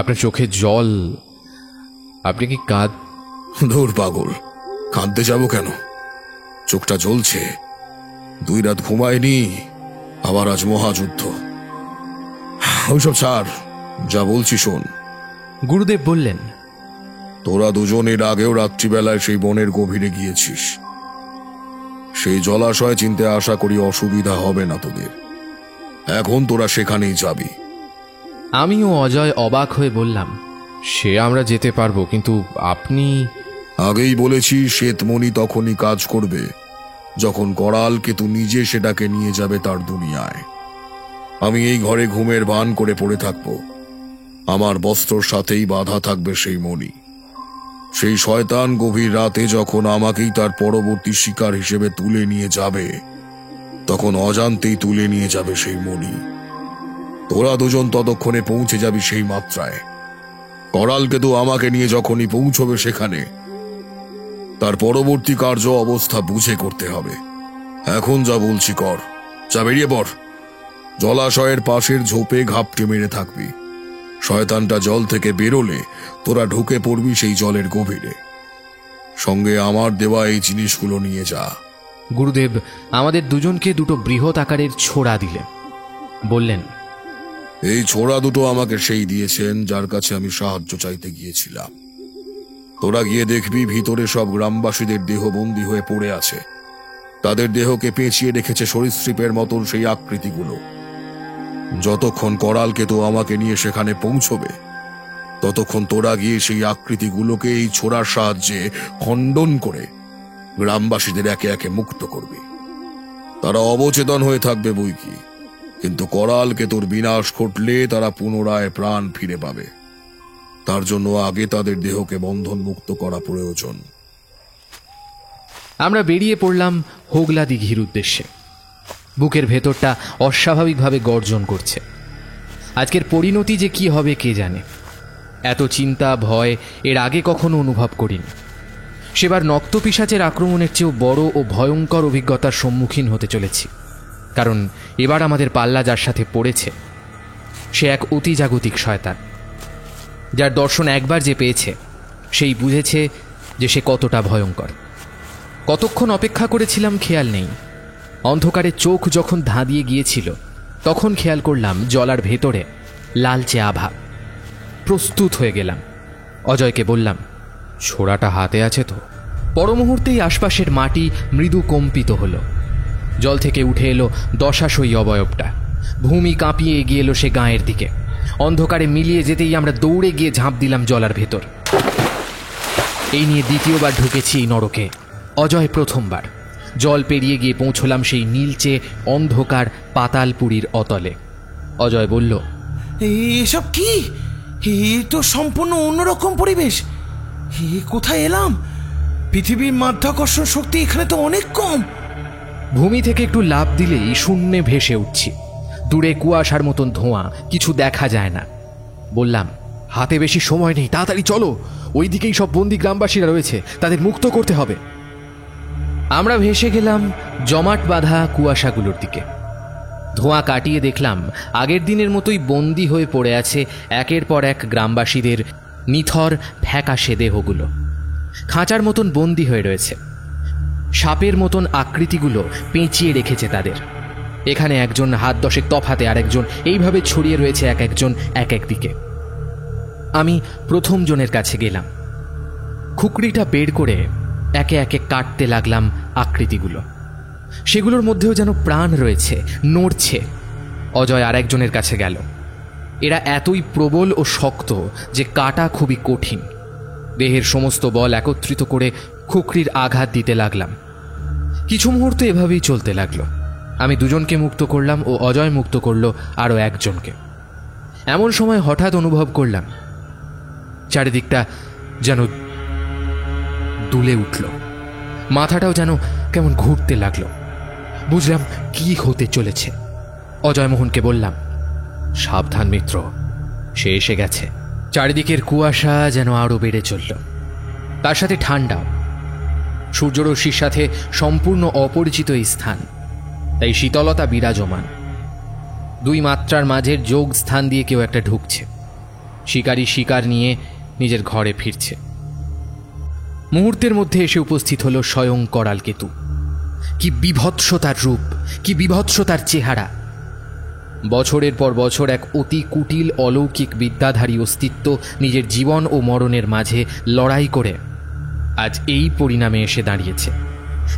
আপনার চোখে জল, আপনি কি ধুর পাগল, কাঁদতে যাব কেন? চোখটা জ্বলছে, 2 রাত ঘুমায়নি, আবার আজ মহাযুদ্ধ। ওইসব ছাড়, যা বলছি শোন। গুরুদেব বললেন, তোরা দুজনের আগেও রাত্রিবেলায় সেই বনের গভীরে গিয়েছিস। সেই জলাশয় চিনতে আশা করি অসুবিধা হবে না তোদের। এখন তোরা সেখানেই যাবি। আমি ও অজয় অবাক হয়ে বললাম, সে আমরা যেতে পারবো, কিন্তু আপনি? আগেই বলেছি, শ্বেতমণি তখনই কাজ করবে যখন করাল কেতু নিজে সেটাকে নিয়ে যাবে তার দুনিয়ায়। আমি এই ঘরে ঘুমের ভান করে পড়ে থাকব। আমার বস্ত্রর সাথেই বাঁধা থাকবে সেই মণি। সেই শয়তান গভীর রাতে যখন আমাকেই তার পরবর্তী শিকার হিসেবে তুলে নিয়ে যাবে, তখন অজান্তেই তুলে নিয়ে যাবে সেই মণি। তোরা দুজন ততক্ষণে পৌঁছে যাবি সেই মাত্রায়। করাল কেতু আমাকে নিয়ে যখনই পৌঁছবে সেখানে, তার পরবর্তী কার্য অবস্থা বুঝে করতে হবে। এখন যা বলছি কর, যা বেরিয়ে পড়। জলাশয়ের পাশের ঝোপে ঘাপটে মেরে থাকবি। শয়তানটা জল থেকে বেরোলে তোরা ঢুকে পড়বি সেই জলের গভীরে। সঙ্গে আমার দেওয়া এই জিনিসগুলো নিয়ে যা। গুরুদেব আমাদের দুজনকে দুটো বৃহৎ আকারের ছোড়া দিলেন। বললেন, এই ছোড়া দুটো আমাকে সেই দিয়েছেন যার কাছে আমি সাহায্য চাইতে গিয়েছিলাম। তোরা গিয়ে দেখবি ভিতরে সব গ্রামবাসীদের দেহ বন্দী হয়ে পড়ে আছে। তাদের দেহকে পেঁচিয়ে রেখেছে সরীসৃপের মতন সেই আকৃতিগুলো। যতক্ষণ করালকে তো আমাকে নিয়ে সেখানে পৌঁছবে, ততক্ষণ তোরা গিয়ে সেই আকৃতিগুলোকে এই ছোড়ার সাহায্যে খণ্ডন করে গ্রামবাসীদের একে একে মুক্ত করবে। তারা অবচেতন হয়ে থাকবে বই কি, কিন্তু করালকে তোর বিনাশ ঘটলে তারা পুনরায় প্রাণ ফিরে পাবে। তার জন্য আগে তাদের দেহকে বন্ধন মুক্ত করা প্রয়োজন। আমরা বেরিয়ে পড়লাম হোগলা দিঘির উদ্দেশ্যে। বুকের ভেতরটা অস্বাভাবিকভাবে গর্জন করছে। আজকের পরিণতি যে কি হবে কে জানে। এত চিন্তা ভয় এর আগে কখনো অনুভব করিনি। সেবার নক্তপিশাচের আক্রমণের চেয়েও বড় ও ভয়ঙ্কর অভিজ্ঞতার সম্মুখীন হতে চলেছি। কারণ এবার আমাদের পাল্লা যার সাথে পড়েছে সে এক অতি জাগতিক শয়তান, যার দর্শন একবার যে পেয়েছে সেই বুঝেছে যে সে কতটা ভয়ঙ্কর। কতক্ষণ অপেক্ষা করেছিলাম খেয়াল নেই। অন্ধকারে চোখ যখন ধাঁধিয়ে গিয়েছিল তখন খেয়াল করলাম জলার ভেতরে লালচে আভা। প্রস্তুত হয়ে গেলাম। অজয়কে বললাম, ছোড়াটা হাতে আছে তো? পর মুহূর্তেই আশপাশের মাটি মৃদু কম্পিত হলো। জল থেকে উঠে এলো দশাশয়ী অবয়বটা। ভূমি কাঁপিয়ে এগিয়ে এলো সে গাঁয়ের দিকে। অন্ধকারে মিলিয়ে যেতেই আমরা দৌড়ে গিয়ে ঝাঁপ দিলাম জলার ভেতর। এই নিয়ে দ্বিতীয়বার ঢুকেছি এই নরকে। অজয় প্রথমবার। জল পেরিয়ে গিয়ে পৌঁছলাম সেই নীলচে অন্ধকার পাতালপুরীর অতলে। অজয় বলল, এসব কি? এ তো সম্পূর্ণ অন্যরকম পরিবেশ। কোথায় এলাম? পৃথিবীর মাধ্যাকর্ষণ শক্তি এখানে তো অনেক কম। ভূমি থেকে একটু লাফ দিলেই শূন্যে ভেসে উঠছি। দূরে কুয়াশার মতন ধোঁয়া, কিছু দেখা যায় না। বললাম, হাতে বেশি সময় নেই, তাড়াতাড়ি চলো। ওই দিকেই সব বন্দি গ্রামবাসীরা রয়েছে, তাদের মুক্ত করতে হবে। আমরা ভেসে গেলাম জমাট বাঁধা কুয়াশাগুলোর দিকে। ধোঁয়া কাটিয়ে দেখলাম আগের দিনের মতোই বন্দি হয়ে পড়ে আছে একের পর এক গ্রামবাসীদের নিথর ফ্যাকাশে দেহগুলো। খাঁচার মতন বন্দি হয়ে রয়েছে। সাপের মতন আকৃতিগুলো পেঁচিয়ে রেখেছে তাদের। এখানে একজন হাত দশেক তফাতে, আর একজন এইভাবে ছড়িয়ে রয়েছে এক একজন এক এক দিকে। আমি প্রথম জনের কাছে গেলাম। খুকড়িটা বের করে একে একে কাটতে লাগলাম আকৃতিগুলো। সেগুলোর মধ্যেও যেন প্রাণ রয়েছে, নড়ছে। অজয় আর একজনের কাছে গেল। এরা এতই প্রবল ও শক্ত যে কাটা খুবই কঠিন। দেহের সমস্ত বল একত্রিত করে খুকরির আঘাত দিতে লাগলাম। কিছু মুহূর্ত এভাবেই চলতে লাগলো। আমি দুজনকে মুক্ত করলাম ও অজয় মুক্ত করল আরও একজনকে। এমন সময় হঠাৎ অনুভব করলাম চারিদিকটা যেন দুলে উঠল। মাথাটাও যেন কেমন ঘুরতে লাগলো। বুঝলাম কি হতে চলেছে। অজয় মোহনকে বললাম, সাবধান মিত্র, সে এসে গেছে। চারিদিকের কুয়াশা যেন আরও বেড়ে চলল, তার সাথে ঠান্ডাও। সূর্যরশ্মির সাথে সম্পূর্ণ অপরিচিত এই স্থান, তাই শীতলতা বিরাজমান। দুই মাত্রার মাঝের যোগ স্থান দিয়ে কেউ একটা ঢুকছে। শিকারী শিকার নিয়ে নিজের ঘরে ফিরছে। মুহূর্তের মধ্যে এসে উপস্থিত হলো স্বয়ং করালকেতু। কি বিভৎস তার রূপ, কি বিভৎস তার চেহারা। বছরের পর বছর এক অতি কুটিল অলৌকিক বিদ্যাধারী অস্তিত্ব নিজের জীবন ও মরণের মাঝে লড়াই করে আজ এই পরিণামে এসে দাঁড়িয়েছে।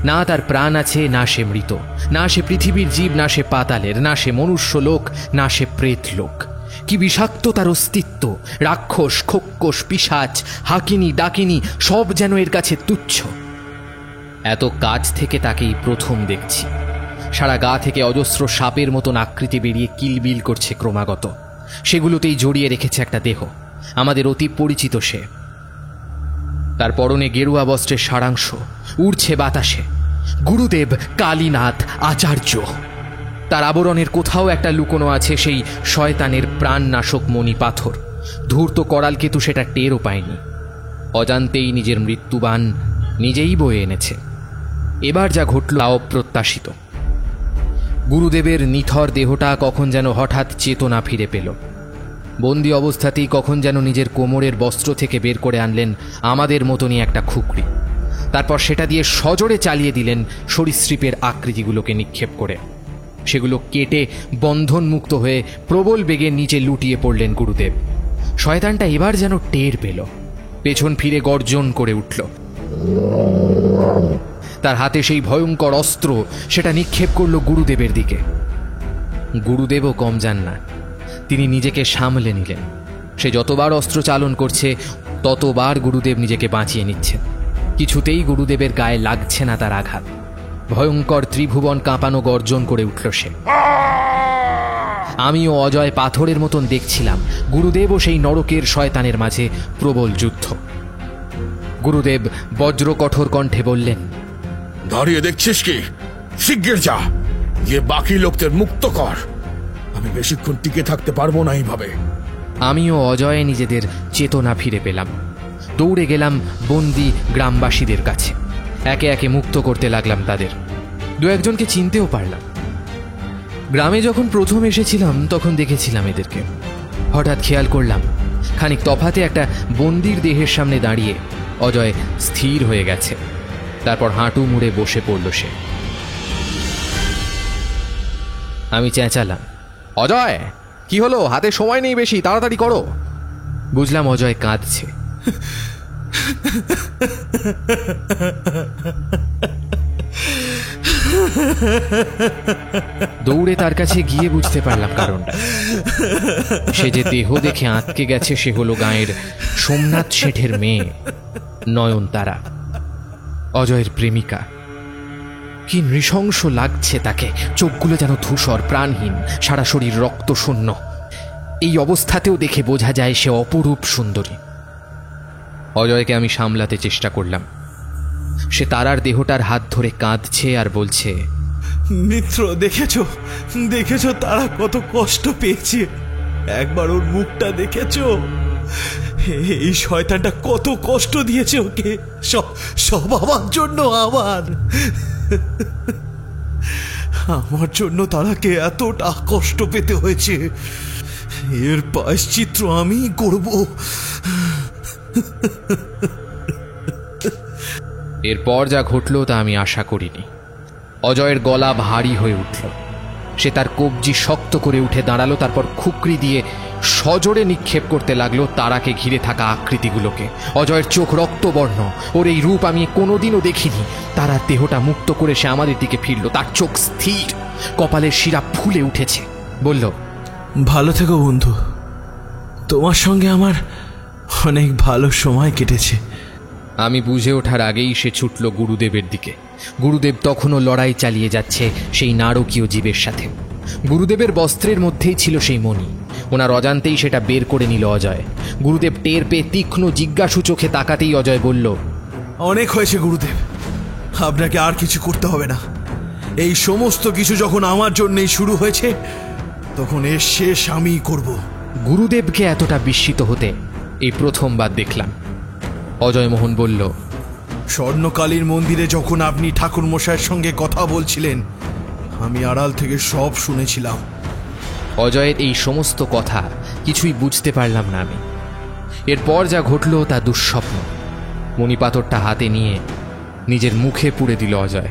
না তার প্রাণ আছে, না সে মৃত, না সে পৃথিবীর জীব, না সে পাতালের, না সে মনুষ্য লোক, না সে প্রেত লোক। কি বিষাক্ত তার অস্তিত্ব। রাক্ষস, খোক্কস, পিশাচ, হাকিনী, ডাকিনী সব যেন এর কাছে তুচ্ছ। এত কাছ থেকে তাকেই প্রথম দেখছি। সারা গা থেকে অজস্র সাপের মতন আকৃতি বেরিয়ে কিলবিল করছে ক্রমাগত। সেগুলোতেই জড়িয়ে রেখেছে একটা দেহ, আমাদের অতি পরিচিত সে। তার পরনে গেরুয়া বস্ত্রের সারাংশ উড়ছে বাতাসে। গুরুদেব কালীনাথ আচার্য। তার আবরণের কোথাও একটা লুকোনো আছে সেই শয়তানের প্রাণনাশক মণি পাথর। ধূর্ত করালকেতু সেটা টেরও পায়নি। অজান্তেই নিজের মৃত্যুবাণ নিজেই বয়ে এনেছে। এবার যা ঘটল তা অপ্রত্যাশিত। গুরুদেবের নিথর দেহটা কখন যেন হঠাৎ চেতনা ফিরে পেল। বন্দি অবস্থাতেই কখন যেন নিজের কোমরের বস্ত্র থেকে বের করে আনলেন আমাদের মতনই একটা খুকরি। তারপর সেটা দিয়ে সজোরে চালিয়ে দিলেন সরীসৃপের আকৃতিগুলোকে নিক্ষেপ করে। সেগুলো কেটে বন্ধনমুক্ত হয়ে প্রবল বেগে নিচে লুটিয়ে পড়লেন গুরুদেব। শয়তানটা এবার যেন টের পেল, পেছন ফিরে গর্জন করে উঠল। তার হাতে সেই ভয়ঙ্কর অস্ত্র, সেটা নিক্ষেপ করল গুরুদেবের দিকে। গুরুদেবও কম যান না, তিনি নিজেকে সামলে নিলেন। সে যতবার অস্ত্র চালন করছে ততবার গুরুদেব নিজেকে বাঁচিয়ে নিচ্ছেন। কিছুতেই গুরুদেবের গায়ে লাগছে না তার আঘাত। ভয়ঙ্কর ত্রিভুবন কাঁপানো গর্জন করে উঠল সে। আমিও অজয় পাথরের মতন দেখছিলাম গুরুদেব ও সেই নরকের শয়তানের মাঝে প্রবল যুদ্ধ। গুরুদেব বজ্র কঠোর কণ্ঠে বললেন, দাঁড়িয়ে দেখছিস কি? শিগগির যা, গিয়ে বাকি লোকদের মুক্ত কর। আমি বেশিক্ষণ টিকে থাকতে পারবো না এইভাবে। আমিও অজয়ে নিজেদের চেতনা ফিরে পেলাম। দৌড়ে গেলাম বন্দি গ্রামবাসীদের কাছে। একে একে মুক্ত করতে লাগলাম তাদের। দু একজনকে চিনতেও পারলাম। গ্রামে যখন প্রথম এসেছিলাম তখন দেখেছিলাম এদেরকে। হঠাৎ খেয়াল করলাম খানিক তফাতে একটা বন্দির দেহের সামনে দাঁড়িয়ে অজয় স্থির হয়ে গেছে। তারপর হাঁটু মুড়ে বসে পড়ল সে। আমি চেঁচালাম, অজয়, কি হলো? হাতে সময় নেই বেশি, তাড়াতাড়ি করো। বুঝলাম অজয় কাঁদছে। দৌড়ে তার কাছে গিয়ে বুঝতে পারলাম কারণটা। সে যে দেহ দেখে আটকে গেছে সে হলো গাঁয়ের সোমনাথ শেঠের মেয়ে নয়নতারা, অজয়ের প্রেমিকা। কি নৃশংস লাগছে তাকে, চোখগুলো যেন ধূসর, প্রাণহীন, সারা শরীর রক্ত শূন্য। এই অবস্থাতেও দেখে বোঝা যায় সে অপরূপ সুন্দরী। অজয়কে আমি সামলাতে চেষ্টা করলাম। সে তারার দেহটার হাত ধরে কাঁদছে আর বলছে, মিত্র, দেখেছো দেখেছো তারা কত কষ্ট পেয়েছে? একবার ওর মুখটা দেখেছো? এই শয়তানটা কত কষ্ট দিয়েছে ওকে, সব আমার জন্য। আমার জন্য তারাকে এতটা কষ্ট পেতে হয়েছে। এর প্রায়শ্চিত্ত আমি করব। এরপর যা ঘটল তা আমি আশা করিনি। অজয়ের গলা ভারী হয়ে উঠল। সে তার কবজি শক্ত করে উঠে দাঁড়ালো, তারপর খুকরি দিয়ে সজোরে নিক্ষেপ করতে লাগলো তারাকে ঘিরে থাকা আকৃতিগুলোকে। অজয়ের চোখ রক্তবর্ণ, ওর এই রূপ আমি কোনোদিনও দেখিনি। তারার দেহটা মুক্ত করে সে আমাদের দিকে ফিরল। তার চোখ স্থির, কপালের শিরা ফুলে উঠেছে। বলল, ভালো থেকো বন্ধু, তোমার সঙ্গে আমার অনেক ভালো সময় কেটেছে। আমি বুঝে ওঠার আগেই সে ছুটল গুরুদেবের দিকে। গুরুদেব তখনও লড়াই চালিয়ে যাচ্ছে সেই নারকীয় জীবের সাথে। গুরুদেবের বস্ত্রের মধ্যেই ছিল সেই মণি। ওনার অজান্তেই সেটা বের করে নিল অজয়। গুরুদেব টের পেয়ে তীক্ষ্ণ জিজ্ঞাসু চোখে তাকাতেই অজয় বলল, অনেক হয়েছে গুরুদেব, আপনাকে আর কিছু করতে হবে না। এই সমস্ত কিছু যখন আমার জন্যই শুরু হয়েছে, তখন এর শেষ আমিই করব। গুরুদেবকে এতটা বিস্মিত হতে এই প্রথমবার দেখলাম। অজয় মোহন বলল, স্বর্ণকালীর মন্দিরে যখন আপনি ঠাকুর মশাইয়ের সঙ্গে কথা বলছিলেন, আমি আড়াল থেকে সব শুনেছিলাম। অজয়ের এই সমস্ত কথা কিছুই বুঝতে পারলাম না আমি। এরপর যা ঘটল তা দুঃস্বপ্ন। মণিপাথরটা হাতে নিয়ে নিজের মুখে পুড়ে দিল অজয়।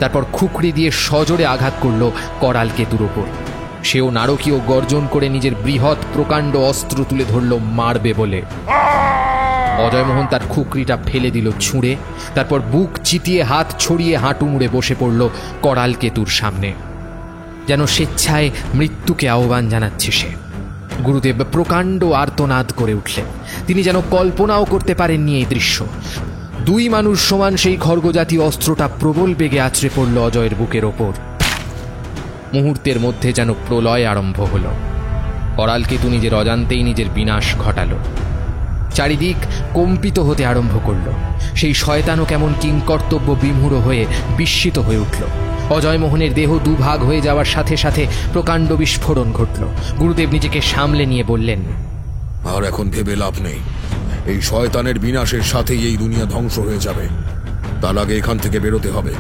তারপর খুকরি দিয়ে সজোরে আঘাত করল করাল কেতুর ওপর। সেও নারকীয় গর্জন করে নিজের বৃহৎ প্রকাণ্ড অস্ত্র তুলে ধরল মারবে বলে। অজয়মোহন তার খুকরিটা ফেলে দিল ছুঁড়ে। তারপর বুক চিতিয়ে হাত ছড়িয়ে হাঁটু মুড়ে বসে পড়ল করাল কেতুর সামনে, যেন স্বেচ্ছায় মৃত্যুকে আহ্বান জানাচ্ছে সে। গুরুদেব প্রকাণ্ড আর্তনাদ করে উঠলেন। তিনি যেন কল্পনাও করতে পারেননি এই দৃশ্য। দুই মানুষ সমান সেই খড়গজাতীয় অস্ত্রটা প্রবল বেগে আছড়ে পড়ল অজয়ের বুকের ওপর। মুহূর্তের মধ্যে যেন প্রলয় আরম্ভ হল। করাল কেতু নিজের অজান্তেই নিজের বিনাশ ঘটালো। চারিদিক কম্পিত হতে আরম্ভ করল। সেই শয়তানও কেমন কিংকর্তব্য বিমূঢ় হয়ে বিস্মিত হয়ে উঠল। অজয়মোহনের দেহ দুভাগ হয়ে যাওয়ার সাথে সাথে প্রকাণ্ড বিস্ফোরণ ঘটল। গুরুদেব নিজেকে সামলে নিয়ে বললেন, আর এখন ভেবে লাভ নেই। এই শয়তানের বিনাশের সাথেই এই দুনিয়া ধ্বংস হয়ে যাবে। তার আগে এখান থেকে বেরোতে হবে,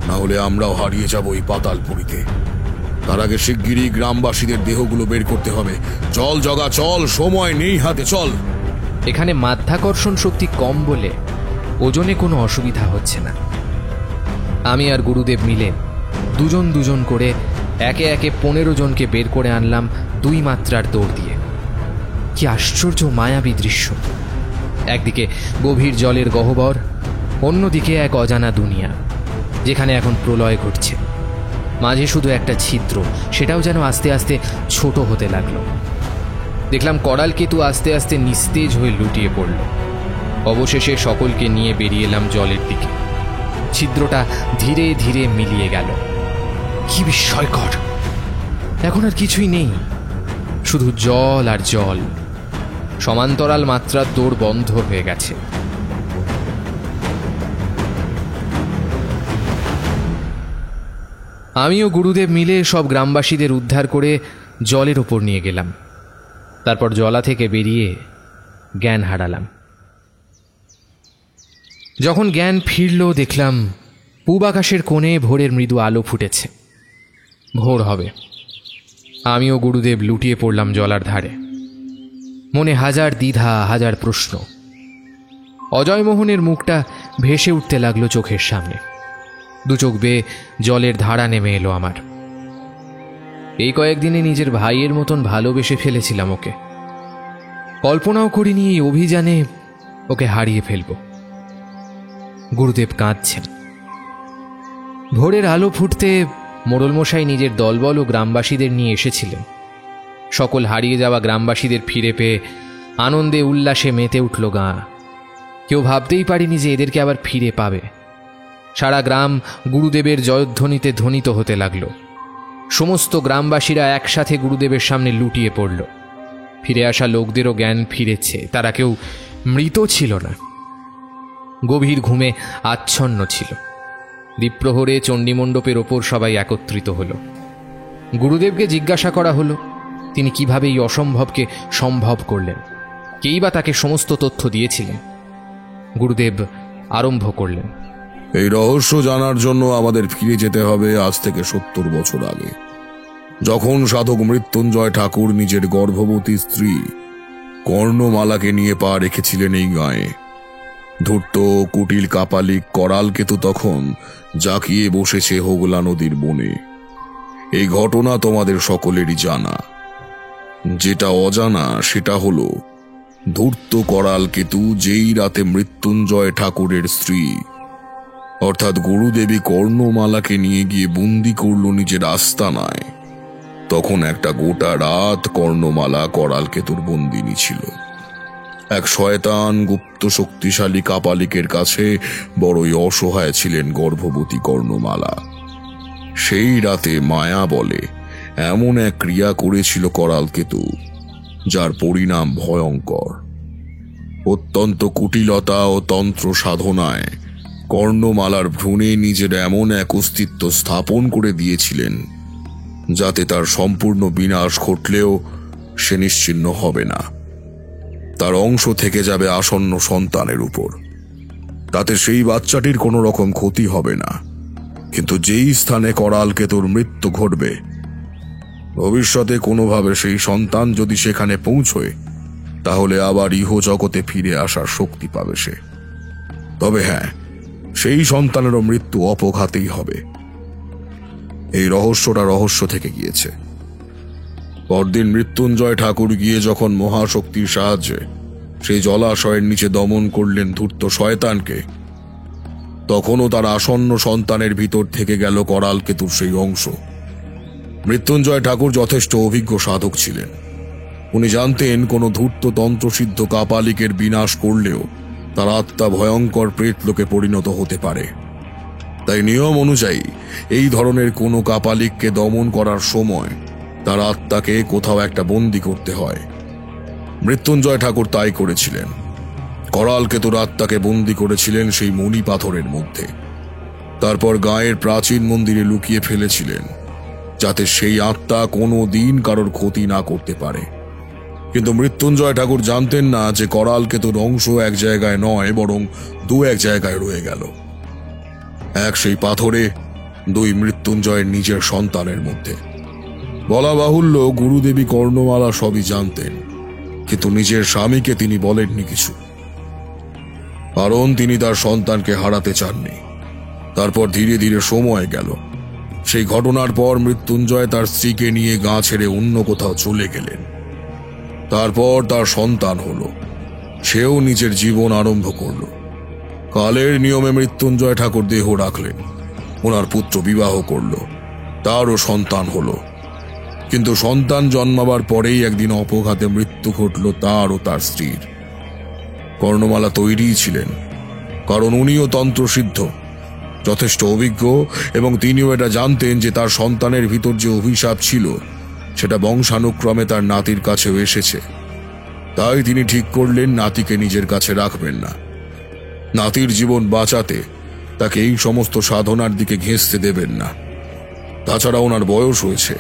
না হলে আমরাও হারিয়ে যাব এই পাতালপুরীতে। তার আগে শিগগিরই গ্রামবাসীদের দেহগুলো বের করতে হবে। চল জগা, চল, সময় নেই হাতে, চল। এখানে মাধ্যাকর্ষণ শক্তি কম বলে ওজনে কোনো অসুবিধা হচ্ছে না। আমি আর গুরুদেব মিলে দুজন দুজন করে একে একে 15 জনকে বের করে আনলাম 2 মাত্রার দৌড় দিয়ে। কি আশ্চর্য মায়াবী দৃশ্য! একদিকে গভীর জলের গহ্বর, অন্যদিকে এক অজানা দুনিয়া, যেখানে এখন প্রলয় ঘটছে। মাঝে শুধু একটা ছিদ্র, সেটাও যেন আস্তে আস্তে ছোট হতে লাগলো। দেখলাম করাল কেতু আস্তে আস্তে নিস্তেজ হয়ে লুটিয়ে পড়ল। অবশেষে সকলকে নিয়ে বেরিয়ে এলাম জলের দিকে। ছিদ্রটা ধীরে ধীরে মিলিয়ে গেল। কি বিস্ময়কর! এখন আর কিছুই নেই, শুধু জল আর জল। সমান্তরাল মাত্রার দৌড় বন্ধ হয়ে গেছে। আমিও গুরুদেব মিলে সব গ্রামবাসীদের উদ্ধার করে জলের ওপর নিয়ে গেলাম। তারপর জলা থেকে বেরিয়ে জ্ঞান হারালাম। যখন জ্ঞান ফিরল দেখলাম পূব আকাশের কোণে ভোরের মৃদু আলো ফুটেছে। ভোর হবে। আমিও গুরুদেব লুটিয়ে পড়লাম জলার ধারে। মনে হাজার দ্বিধা, হাজার প্রশ্ন। অজয়মোহনের মুখটা ভেসে উঠতে লাগলো চোখের সামনে। দু চোখ বেয়ে জলের ধারা নেমে এলো আমার। এই কয়েকদিনে নিজের ভাইয়ের মতন ভালোবেসে ফেলেছিলাম ওকে। কল্পনাও করিনি এই অভিযানে ওকে হারিয়ে ফেলব। গুরুদেব কাঁদছেন। ভোরের আলো ফুটতে মোড়লমশাই নিজের দলবল ও গ্রামবাসীদের নিয়ে এসেছিলেন। সকল হারিয়ে যাওয়া গ্রামবাসীদের ফিরে পেয়ে আনন্দে উল্লাসে মেতে উঠল গাঁ। কেউ ভাবতেই পারেনি যে এদেরকে আবার ফিরে পাবে। সারা গ্রাম গুরুদেবের জয়ধ্বনিতে ধ্বনিত হতে লাগল। সমস্ত গ্রামবাসীরা একসাথে গুরুদেবের সামনে লুটিয়ে পড়ল। ফিরে আসা লোকদেরও জ্ঞান ফিরেছে। তারা কেউ মৃত ছিল না, গভীর ঘুমে আচ্ছন্ন ছিল। দ্বীপ্রহরে চণ্ডীমণ্ডপের ওপর সবাই একত্রিত হল। গুরুদেবকে জিজ্ঞাসা করা হলো তিনি কিভাবে এই অসম্ভবকে সম্ভব করলেন। কেই বা তাকে সমস্ত তথ্য দিয়েছিলেন। গুরুদেব আরম্ভ করলেন। এই রহস্য জানার জন্য আমাদের ফিরে যেতে হবে আজ থেকে 70 বছর আগে, যখন সাধক মৃত্যুঞ্জয় ঠাকুর নিজের গর্ভবতী স্ত্রী কর্ণমালাকে নিয়ে পা রেখেছিলেন এই গাঁয়ে। ধূর্ত কুটিল কাপালিক করালকেতু তখন জাঁকিয়ে বসেছে হোগলা নদীর বনে। এই ঘটনা তোমাদের সকলেরই জানা। যেটা অজানা সেটা হলো ধূর্ত করালকেতু যেই রাতে মৃত্যুঞ্জয় ঠাকুরের স্ত্রী অর্থাৎ গুরুদেবী কর্ণমালাকে নিয়ে গিয়ে বন্দি করল নিজের আস্তানায়, তখন একটা গোটা রাত কর্ণমালা করালকেতুর বন্দিনী ছিল। এক শয়তান গুপ্ত শক্তিশালী কাপালিকের কাছে বড়ই অসহায় ছিলেন গর্ভবতী কর্ণমালা। সেই রাতে মায়া বলে এমন এক ক্রিয়া করেছিল করালকেতু যার পরিণাম ভয়ঙ্কর। অত্যন্ত কুটিলতা ও তন্ত্র সাধনায় কর্ণমালার ভ্রূণে নিজের এমন এক অস্তিত্ব স্থাপন করে দিয়েছিলেন যাতে তার সম্পূর্ণ বিনাশ ঘটলেও সে নিশ্চিহ্ন হবে না। তার অংশ থেকে যাবে আসন্ন সন্তানের উপর। তাতে সেই বাচ্চাটির কোনো রকম ক্ষতি হবে না, কিন্তু যেই স্থানে করালকেতুর মৃত্যু ঘটবে ভবিষ্যতে কোনোভাবে সেই সন্তান যদি সেখানে পৌঁছয় তাহলে আবার ইহজগতে ফিরে আসার শক্তি পাবে সে। তবে হ্যাঁ, সেই সন্তানেরও মৃত্যু অপঘাতেই হবে। এই রহস্যটা রহস্য থেকে গিয়েছে। পরদিন মৃত্যুঞ্জয় ঠাকুর গিয়ে যখন মহাশক্তির সাহায্যে সেই জলাশয়ের নিচে দমন করলেন ধূর্ত শয়তানকে, তখনও তার আসন্ন সন্তানের ভিতর থেকে গেল করালকেতুর সেই অংশ। মৃত্যুঞ্জয় ঠাকুর যথেষ্ট অভিজ্ঞ সাধক ছিলেন। উনি জানতেন কোনো ধূর্ত তন্ত্রসিদ্ধ কাপালিকের বিনাশ করলেও তার আত্মা ভয়ঙ্কর প্রেতলোকে পরিণত হতে পারে। তাই নিয়ম অনুযায়ী এই ধরনের কোনো কাপালিককে দমন করার সময় তার আত্মাকে কোথাও একটা বন্দী করতে হয়। মৃত্যুঞ্জয় ঠাকুর তাই করেছিলেন। করালকেতুর আত্মাকে বন্দী করেছিলেন সেই মণি পাথরের মধ্যে। তারপর গাঁয়ের প্রাচীন মন্দিরে লুকিয়ে ফেলেছিলেন যাতে সেই আত্মা কোনো দিন কারোর ক্ষতি না করতে পারে। কিন্তু মৃত্যুঞ্জয় ঠাকুর জানতেন না যে করালকেতুর অংশ এক জায়গায় নয়, বরং দু এক জায়গায় রয়ে গেল। এক সেই পাথরে, দুই মৃত্যুঞ্জয়ের নিজের সন্তানের মধ্যে। বলা বাহুল্য গুরুদেবী কর্ণমালা সবই জানতেন, কিন্তু নিজের স্বামীকে তিনি বলেননি কিছু, কারণ তিনি তার সন্তানকে হারাতে চাননি। তারপর ধীরে ধীরে সময় গেল। সেই ঘটনার পর মৃত্যুঞ্জয় তার স্ত্রীকে নিয়ে গাঁ ছেড়ে অন্য কোথাও চলে গেলেন। তারপর তার সন্তান হলো, সেও নিজের জীবন আরম্ভ করল। কালের নিয়মে মৃত্যুঞ্জয় ঠাকুর দেহ রাখলেন, ওনার পুত্র বিবাহ করল, তারও সন্তান হলো। কিন্তু সন্তান জন্মাবার পরেই একদিন অপঘাতে মৃত্যু ঘটল তার ও তার স্ত্রীর। কর্ণমালা তৈরিই ছিলেন, কারণ উনিও তন্ত্রসিদ্ধ, যথেষ্ট অভিজ্ঞ, এবং তিনিও এটা জানতেন যে তার সন্তানের ভিতর যে অভিশাপ ছিল সেটা বংশানুক্রমে তার নাতির কাছেও এসেছে। তাই তিনি ঠিক করলেন নাতিকে নিজের কাছে রাখবেন না। নাতির জীবন বাঁচাতে তাকে এই সমস্ত সাধনার দিকে ঘেঁষতে দেবেন না। তাছাড়া ওনার বয়স হয়েছে,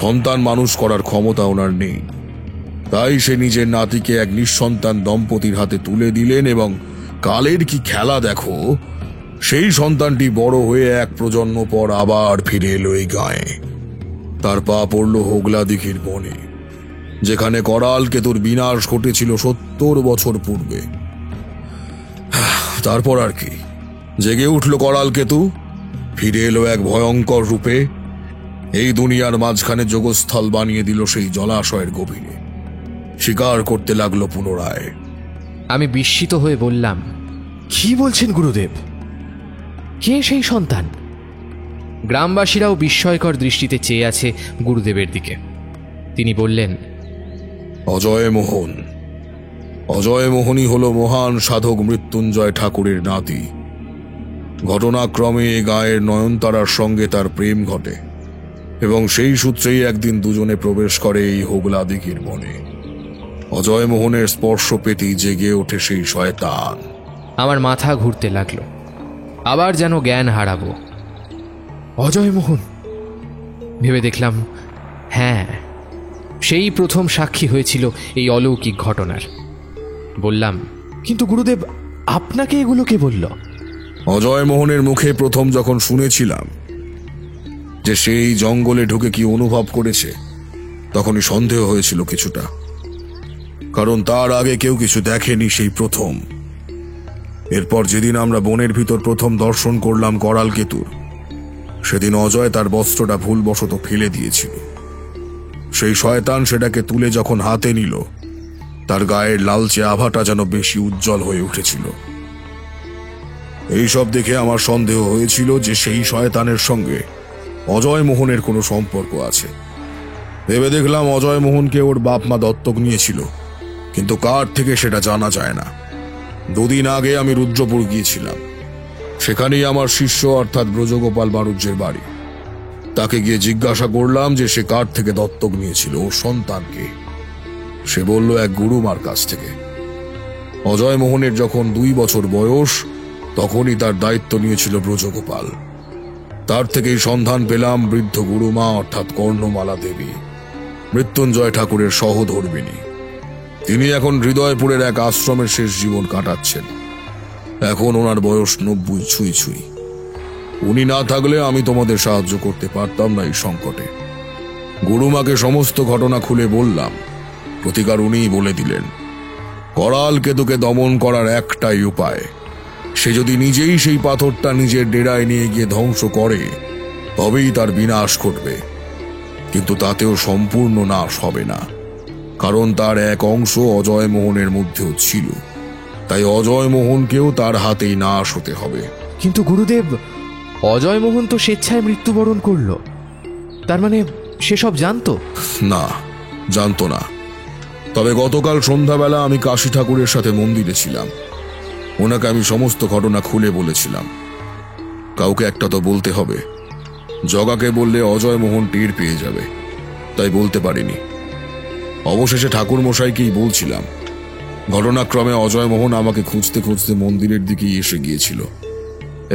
সন্তান মানুষ করার ক্ষমতা ওনার নেই। তাই সে নিজের নাতিকে এক নিঃসন্তান দম্পতির হাতে তুলে দিলেন এবং কালের কি খেলা দেখো, সেই সন্তানটি বড় হয়ে এক প্রজন্ম পর আবার ফিরে এলো এই গায়ে। তার পা পড়ল হোগলা দিঘির বনে, যেখানে করাল কেতুর বিনাশ ঘটেছিল 70 বছর পূর্বে। তারপর আর কি, জেগে উঠল করাল কেতু, ফিরে এলো এক ভয়ঙ্কর রূপে, এই দুনিয়ার মাঝখানে যোগস্থল বানিয়ে দিল সেই জলাশয়ের গভীরে। শিকার করতে লাগলো পুনরায়। আমি বিস্মিত হয়ে বললাম, কি বলছেন গুরুদেব? কে সেই সন্তান? গ্রামবাসীরাও বিস্ময়কর দৃষ্টিতে চেয়ে আছে গুরুদেবের দিকে। তিনি বললেন, অজয় মোহন। অজয় মোহনই হল মহান সাধক মৃত্যুঞ্জয় ঠাকুরের নাতি। ঘটনাক্রমে এ গায়ের নয়নতারার সঙ্গে তার প্রেম ঘটে এবং সেই সূত্রেই একদিন দুজনে প্রবেশ করে এই হোগলা দিঘির বনে। অজয় মোহনের স্পর্শ পেতেই জেগে ওঠে সেই শয়তান। আমার মাথা ঘুরতে লাগলো, আবার যেন জ্ঞান হারাবো। অজয় মোহন ভেবে দেখলাম, হ্যাঁ, সেই প্রথম সাক্ষী হয়েছিল এই অলৌকিক ঘটনার। বললাম, কিন্তু গুরুদেব, আপনাকে এগুলো কে বলল? অজয় মোহনের মুখে প্রথম যখন শুনেছিলাম যে সেই জঙ্গলে ঢুকে কি অনুভব করেছে, তখনই সন্দেহ হয়েছিল কিছুটা, কারণ তার আগে কেউ কিছু দেখেনি, সেই প্রথম। এরপর যেদিন আমরা বনের ভিতর প্রথম দর্শন করলাম করাল কেতুর, সেদিন অজয় তার বস্ত্রটা ভুলবশত ফেলে দিয়েছিল। সেই শয়তান সেটাকে তুলে যখন হাতে নিল, তার গায়ের লালচে আভাটা যেন বেশি উজ্জ্বল হয়ে উঠেছিল। এইসব দেখে আমার সন্দেহ হয়েছিল যে সেই শয়তানের সঙ্গে অজয় মোহনের কোনো সম্পর্ক আছে। ভেবে দেখলাম অজয় মোহনকে ওর বাপ মা দত্তক নিয়েছিল, কিন্তু কার থেকে সেটা জানা যায় না। 2 দিন আগে আমি রুদ্রপুর গিয়েছিলাম, সেখানেই আমার শিষ্য অর্থাৎ ব্রজগোপাল বাড়ুজ্যের বাড়ি। তাকে গিয়ে জিজ্ঞাসা করলাম যে সে কার থেকে দত্তক নিয়েছিল ওর সন্তানকে। সে বলল এক গুরুমার কাছ থেকে। অজয় মোহনের যখন 2 বছর বয়স, তখনই তার দায়িত্ব নিয়েছিল ব্রজগোপাল। তার থেকেই সন্ধান পেলাম বৃদ্ধ গুরুমা অর্থাৎ কর্ণমালা দেবী, মৃত্যুঞ্জয় ঠাকুরের সহধর্মিণী। তিনি এখন হৃদয়পুরের এক আশ্রমের শেষ জীবন কাটাচ্ছেন। এখন ওনার বয়স 90 ছুঁই ছুঁই। উনি না থাকলে আমি তোমাদের সাহায্য করতে পারতাম না এই সংকটে। গুরুমাকে সমস্ত ঘটনা খুলে বললাম, প্রতিকার উনিই বলে দিলেন। করাল কেতুকে দমন করার একটাই উপায়, সে যদি নিজেই সেই পাথরটা নিজের ডেরায় নিয়ে গিয়ে ধ্বংস করে, তবেই তার বিনাশ ঘটবে। কিন্তু তাতেও সম্পূর্ণ নাশ হবে না, কারণ তার এক অংশ অজয় মোহনের মধ্যেও ছিল। তাই অজয় মোহনকেও তার হাতেই নাশ হতে হবে। কিন্তু গুরুদেব, অজয় মোহন তো স্বেচ্ছায় মৃত্যুবরণ করলো, তার মানে সেসব জানতো? না, জানতো না। তবে গতকাল সন্ধ্যাবেলা আমি কাশী ঠাকুরের সাথে মন্দিরে ছিলাম। ওনাকে আমি সমস্ত ঘটনা খুলে বলেছিলাম। কাউকে একটা তো বলতে হবে। জগাকে বললে অজয় মোহন টের পেয়ে যাবে, তাই বলতে পারিনি। অবশেষে ঠাকুর মশাইকেই বলছিলাম। ঘটনাক্রমে অজয় মোহন আমাকে খুঁজতে খুঁজতে মন্দিরের দিকেই এসে গিয়েছিল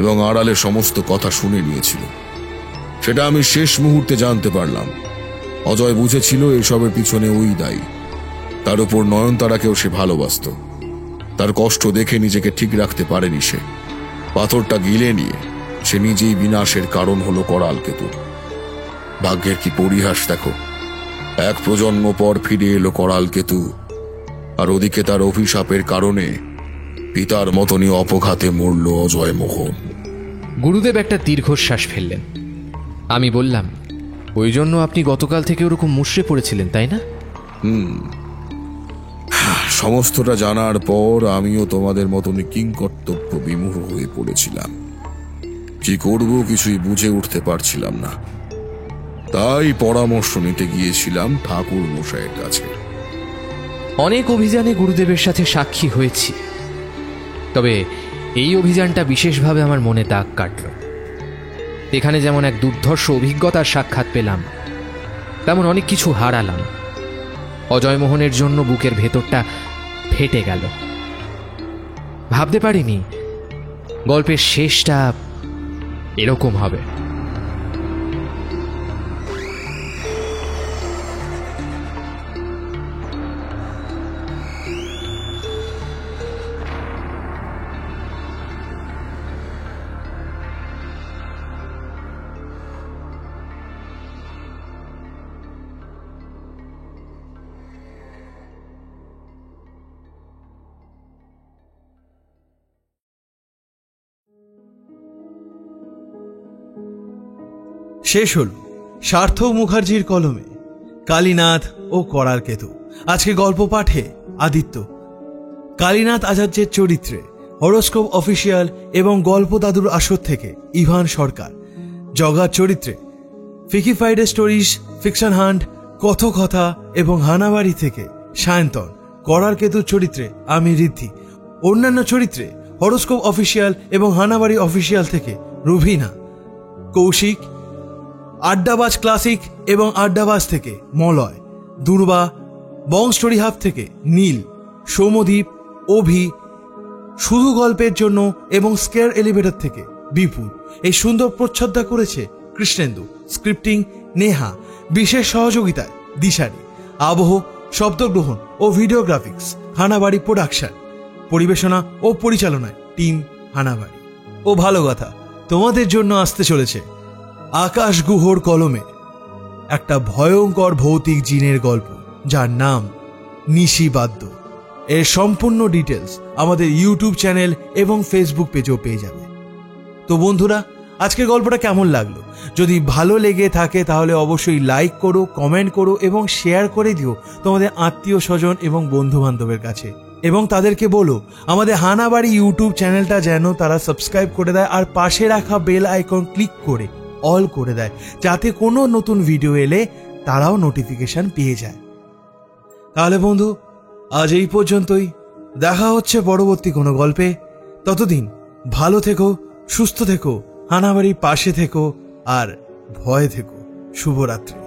এবং আড়ালে সমস্ত কথা শুনে নিয়েছিল। সেটা আমি শেষ মুহূর্তে জানতে পারলাম। অজয় বুঝেছিল এসবের পিছনে ওই দায়ী। তার উপর নয়নতারাকেও সে ভালোবাসত। তার কষ্ট দেখে নিজেকে ঠিক রাখতে পারেনি সে। পাথরটা গিলে নিয়ে সে নিজেই বিনাশের কারণ হলো করাল কেতুর। ভাগ্যের কি পরিহাস দেখো, এক প্রজন্ম পর ফিরে এলো করাল কেতু, আর ওদিকে তার অভিশাপের কারণে পিতার মতনই অপঘাতে মরল অজয় মোহন। গুরুদেব একটা দীর্ঘশ্বাস ফেললেন। আমি বললাম, ওই জন্য আপনি গতকাল থেকে ওরকম মুষড়ে পড়েছিলেন, তাই না? সমস্তটা জানার পর আমিও তোমাদের মতনই কিংকর্তব্য বিমূঢ় হয়ে পড়েছিলাম। কি করব কিছুই বুঝে উঠতে পারছিলাম না। তাই পরামর্শ নিতে গিয়েছিলাম ঠাকুর মশাইয়ের কাছে। অনেক অভিযানে গুরুদেবের সাথে সাক্ষী হয়েছি, তবে এই অভিযানটা বিশেষভাবে আমার মনে দাগ কাটল। এখানে যেমন এক দুর্ধর্ষ অভিজ্ঞতার সাক্ষাৎ পেলাম, তেমন অনেক কিছু হারালাম। অজয় মোহনের জন্য বুকের ভেতরটা ফেটে গেল। ভাবতে পারিনি গল্পের শেষটা এরকম হবে। শেষ হল সার্থক মুখার্জির কলমে কালীনাথ ও করার কেতু। আজকে গল্প পাঠে আদিত্য, কালীনাথ আচার্যের চরিত্রে হরোস্কোপ অফিসিয়াল এবং গল্প দাদুর আসর থেকে ইভান সরকার, জগার চরিত্রে ফিকি ফ্রাইডে স্টোরিজ, ফিকশন হান্ট, কথকথা এবং হানাবাড়ি থেকে সায়ন্তন, করার কেতুর চরিত্রে আমি ঋদ্ধি, অন্যান্য চরিত্রে হরোস্কোপ অফিসিয়াল এবং হানাবাড়ি অফিসিয়াল থেকে রুভিনা, কৌশিক, আড্ডাবাজ ক্লাসিক এবং আড্ডাবাজ থেকে মলয়, দুর্বা, বং স্টোরি হাব থেকে নীল, সৌমদীপ, অভি, শুধু গল্পের জন্য এবং স্কেয়ার এলিভেটর থেকে বিপুল। এই সুন্দর প্রচ্ছদটা করেছে কৃষ্ণেন্দু, স্ক্রিপ্টিং নেহা, বিশেষ সহযোগিতায় দিশারি, আবহ, শব্দগ্রহণ ও ভিডিওগ্রাফিক্স হানাবাড়ি প্রোডাকশন, পরিবেশনা ও পরিচালনায় টিম হানাবাড়ি। ও ভালো কথা, তোমাদের জন্য আসতে চলেছে আকাশ গুহর কলমে একটা ভয়ঙ্কর ভৌতিক জিনের গল্প, যার নাম নিশিবাদ্য। এর সম্পূর্ণ ডিটেলস আমাদের ইউটিউব চ্যানেল এবং ফেসবুক পেজেও পেয়ে যাবে। তো বন্ধুরা, আজকের গল্পটা কেমন লাগলো? যদি ভালো লেগে থাকে তাহলে অবশ্যই লাইক করো, কমেন্ট করো এবং শেয়ার করে দিও তোমাদের আত্মীয় স্বজন এবং বন্ধু বান্ধবের কাছে, এবং তাদেরকে বলো আমাদের হানাবাড়ি ইউটিউব চ্যানেলটা যেন তারা সাবস্ক্রাইব করে দেয় আর পাশে রাখা বেল আইকন ক্লিক করে অল করে দেয়, যাতে কোনো নতুন ভিডিও এলে তারাও নোটিফিকেশন পেয়ে যায়। তাহলে বন্ধু, আজ এই পর্যন্তই। দেখা হচ্ছে পরবর্তী কোনো গল্পে। ততদিন ভালো থেকো, সুস্থ থেকো, হানাবাড়ির পাশে থেকো আর ভয়ে থেকো। শুভরাত্রি।